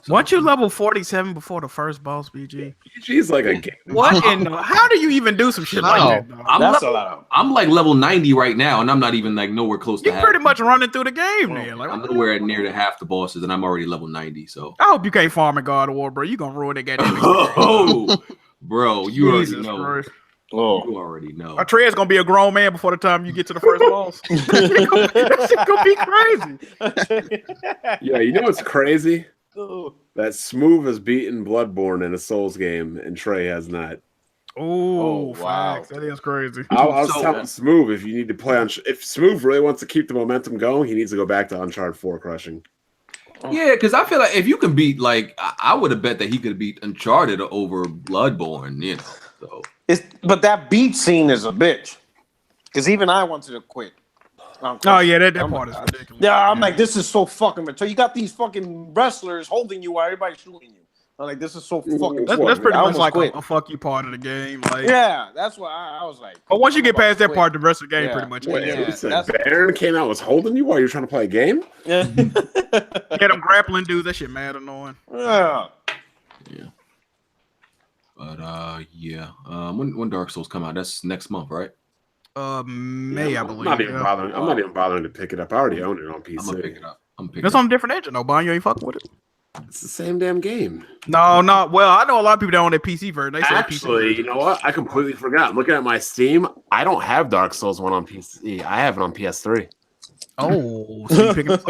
Weren't you level 47 before the first boss, BG? She's like a game. What in the, how do you even do some shit like that? Dog? I'm like level 90 right now, and I'm not even like nowhere close to You pretty much running through the game there. Like, I'm nowhere near to half the bosses, and I'm already level 90. So I hope you can't farm in God of War, bro. You gonna ruin that goddamn experience. oh, bro, you already Jesus know. Christ. Oh, You already know. Atreus gonna be a grown man before the time you get to the first boss. That shit gonna be crazy. Yeah, you know what's crazy? That Smooth has beaten Bloodborne in a Souls game, and Trey has not. Oh, wow. facts. That is crazy. I was telling Smooth if you need to play on, if Smooth really wants to keep the momentum going, he needs to go back to Uncharted 4 crushing. Yeah, because I feel like if you can beat, like, I would have bet that he could beat Uncharted over Bloodborne, you know. So but that beat scene is a bitch. Because even I wanted to quit. Oh yeah, that part is ridiculous. Yeah, I'm like, this is so fucking retarded. You got these fucking wrestlers holding you while everybody's shooting you. I'm like, this is so fucking. That's pretty I much almost like quit. a fuck you part of the game. Like, Yeah, that's why I was like. but once you get past that quit. part, the rest of the game Yeah. pretty much. Wait, ends. Wait, yeah, you said that's- Baron came out was holding you while you're trying to play a game? Yeah. Yeah, them grappling dudes, that shit mad annoying. Yeah. But yeah. When Dark Souls come out, that's next month, right? May I I'm believe. not even Yeah. bothering. I'm not even bothering to pick it up. I already own it on I'm gonna PC. pick it up. I'm picking That's it up. on a different engine though, Bon. You ain't fucking with it. It's the same damn game. No. Well, I know a lot of people that own their PC version. They say Actually, PC. you know what? I completely forgot. I'm looking at my Steam. I don't have Dark Souls 1 on PC. I have it on PS3. Oh, so you picking up?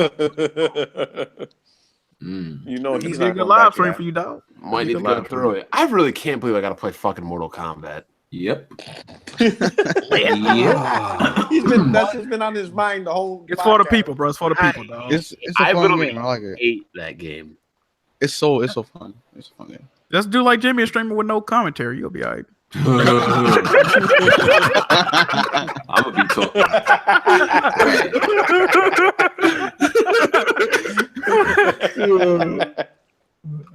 You know he's He's not a good going live back stream to for you, dog. Might need to go through it. I really can't believe I got to play fucking Mortal Kombat. Yep. that. That's just been on his mind the whole. It's for the podcast. people, bro. It's for the people, dog. It's a I fun literally game. I like it. hate that game. It's so fun. It's a fun game. Just do like Jimmy, a streamer with no commentary. You'll be all right. I'm gonna be talking.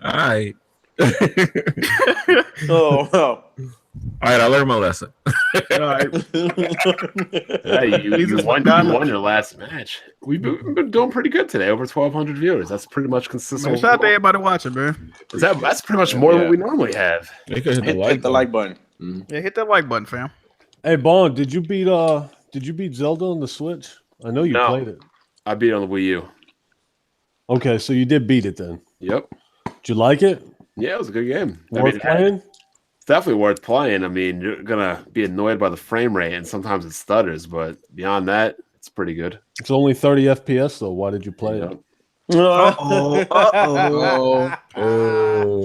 All right. Oh, All right, I learned my lesson. All right. Hey, you won your last match. We've been doing pretty good today. Over 1,200 viewers. That's pretty much consistent. Man, shout out to everybody watching, man. That's pretty much more than what we normally have. You can hit the like button. Yeah, hit that like button, fam. Hey, Bond, did you beat Zelda on the Switch? I know you No. played it. I beat it on the Wii U. Okay, so you did beat it then. Yep. Did you like it? Yeah, it was a good game. Worth playing? It's definitely worth playing. I mean, you're gonna be annoyed by the frame rate, and sometimes it stutters, but beyond that, it's pretty good. It's only 30 FPS though. Why did you play it? Oh.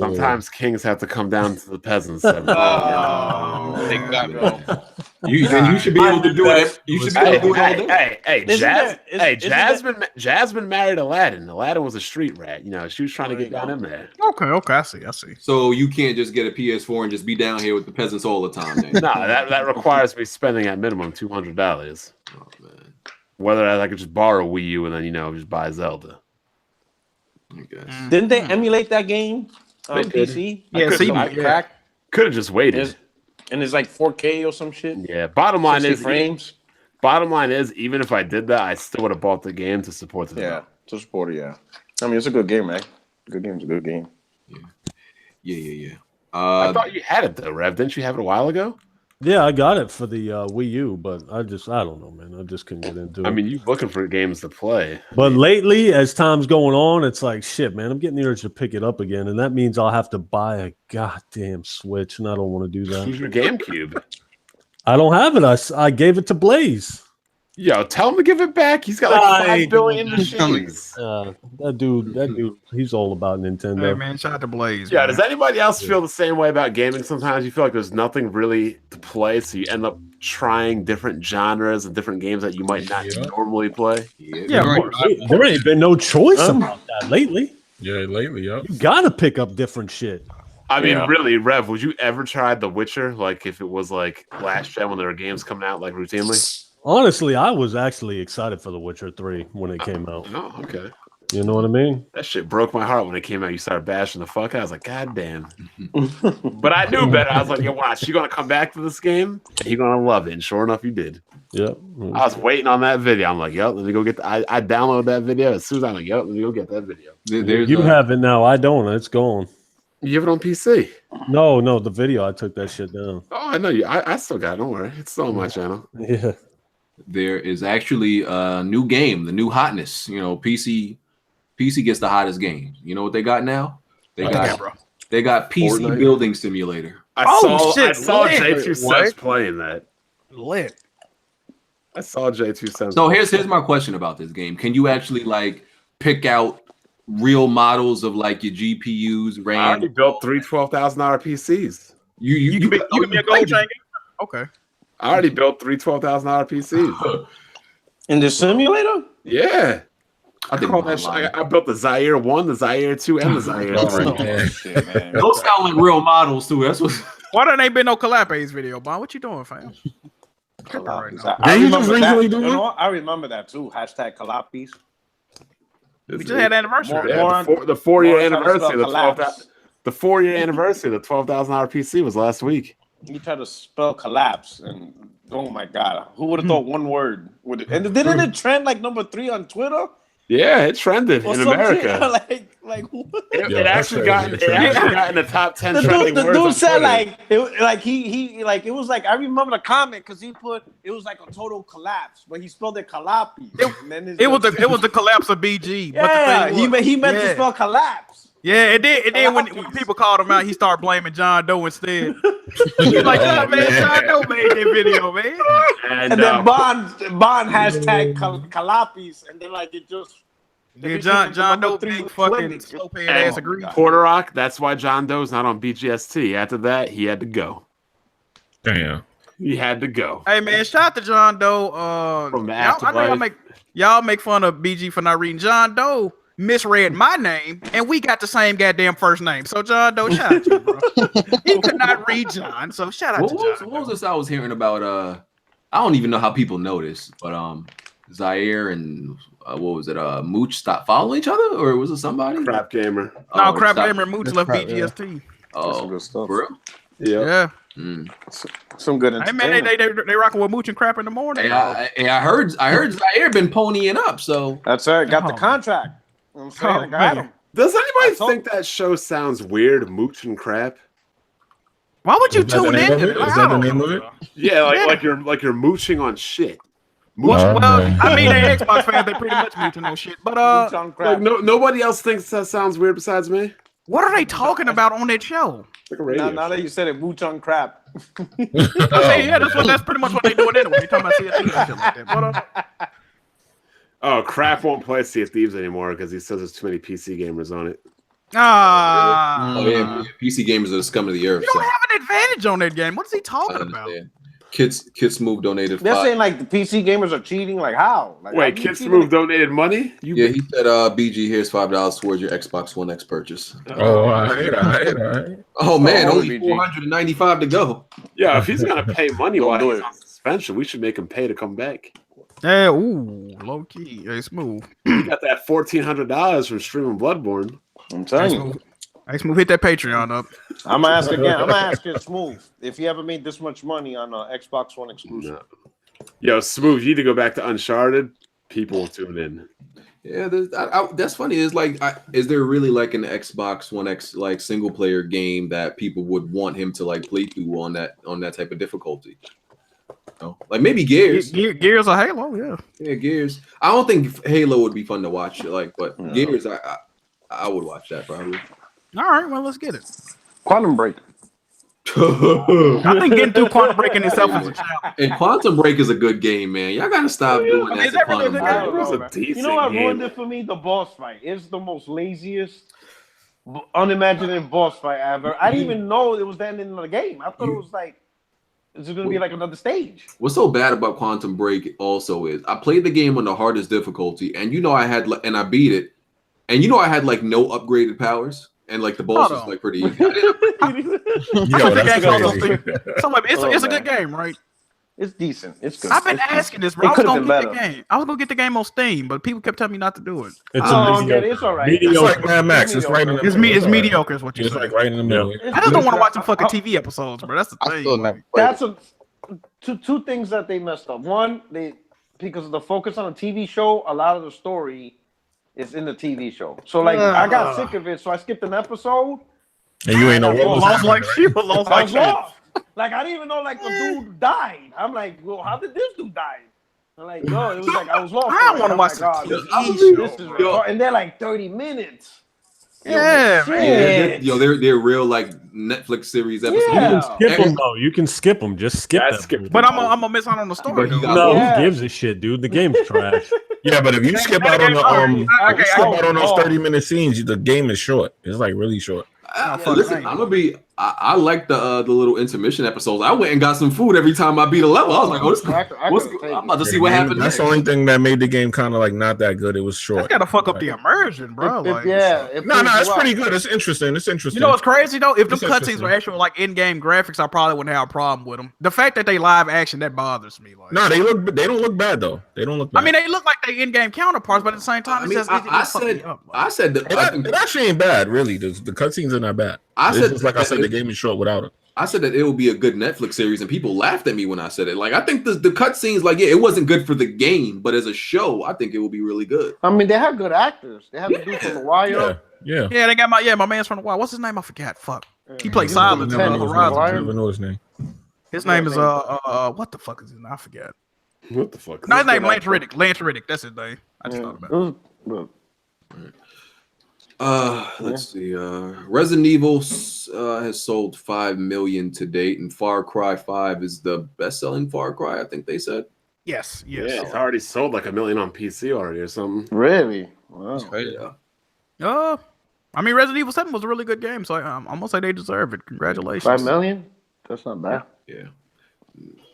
Sometimes kings have to come down to the peasants. You should be able to do it. You should be able to do it all day. Hey, Jasmine married Aladdin. Aladdin was a street rat. You know, she was trying to get down in there. Okay, I see. So you can't just get a PS4 and just be down here with the peasants all the time. Then. No, that requires me spending at minimum $200. Oh man. Whether I could just borrow Wii U and then just buy Zelda. I guess. Didn't they emulate that game on They did. PC? Yeah, CB, yeah. Could have just waited. And it's like 4K or some shit. Yeah. Bottom line 60 is, frames. even if I did that, I still would have bought the game to support the Yeah, to support it. Yeah, I mean it's a good game, man. Good game's a good game. Yeah. I thought you had it though, Rev. Didn't you have it a while ago? Yeah, I got it for the Wii U, but I don't know, man. I just couldn't get into it. I mean, you're looking for games to play. But lately, as time's going on, it's like shit, man. I'm getting the urge to pick it up again, and that means I'll have to buy a goddamn Switch, and I don't want to do that. Who's your GameCube? I don't have it. I gave it to Blaze. Yo, tell him to give it back. He's got like 5 billion machines. That dude, he's all about Nintendo. Hey, man, shout out to Blaze. Yeah, man. does anybody else feel the same way about gaming? Sometimes you feel like there's nothing really to play, so you end up trying different genres and different games that you might not normally play. Yeah, of course. There ain't been no choice about that lately. Yeah, lately, yep. You gotta pick up different shit. I mean, really, Rev, would you ever try The Witcher? Like, if it was like last gen when there were games coming out like routinely? Honestly, I was actually excited for The Witcher 3 when it came out. Oh, okay. You know what I mean? That shit broke my heart when it came out. You started bashing the fuck out. I was like, God damn. But I knew better. I was like, yo, watch, you gonna come back to this game and you're gonna love it. And sure enough, you did. Yep. I was waiting on that video. I'm like, yep, let me go get I downloaded that video. As soon as I'm like, yep, let me go get that video. You have it now. I don't. It's gone. You have it on PC? No, the video, I took that shit down. Oh, I know you. I still got it. Don't worry. It's still on my channel. Yeah. There is actually a new game, the new hotness. You know, PC gets the hottest games. You know what they got now? They got PC Fortnite. Building Simulator. I shit, saw lit. J2 Cents playing that. Lit. I saw J2 Cents. So here's my question about this game. Can you actually like pick out real models of like your GPUs, RAM? I already built 3 $12,000 PCs. You can be a gold chain. Okay. I already built 3 $12,000 PCs. In the simulator? Yeah. I think call I'm that shit, lying. I built the Zaire 1, the Zaire 2, and the Zaire 3. Shit, man. Those sound like real models too. That's what. Why done ain't been no Calapace video, Bon? What you doing, fam? I Did you just remember that. recently You do know one? what? I remember that too. Hashtag Kalapis. We just had anniversary. Yeah, the 4-year more anniversary. time to collapse. The 4-year anniversary of the $12,000 PC was last week. You tried to spell collapse, and oh my god, who would have thought one word would it? And didn't it trend like number 3 on Twitter? Yeah, it trended Or in some America. shit? like what? It actually got in the top 10 The trending dude words on said Twitter. he it was like, I remember the comment because he put it was like a total collapse, but he spelled it Kalapi. It was the collapse of BG. Yeah, but the thing he meant to yeah. spell collapse. Yeah, and then when people called him out, he started blaming John Doe instead. He's like, "Nah, man, John Doe made that video, man." And then Bond hashtag Calapis, and then like it just. Yeah, John Doe big fucking slow head ass agreed. Porter Rock, that's why John Doe's not on BGST. After that, he had to go. Damn. He had to go. Hey man, shout out to John Doe. From the I know y'all make fun of BG for not reading. John Doe misread my name, and we got the same goddamn first name. So John Doe, shout out to you, bro. He could not read John, so shout out to John. What was this I was hearing about? I don't even know how people know this, but Zaire and what was it? Mooch stopped following each other, or was it somebody? Crap Gamer. No, Crap Gamer and Mooch left BGST. Oh, some good stuff. for real? Yeah. Some good. Hey man, they rocking with Mooch and Crap in the morning. Hey, I heard Zaire been ponying up, so That's right. Got the contract. You know what I'm saying? I got him. Does anybody think that show sounds weird? Mooch and Crap. Why would you Is that the tune name in? of it? Is that the name of it? Yeah, like you're mooching on shit. Well, okay. I mean, they Xbox fans, they pretty much mooching on shit. But Boots on crap. Like nobody else thinks that sounds weird besides me. what are they talking about on that show? It's like a radio Now that show. you said it, boots on crap. I mean, yeah, that's pretty much what they doing anyway. They talking about CFTs and shit like that. But Oh, Crap won't play Sea of Thieves anymore because he says there's too many PC gamers on it. Oh yeah, PC gamers are the scum of the earth. You don't have an advantage on that game. What is he I talking about? understand. Kids Move donated. They're 5. saying like the PC gamers are cheating. Like how? Like, Wait, how do you Kids cheat? Move donated money? Yeah, he said, "BG, here's $5 towards your Xbox One X purchase." Oh, all right. Oh man, Oh, only BG. 495 to go. Yeah, if he's gonna pay money Don't while do he's it. on suspension, we should make him pay to come back. Yeah, ooh, low key. Hey, smooth. He got that $1,400 from streaming Bloodborne. I'm telling you. Hey, smooth, hit that Patreon up. I'm gonna ask again. I'm gonna ask you, Smooth, if you ever made this much money on Xbox One exclusive. No. Yo, Smooth, you need to go back to Uncharted. People will tune in. Yeah, that's funny. Is like, is there really like an Xbox One X like single player game that people would want him to like play through on that type of difficulty? No, like maybe Gears. Gears or Halo, yeah. Yeah, Gears. I don't think Halo would be fun to watch, like, but No. Gears, I would watch that probably. All right, well, let's get it. Quantum Break. I think getting through Quantum Break in itself is a challenge. And Quantum Break is a good game, man. Y'all gotta stop doing I mean, that. is to that really a Quantum good Break. I don't It was know, a man. decent You know what ruined game. it for me? The boss fight. It's the most laziest, unimaginative boss fight ever. I didn't even know it was the ending of the game. I thought it was like it's gonna be like another stage. What's so bad about Quantum Break also is I played the game on the hardest difficulty, and and I beat it, and I had like no upgraded powers, and like the boss was like pretty easy. Yo, think that's I called crazy. So like, it's a man. good game, right? It's decent. It's good. I've been It's asking decent. this, bro. It I was could've gonna been get the better. game. I was gonna get the game on Steam, but people kept telling me not to do it. It's Oh, a yeah, it's all right. It's like Mad Max. It's right in the It's middle. it's all right. mediocre, is what you It's say. like right in the middle. I just don't want to watch some fucking TV episodes, bro. That's the I thing. still never played That's two things that they messed up. One, because of the focus on the TV show, a lot of the story is in the TV show. So like I got sick of it, so I skipped an episode. And you ain't know what was Lost like happening. sheep, lost I like was sheep. lost. Like I didn't even know like the dude died. I'm like, well, how did this dude die? I'm like, no, it was like I was lost. I don't want to watch this. the This is retarded. And they're like 30 minutes. Yeah, man. Shit. They're real like Netflix series episodes. Yeah. You can skip them though. You can skip them. Just skip Yeah, them. skip But I'm gonna miss out on the story. But he though. got- No, Yeah. who gives a shit, dude? The game's trash. Yeah, but if you skip out on the Okay, if you skip oh, out on those oh. 30-minute scenes, the game is short. It's like really short. Listen, I'm gonna be. I like the little intermission episodes. I went and got some food every time I beat a level. I was like, oh, this. I'm about to see what happened. That's next. the only thing that made the game kind of like not that good. It was short. That's gotta fuck up the immersion, bro. Like, No, It's pretty good. It's interesting. It's interesting. You know what's crazy though? If the It's cutscenes interesting. were actual like in-game graphics, I probably wouldn't have a problem with them. The fact that they live action that bothers me. Like, No, they don't look bad though. They don't look bad. I mean, they look like they in-game counterparts, but at the same time, I it's mean, just I said that. I think it actually ain't bad, really. The cutscenes are not bad. I It's said- just like I said, the game is short without it. I said that it would be a good Netflix series, and people laughed at me when I said it. Like, I think the cutscenes, like, yeah, it wasn't good for the game, but as a show, I think it would be really good. I mean, they have good actors. They have the dude from The Wire. Yeah. Yeah, they got my man's from the wild. What's his name? I forgot. Fuck. He played Yeah. Silence in Lieutenant Horizon. Wire. I never know his name. His name is what the fuck is his name? I forgot. What the fuck? No, his name Lance Riddick. Lance Riddick. That's his name. I just thought about it. Let's see. Resident Evil has sold 5 million to date, and Far Cry 5 is the best-selling Far Cry. I think they said. Yes. Yeah, it's already sold like 1 million on PC already or something. Really? Wow. Yeah. I mean, Resident Evil 7 was a really good game, so I'm gonna say they deserve it. Congratulations. 5 million? That's not bad. Yeah.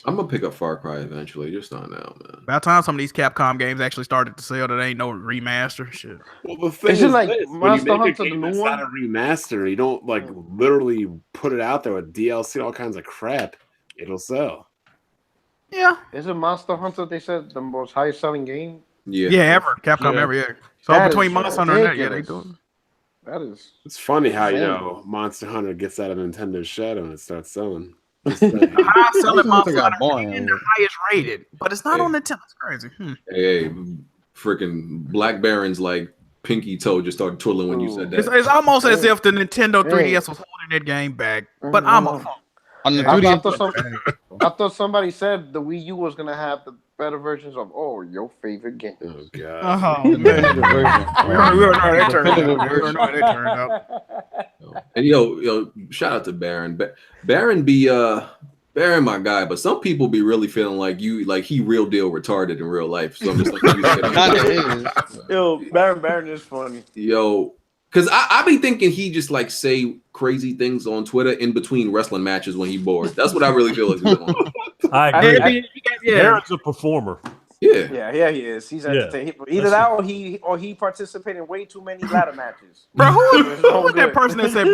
I'm gonna pick up Far Cry eventually, just not now, man. About time some of these Capcom games actually started to sell that ain't no remaster shit. Well, the thing Is it is like this, when Monster you make Hunter, a the game new that's one? not a remaster, you don't like literally put it out there with DLC, all kinds of crap. It'll sell. Yeah. Is it Monster Hunter? They said the most highest selling game. Yeah, ever. Capcom ever, yeah. So That between is Monster Hunter and that, yeah, they ridiculous. do. That is. It's funny how insane. Monster Hunter gets out of Nintendo's shadow and it starts selling. The highest selling Monster got Hunter boring. and the highest rated, but it's not on Nintendo. It's crazy. Hey, freaking Black Baron's like pinky toe just started twiddling when you said that. It's almost as if the Nintendo 3DS was holding that game back, but I'm a On the I 2D, thought somebody said the Wii U was gonna have the better versions of your favorite game. Oh god. Oh, man. definitive version. We already know how that turned Definitive out. We already know how that turned out. And yo, shout out to Baron. Baron Baron my guy, but some people be really feeling like he real deal retarded in real life. So I'm just like, Kinda is. Yo, Baron is funny. yo, because I be thinking he just like say crazy things on Twitter in between wrestling matches when he bored. That's what I really feel like he's doing. I agree. Yeah. Baron's a performer. Yeah. Yeah, he is. He's entertaining. Either that or he participated in way too many ladder matches. Bro, who It's no was that good. person that said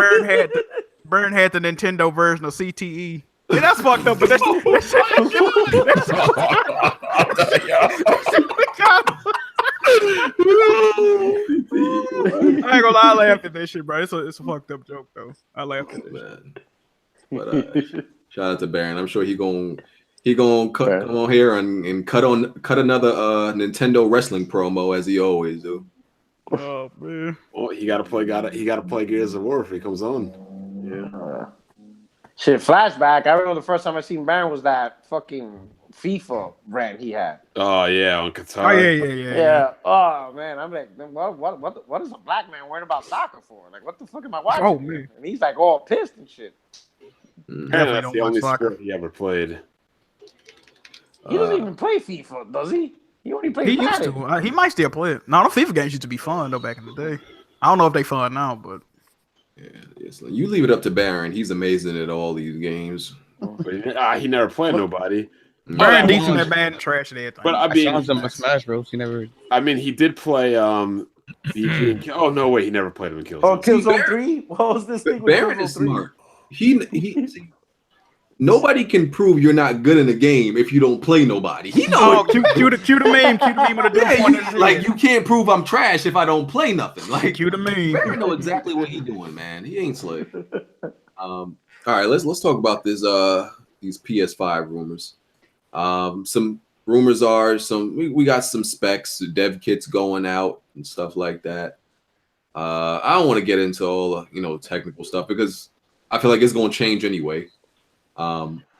Baron had the Nintendo version of CTE? Yeah, that's fucked up, but that I ain't gonna lie, I laughed at that shit, bro. It's a fucked up joke though. I laughed at that shit. Man. But shout out to Baron. I'm sure he gonna come on here and cut another Nintendo wrestling promo as he always do. Oh man. Well, he gotta play Gears of War if he comes on. Yeah. Shit, flashback. I remember the first time I seen Baron was that fucking FIFA rant he had. Oh yeah, on Qatar. Oh yeah. Yeah. Oh man, I'm like, what is a black man worrying about soccer for? Like, what the fuck am I watching? Oh, man. And he's like all pissed and shit. And Definitely that's don't the watch only soccer. sport he ever played. He doesn't even play FIFA, does he? He only plays He used Madden. to. He might still play it. No, the FIFA games used to be fun though back in the day. I don't know if they fun now, but Yeah, it's like, you leave it up to Baron. He's amazing at all these games. But he never played nobody. Baron decent at bad and trash at everything. But I I mean, challenged him in Smash Bros. He never. he did play oh no, wait, he never played him in Killzone. Oh, Killzone Baron- 3? What was this thing with Baron Killzone is 3? smart. See, nobody can prove you're not good in a game if you don't play nobody. He oh, knows. cue the meme with the Yeah, point in his head. you can't prove I'm trash if I don't play nothing. Like Cue the meme. Baron know exactly what he doing, man. He ain't slick. All right, let's talk about this these PS5 rumors. Some rumors are we got some specs, dev kits going out and stuff like that. I don't want to get into all technical stuff because I feel like it's going to change anyway.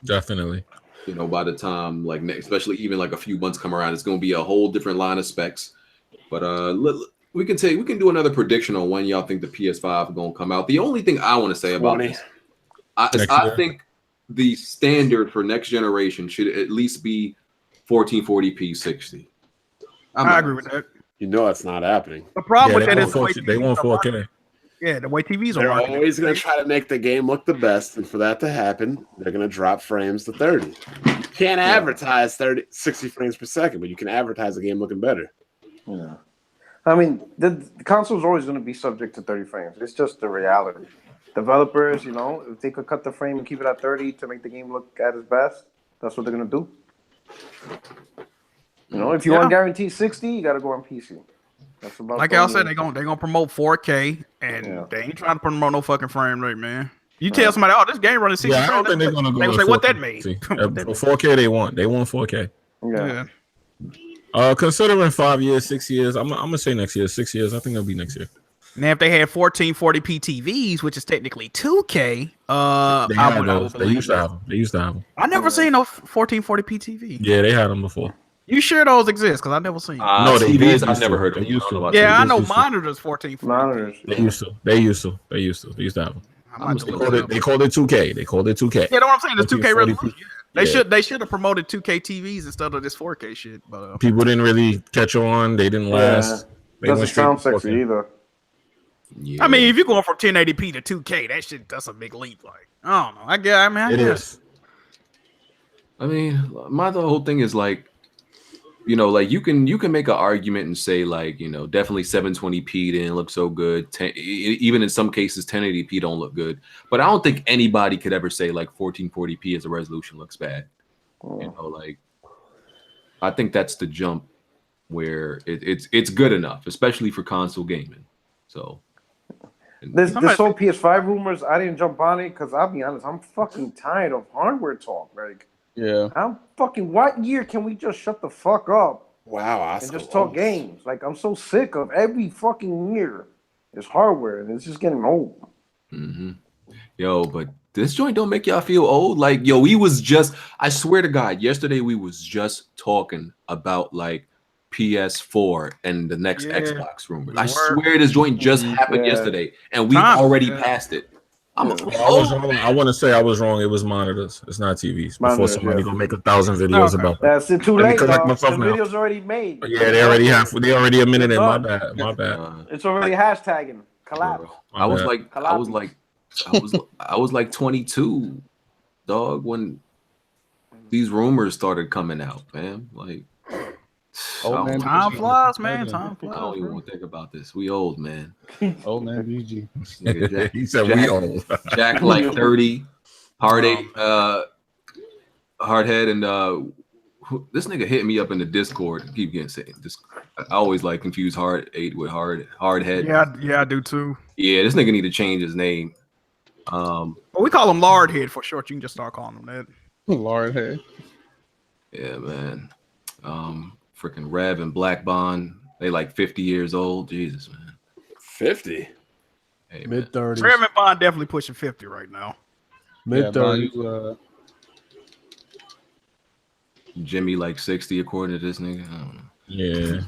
Definitely. By the time especially even like a few months come around, it's going to be a whole different line of specs. But we can do another prediction on when y'all think the PS5 is going to come out. The only thing I want to say about this, I think the standard for next generation should at least be 1440p 60. I agree with that. That's not happening. The problem with they that is want 4K. Yeah, the way TVs are They're marketed. always going to try to make the game look the best, and for that to happen, they're going to drop frames to 30. You can't advertise 60 frames per second, but you can advertise a game looking better. Yeah. I mean, the console's always going to be subject to 30 frames. It's just the reality. Developers, if they could cut the frame and keep it at 30 to make the game look at its best, that's what they're going to do. If you want guaranteed 60, you got to go on PC. That's about like y'all said, they're gonna promote 4K, and they ain't trying to promote no fucking frame rate, man. You tell somebody, oh, this game running 60 Yeah, I don't frames. think they're gonna go. They with say, what 4K. that mean? See, for 4K, they want 4K. Yeah. Considering 5 years, 6 years, I'm gonna say next year, 6 years. I think it'll be next year. Now, if they had 1440p TVs, which is technically 2K, I would They used to have them. I never seen no 1440p TV. Yeah, they had them before. You sure those exist? Because I never seen. No, they TVs. did I've never to. heard They of. used to. Yeah, I TVs know used to. monitors 1440p. Monitors. They used to. They used to. They used to have them. I might have to They look called that it. up. They called it 2K. They called it 2K. Yeah, know what I'm saying? It's 2K 1440p. resolution. They should have promoted 2K TVs instead of this 4K shit. But People didn't really catch on. They didn't last. They Doesn't went straight sound to sexy 4K. either. Yeah. I mean, if you're going from 1080p to 2K, that's a big leap. Like, I don't know. I guess. I mean, the whole thing is like, you know, like you can make an argument and say like, you know, definitely 720p didn't look so good. Even in some cases, 1080p don't look good. But I don't think anybody could ever say like 1440p as a resolution looks bad. You know, like I think that's the jump where it's good enough, especially for console gaming. So This whole PS5 rumors, I didn't jump on it because I'll be honest, I'm fucking tired of hardware talk. Like, Yeah. what year can we just shut the fuck up Wow, and just talk games? Like, I'm so sick of every fucking year is hardware and it's just getting old. Mm-hmm. Yo, but this joint don't make y'all feel old. Like, yo, I swear to God, yesterday we was just talking about like PS4 and the next Xbox rumors. I swear this joint just happened yesterday and we already passed it. I want to say I was wrong. It was monitors. It's not TVs. Before somebody gonna make 1,000 videos about that. That's it. Too late. Correct The myself now. video's already made. Yeah, they already a minute in. My bad. It's already hashtagging. Collapse. I was like 22, dog, when these rumors started coming out, man. Like, time flies, man. Time flies. I don't even want to think about this. We old, man. Old man BG. He said we old. Jack like 30, hardhead, and this nigga hit me up in the Discord. Keep getting saying this. I always like confuse hardhead with hardhead. Yeah, I do too. Yeah, this nigga need to change his name. Well, we call him Lardhead for short. You can just start calling him that. Lord, hey. Yeah, man. Freaking Rev and Black Bond, they like 50 years old. Jesus, man. 50? Hey, Mid-30s. Rev and Bond definitely pushing 50 right now. Mid-30s. Jimmy like 60 according to this nigga. I don't know. Yeah.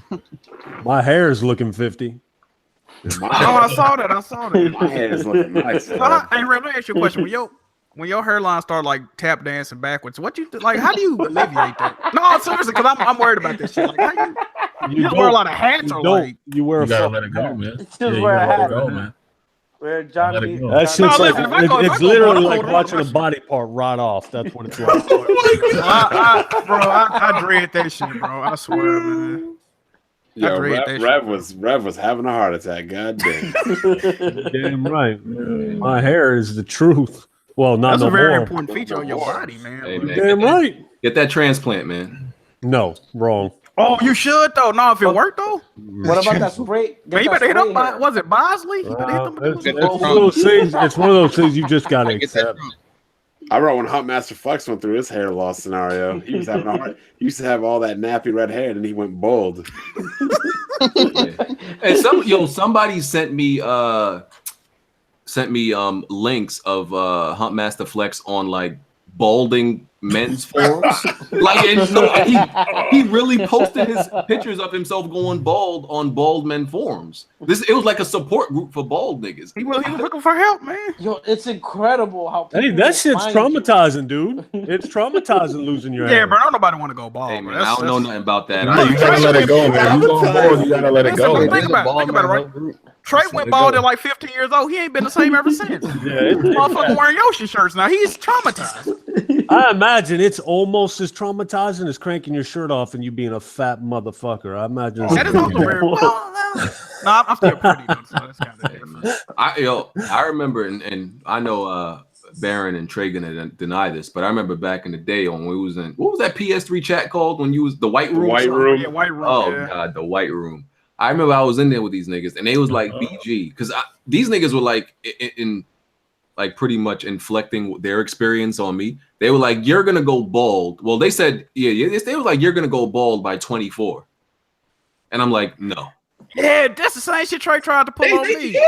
My hair is looking 50. I saw that. My hair is looking nice. Hey, Rev, let me ask you a question. When your hairline start like tap dancing backwards, what you like? How do you alleviate that? No, seriously, because I'm worried about this shit. Like, how you wear a lot of hats or like you wear You a gotta fuck- let it go, man. Just Yeah, you wear a gotta let hat. it go, man. Where Johnny, Let it go. That shit's like listen, if I go it's literally like hold on, watching a listen. body part rot off. That's what it's like. I dread that shit, bro. I swear, man. Yo, dread that Rev was having a heart attack. God damn. Damn right. My hair is the truth. Well, not That's no a very more. important feature on your body, man. Hey, man, Damn right. Get that transplant, man. No, wrong. Oh, you should though. No, if it worked though, what about that spray? man, you better hit up. Was it Bosley? You better hit them. It's one of those things. It's one of those things you just gotta Get that accept. I wrote when Huntmaster Flex went through his hair loss scenario. He was having a heart. He used to have all that nappy red hair, and then he went bald. And somebody sent me links of Huntmaster Flex on like balding men's forums. Like, and no, he really posted his pictures of himself going bald on bald men forums. It was like a support group for bald niggas. He was looking for help, man. Yo, it's incredible how. Hey, people that will shit's find traumatizing, dude. It's traumatizing losing your Yeah, hair. but don't nobody want to go bald. Hey bro. man, I don't know nothing about that. No, you gotta let it go, man. You going bald, you gotta let it go. Think about it, right? Trey went bald at like 15 years old. He ain't been the same ever since. Motherfucker wearing Yoshi shirts now. He's traumatized. I imagine it's almost as traumatizing as cranking your shirt off and you being a fat motherfucker. I imagine. That is also very well. No, I'm still pretty though, so that's kind of different. I remember, and I know Baron and Trey gonna deny this, but I remember back in the day when we was in, what was that PS3 chat called when you was the White Room? White Room. Yeah, White Room. Oh yeah. god, the White Room. I remember I was in there with these niggas, and they was like BG, because these niggas were like in like pretty much inflecting their experience on me. They were like, "You're gonna go bald." Well, they said, yeah. They were like, "You're gonna go bald by 24," and I'm like, "No." Yeah, that's the same shit Trey tried to pull on me. Yeah,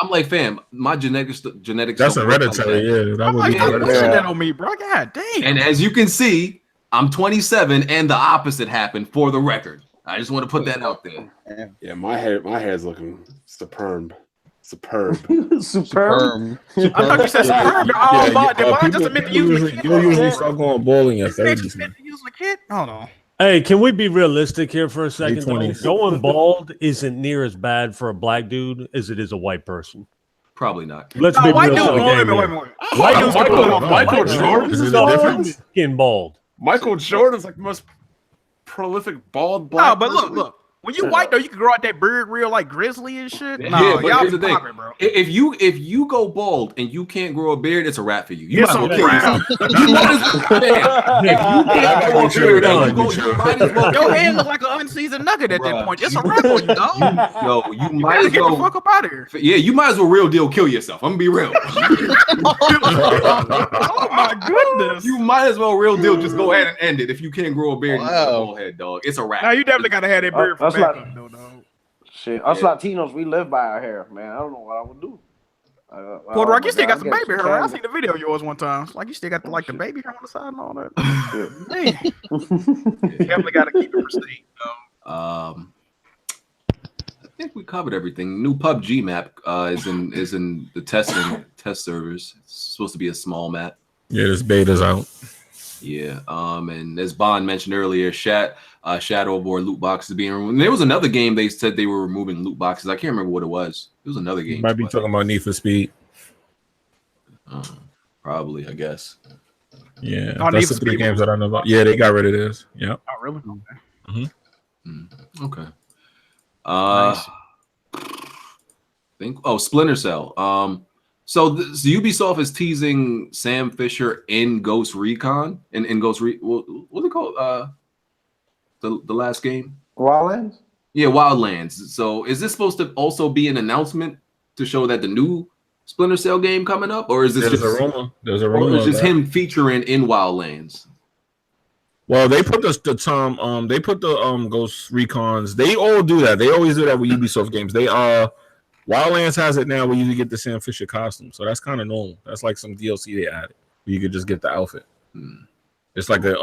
I'm like, fam, my genetics. That's hereditary. Yeah, that I'm would like, be stop hereditary. pushing that on me, bro. God damn. And as you can see, I'm 27, and the opposite happened. For the record, I just want to put that out there. Yeah, my hair's looking superb. Superb. I thought you said superb. Oh, but I just admit to using the kid. You usually start going bald in your You said you 30s. meant to use the kid? Hold on. Hey, can we be realistic here for a second? though? 20s. Going bald isn't near as bad for a black dude as it is a white person. Probably not. Let's No, be white real. dude. for the game Wait a here. minute. White dudes can pull it off. Michael White Jordan? dudes Is can it a pull difference? skin bald. Michael Jordan's like the most prolific bald black. No, but person. look. When you white though, you can grow out that beard real like grizzly and shit. Yeah, No, but y'all here's be the thing. popping, bro. If you go bald and you can't grow a beard, it's a wrap for you. You It's might as well a kill wrap. yourself. You might as well, man, if you can't grow a beard, you might as well. Your head look like an unseasoned nugget at that Bruh. point. It's a wrap on you, dog. Yo, you You might gotta as get the well. fuck up out of here. Yeah, you might as well real deal kill yourself. I'm gonna be real. Oh my goodness. You might as well real deal just go ahead and end it if you can't grow a beard and you got a Wow. bald head, dog. It's a wrap. Now you definitely gotta have that beard for That's backup, like- though, dog. Shit, us Latinos, we live by our hair, man. I don't know what I would do. Puerto Rico, you still got I some get baby some hair. I tan. seen the video of yours one time. Like you still got the baby hair on the side and all that. Man, definitely gotta keep it pristine. I think we covered everything. New PUBG map is in the test servers. It's supposed to be a small map. Yeah, this beta's out. Yeah. And as Bond mentioned earlier, Shadow of War loot boxes being removed. And there was another game they said they were removing loot boxes. I can't remember what it was. It was another game. Might be talking about Need for Speed. Probably, I guess. Yeah, Oh, Need that's for the three Speed. games that I know about. Yeah, they got rid of this. Yep. Oh, really? Okay. Nice. Splinter Cell. So Ubisoft is teasing Sam Fisher in Ghost Recon in Ghost what's it called? The last game. Wildlands? Yeah, Wildlands. So is this supposed to also be an announcement to show that the new Splinter Cell game coming up, or is this There's just a rumor. There's a or rumor. is of just that. him featuring in Wildlands? Well, they put the Tom. They put the Ghost Recons. They all do that. They always do that with Ubisoft games. They Wildlands has it now where you can get the Sam Fisher costume, so that's kind of normal. That's like some DLC they added. You could just get the outfit. It's like a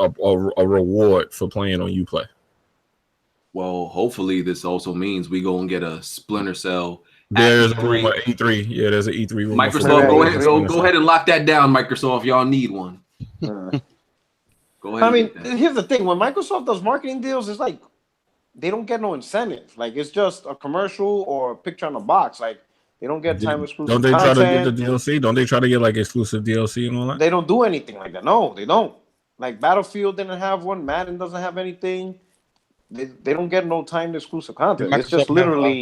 reward for playing on Uplay. Well, hopefully this also means we go and get a Splinter Cell. There's a E3. rumor E3. Yeah, there's an E3 rumor. Microsoft, Yeah, go ahead and lock that down, Microsoft. Y'all need one. Go ahead. I mean, and get that. here's the thing: when Microsoft does marketing deals, it's like they don't get no incentive. Like it's just a commercial or a picture on a box. Like they don't get time exclusive. Don't they try to content. get the DLC? Don't they try to get like exclusive DLC and all that? They don't do anything like that. No, they don't. Like Battlefield didn't have one. Madden doesn't have anything. They don't get no timed exclusive content. It's just literally.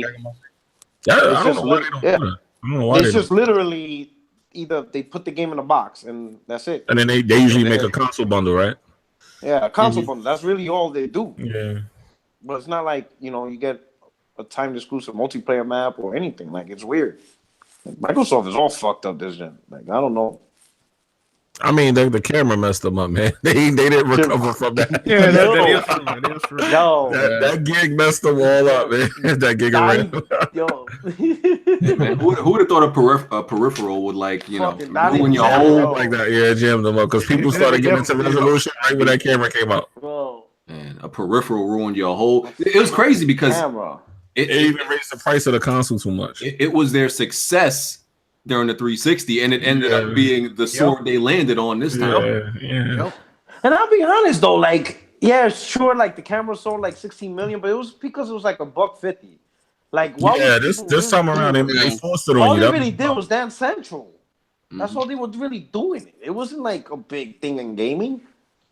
Yeah, I It's don't just know why they don't do that. I don't know why It's they just don't. literally either they put the game in a box and that's it. And then they usually make a console bundle, right? Yeah, a console bundle. That's really all they do. Yeah. But it's not like you get a timed exclusive multiplayer map or anything. Like it's weird. Like, Microsoft is all fucked up this gen. Like I don't know. I mean, the camera messed them up, man. They didn't recover from that. Yeah, that is true. That is true. Yo, That gig messed them all up, man. That gig around. yo. Hey, man, who would have thought a peripheral would Fucking that ruin is your bad, whole bro. Like that, yeah, jammed them up because people started getting into resolution right when that camera came out. Bro, man, a peripheral ruined your whole. It was crazy because camera. It even raised the price of the console too much. it was their success during the 360, and it ended up being the sword they landed on this time. Yeah. And I'll be honest though, like, yeah, sure, like the camera sold like 16 million, but it was because it was like $150. Like, why Yeah, would this people time really around do they it? forced it All on you. they That really was- did was Dance Central. That's all they were really doing. It wasn't like a big thing in gaming.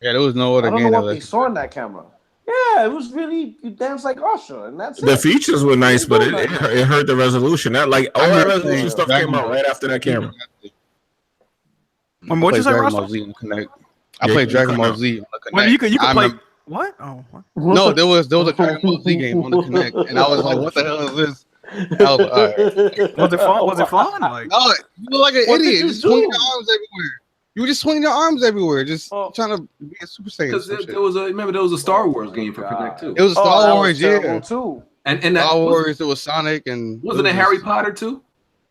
Yeah, there was no I other don't game. know that what they was- saw in that camera. Yeah, it was really you dance like Usher, and that's The it. features were nice, but it hurt the resolution. That like all that resolution Yeah. stuff came out right after that camera. What you played say, Dragon Russell? Ball Z on Connect. I Yeah, played you Dragon come Ball out. Z on the Connect. Well, you can I play. remember- What? Oh, what? No, there was a Dragon Ball Z game on the Connect, and I was like, "What the hell is this?" I was like, all right. Was it fun? Was it fun? Like, No, you look like an What did idiot. you Just swinging do? your arms everywhere. You were just swinging your arms everywhere, just Oh. trying to be a Super Saiyan. Because some shit. there was a Star Wars game for Connect too, It was Oh, Star that Wars, was terrible yeah. too. and that Star Wars. It was Sonic, and wasn't it was Harry just- Potter too?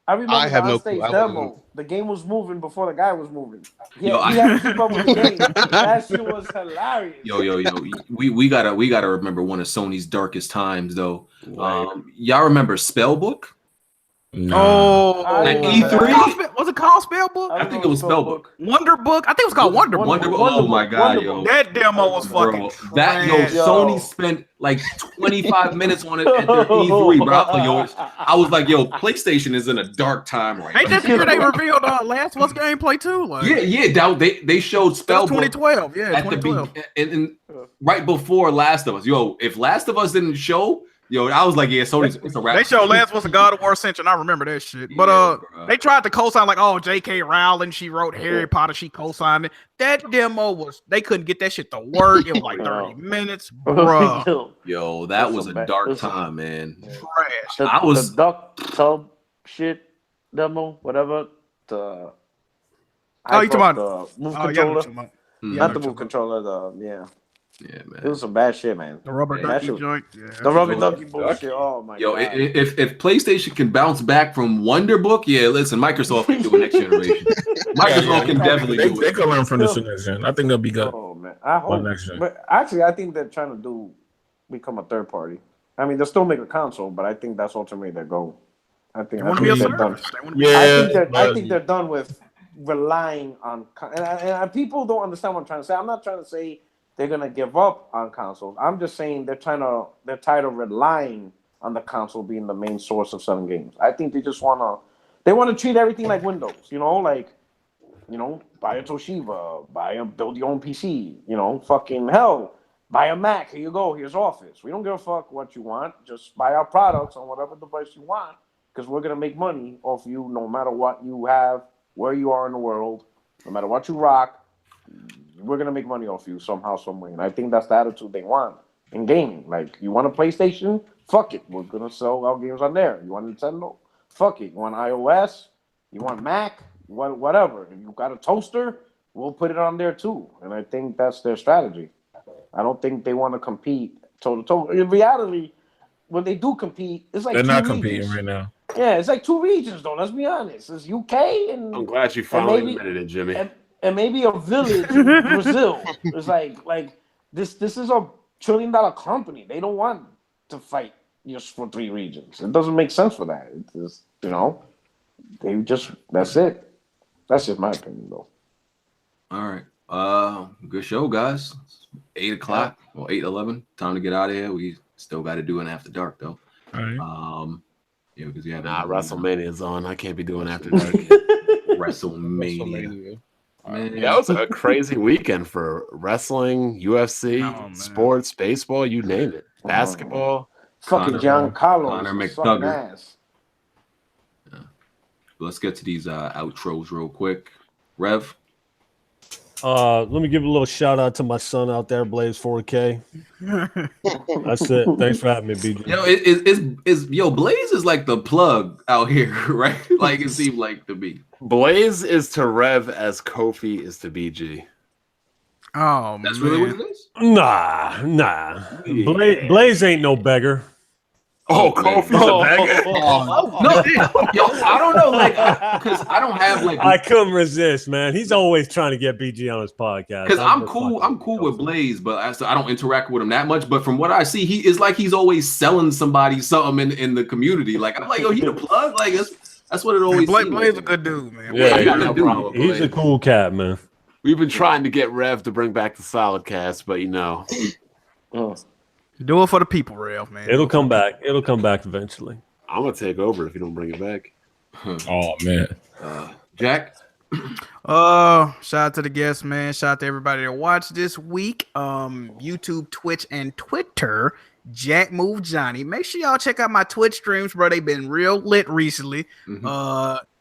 I remember I have the no on-stage clue. I wouldn't demo. know. The game was moving before the guy was moving. He Yo, had to keep up with the game. That shit was hilarious. Yo. We gotta remember one of Sony's darkest times though. Right. Y'all remember Spellbook? Oh, I At remember E3? that. Was it called Spellbook? I think it was Spellbook. Wonder Book? I think it was called Wonder Book. Wonder, Wonder oh my Book, god, Wonder yo. Book. That demo was fucking Bro, that trash. Sony spent like 25 minutes on it at their E3, bro. I was like, yo, PlayStation is in a dark time right Ain't now. that the year they revealed Last of Us gameplay too? Like, Yeah, they showed that was Spellbook 2012. Yeah, at the 2012. and right before Last of Us. Yo, if Last of Us didn't show, yo, I was like, yeah, Sony's it's a wrap. They showed Last was a God of War Ascension. I remember that shit. But Yeah, they tried to co-sign like, oh, J.K. Rowling, she wrote Harry Potter, she co-signed it. That demo was they couldn't get that shit to work. It was like 30 minutes, bro. Yo, that was a dark Listen. time, man. Trash. I was- the duck tub shit demo, whatever. The Oh, you talking about the move Oh, yeah, controller? Mm. yeah, Not the move controller. Yeah, Yeah, it man. was some bad shit, man. the rubber Yeah, ducky that shit- joint. Yeah. The rubber Yo, ducky bullshit. Oh my Yo, god. if PlayStation can bounce back from Wonder Book, yeah, listen, Microsoft can do it next generation. Microsoft can definitely do They it. can learn from this next gen. I think they'll be good. Oh man, I hope. next gen. But actually, I think they're trying to become a third party. I mean, they'll still make a console, but I think that's ultimately their goal. I think. They want to be a they're done. service. They wanna be Yeah. I but- think they're done with relying on. And people don't understand what I'm trying to say. I'm not trying to say they're gonna give up on consoles. I'm just saying they're tired of relying on the console being the main source of selling games. I think they just wanna treat everything like Windows. Buy a Toshiba, build your own PC. Fucking hell, buy a Mac. Here you go. Here's Office. We don't give a fuck what you want. Just buy our products on whatever device you want, because we're gonna make money off you no matter what you have, where you are in the world, no matter what you rock. We're gonna make money off you somehow, some way. And I think that's the attitude they want in gaming. Like, you want a PlayStation? Fuck it. We're gonna sell our games on there. You want Nintendo? Fuck it. You want iOS? You want Mac? Whatever. If you got a toaster, we'll put it on there too. And I think that's their strategy. I don't think they want to compete toe to toe. In reality, when they do compete, it's like They're two not regions. competing right now. Yeah, it's like two regions though. Let's be honest. It's UK I'm and glad you finally maybe- admitted it, Jimmy. and maybe a village in Brazil. It's like this is a $1 trillion company. They don't want to fight just for three regions. It doesn't make sense for that. It's just, that's it. That's just my opinion though. All right. Good show, guys. 8 o'clock or 8:11. Time to get out of here. We still got to do an after dark though. All right. Yeah, because you have WrestleMania's on. I can't be doing after dark. WrestleMania. Man, Yeah, it was a crazy weekend for wrestling, UFC, Oh, man. sports, baseball, you name it. Basketball. Fucking Connor Giancarlo. McTuggar. Ass. Let's get to these outros real quick. Rev. Let me give a little shout out to my son out there, Blaze 4K. That's it. Thanks for having me, BJ. Blaze is like the plug out here, right? Like it seemed like to me. Blaze is to Rev as Kofi is to BG. Oh, That's man. really what it is. Nah. Blaze ain't no beggar. Oh, Kofi's a beggar. No, I don't know, like, because I don't have like, I couldn't resist, man. He's always trying to get BG on his podcast. because I'm cool with Blaze, but I don't interact with him that much. But from what I see, he is like he's always selling somebody something in the community. Like I'm like, yo, he the plug. Like that's what it always. Blaze seems is a like. good dude, man. Yeah, I got no problem with He's a Blaze. cool cat, man. We've been trying to get Rev to bring back the Solid Cast, but Do it for the people, Rev, man. It'll come back. It'll come back eventually. I'm gonna take over if you don't bring it back. Oh man. Jack. Shout out to the guests, man. Shout out to everybody that watched this week. YouTube, Twitch, and Twitter. Jack Move Johnny. Make sure y'all check out my Twitch streams, bro. They've been real lit recently.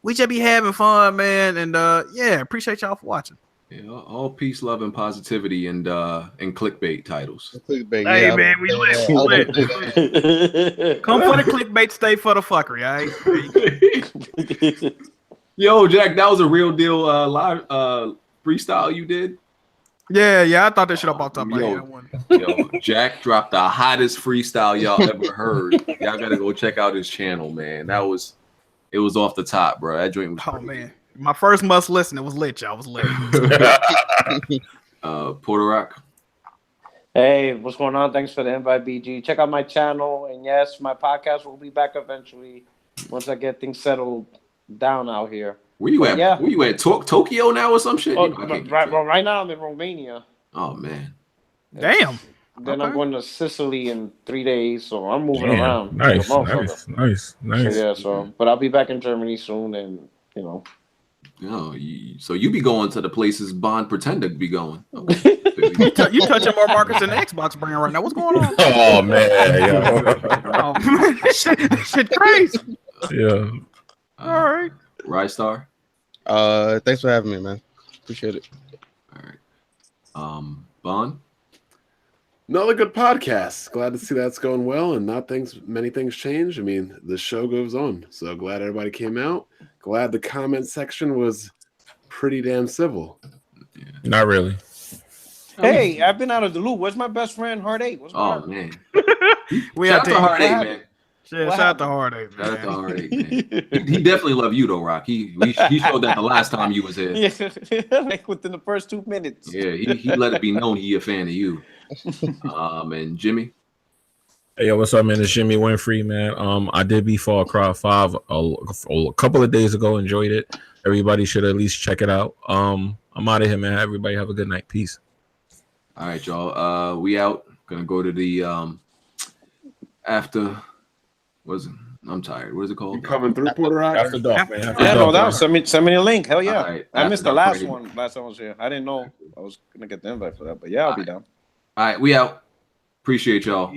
We just be having fun, man. And yeah, appreciate y'all for watching. Yeah, all peace, love, and positivity, and clickbait titles. Clickbait, Hey, yeah. man, we lit. I We was lit. gonna say that. Come for the clickbait, stay for the fuckery, all right? Yo, Jack, that was a real deal live freestyle you did. Yeah, I thought that shit up off top of my Yo. head. Yo, Jack dropped the hottest freestyle y'all ever heard. Y'all gotta go check out his channel, man. That was it was off the top, bro. That joint was Oh crazy. man, my first must listen. It was lit, y'all. It was lit. Porter Rock. Hey, what's going on? Thanks for the invite, BG. Check out my channel, and yes, my podcast will be back eventually once I get things settled down out here. Where you at? Yeah. Where you at? Tokyo now or some shit? Oh, You know, I can't right now I'm in Romania. Oh man. Damn. Then Okay. I'm going to Sicily in 3 days, so I'm moving Damn, around. nice, like a motherfucker. nice. So but I'll be back in Germany soon, and you know. No, so you be going to the places Bond Pretender be going. Okay. You touching more markets than the Xbox brand right now. What's going on? Oh man, yeah, Oh, man. Shit crazy. yeah. All right. Rystar. Thanks for having me, man. Appreciate it. All right. Bond. Another good podcast. Glad to see that's going well, and many things change. I mean, the show goes on. So glad everybody came out. Glad the comment section was pretty damn civil. Not really. Hey, I've been out of the loop. Where's my best friend, Heart 8? What's going on? Man. We Shout out out to there. Heart 8, man. Shout out to Heartache, Shout out to man. Heart 8, man. He definitely loved you though, Rock. He showed that the last time you was here. Yeah, like within the first 2 minutes. Yeah, he let it be known he a fan of you. And Jimmy. Hey, yo, what's up, man? It's Jimmy Winfrey, man. I did beat Far Cry 5 a couple of days ago. Enjoyed it. Everybody should at least check it out. I'm out of here, man. Everybody have a good night. Peace. All right, y'all. We out. Gonna go to the after. I'm tired. What is it called? You coming through, Porter Rock? After dark, man. After Yeah, dark, no doubt. man. Send me a link. Hell yeah. All right. I missed the After last dark, one last time I was here. I didn't know I was gonna get the invite for that, but yeah, I'll be down. All right, we out. Appreciate y'all.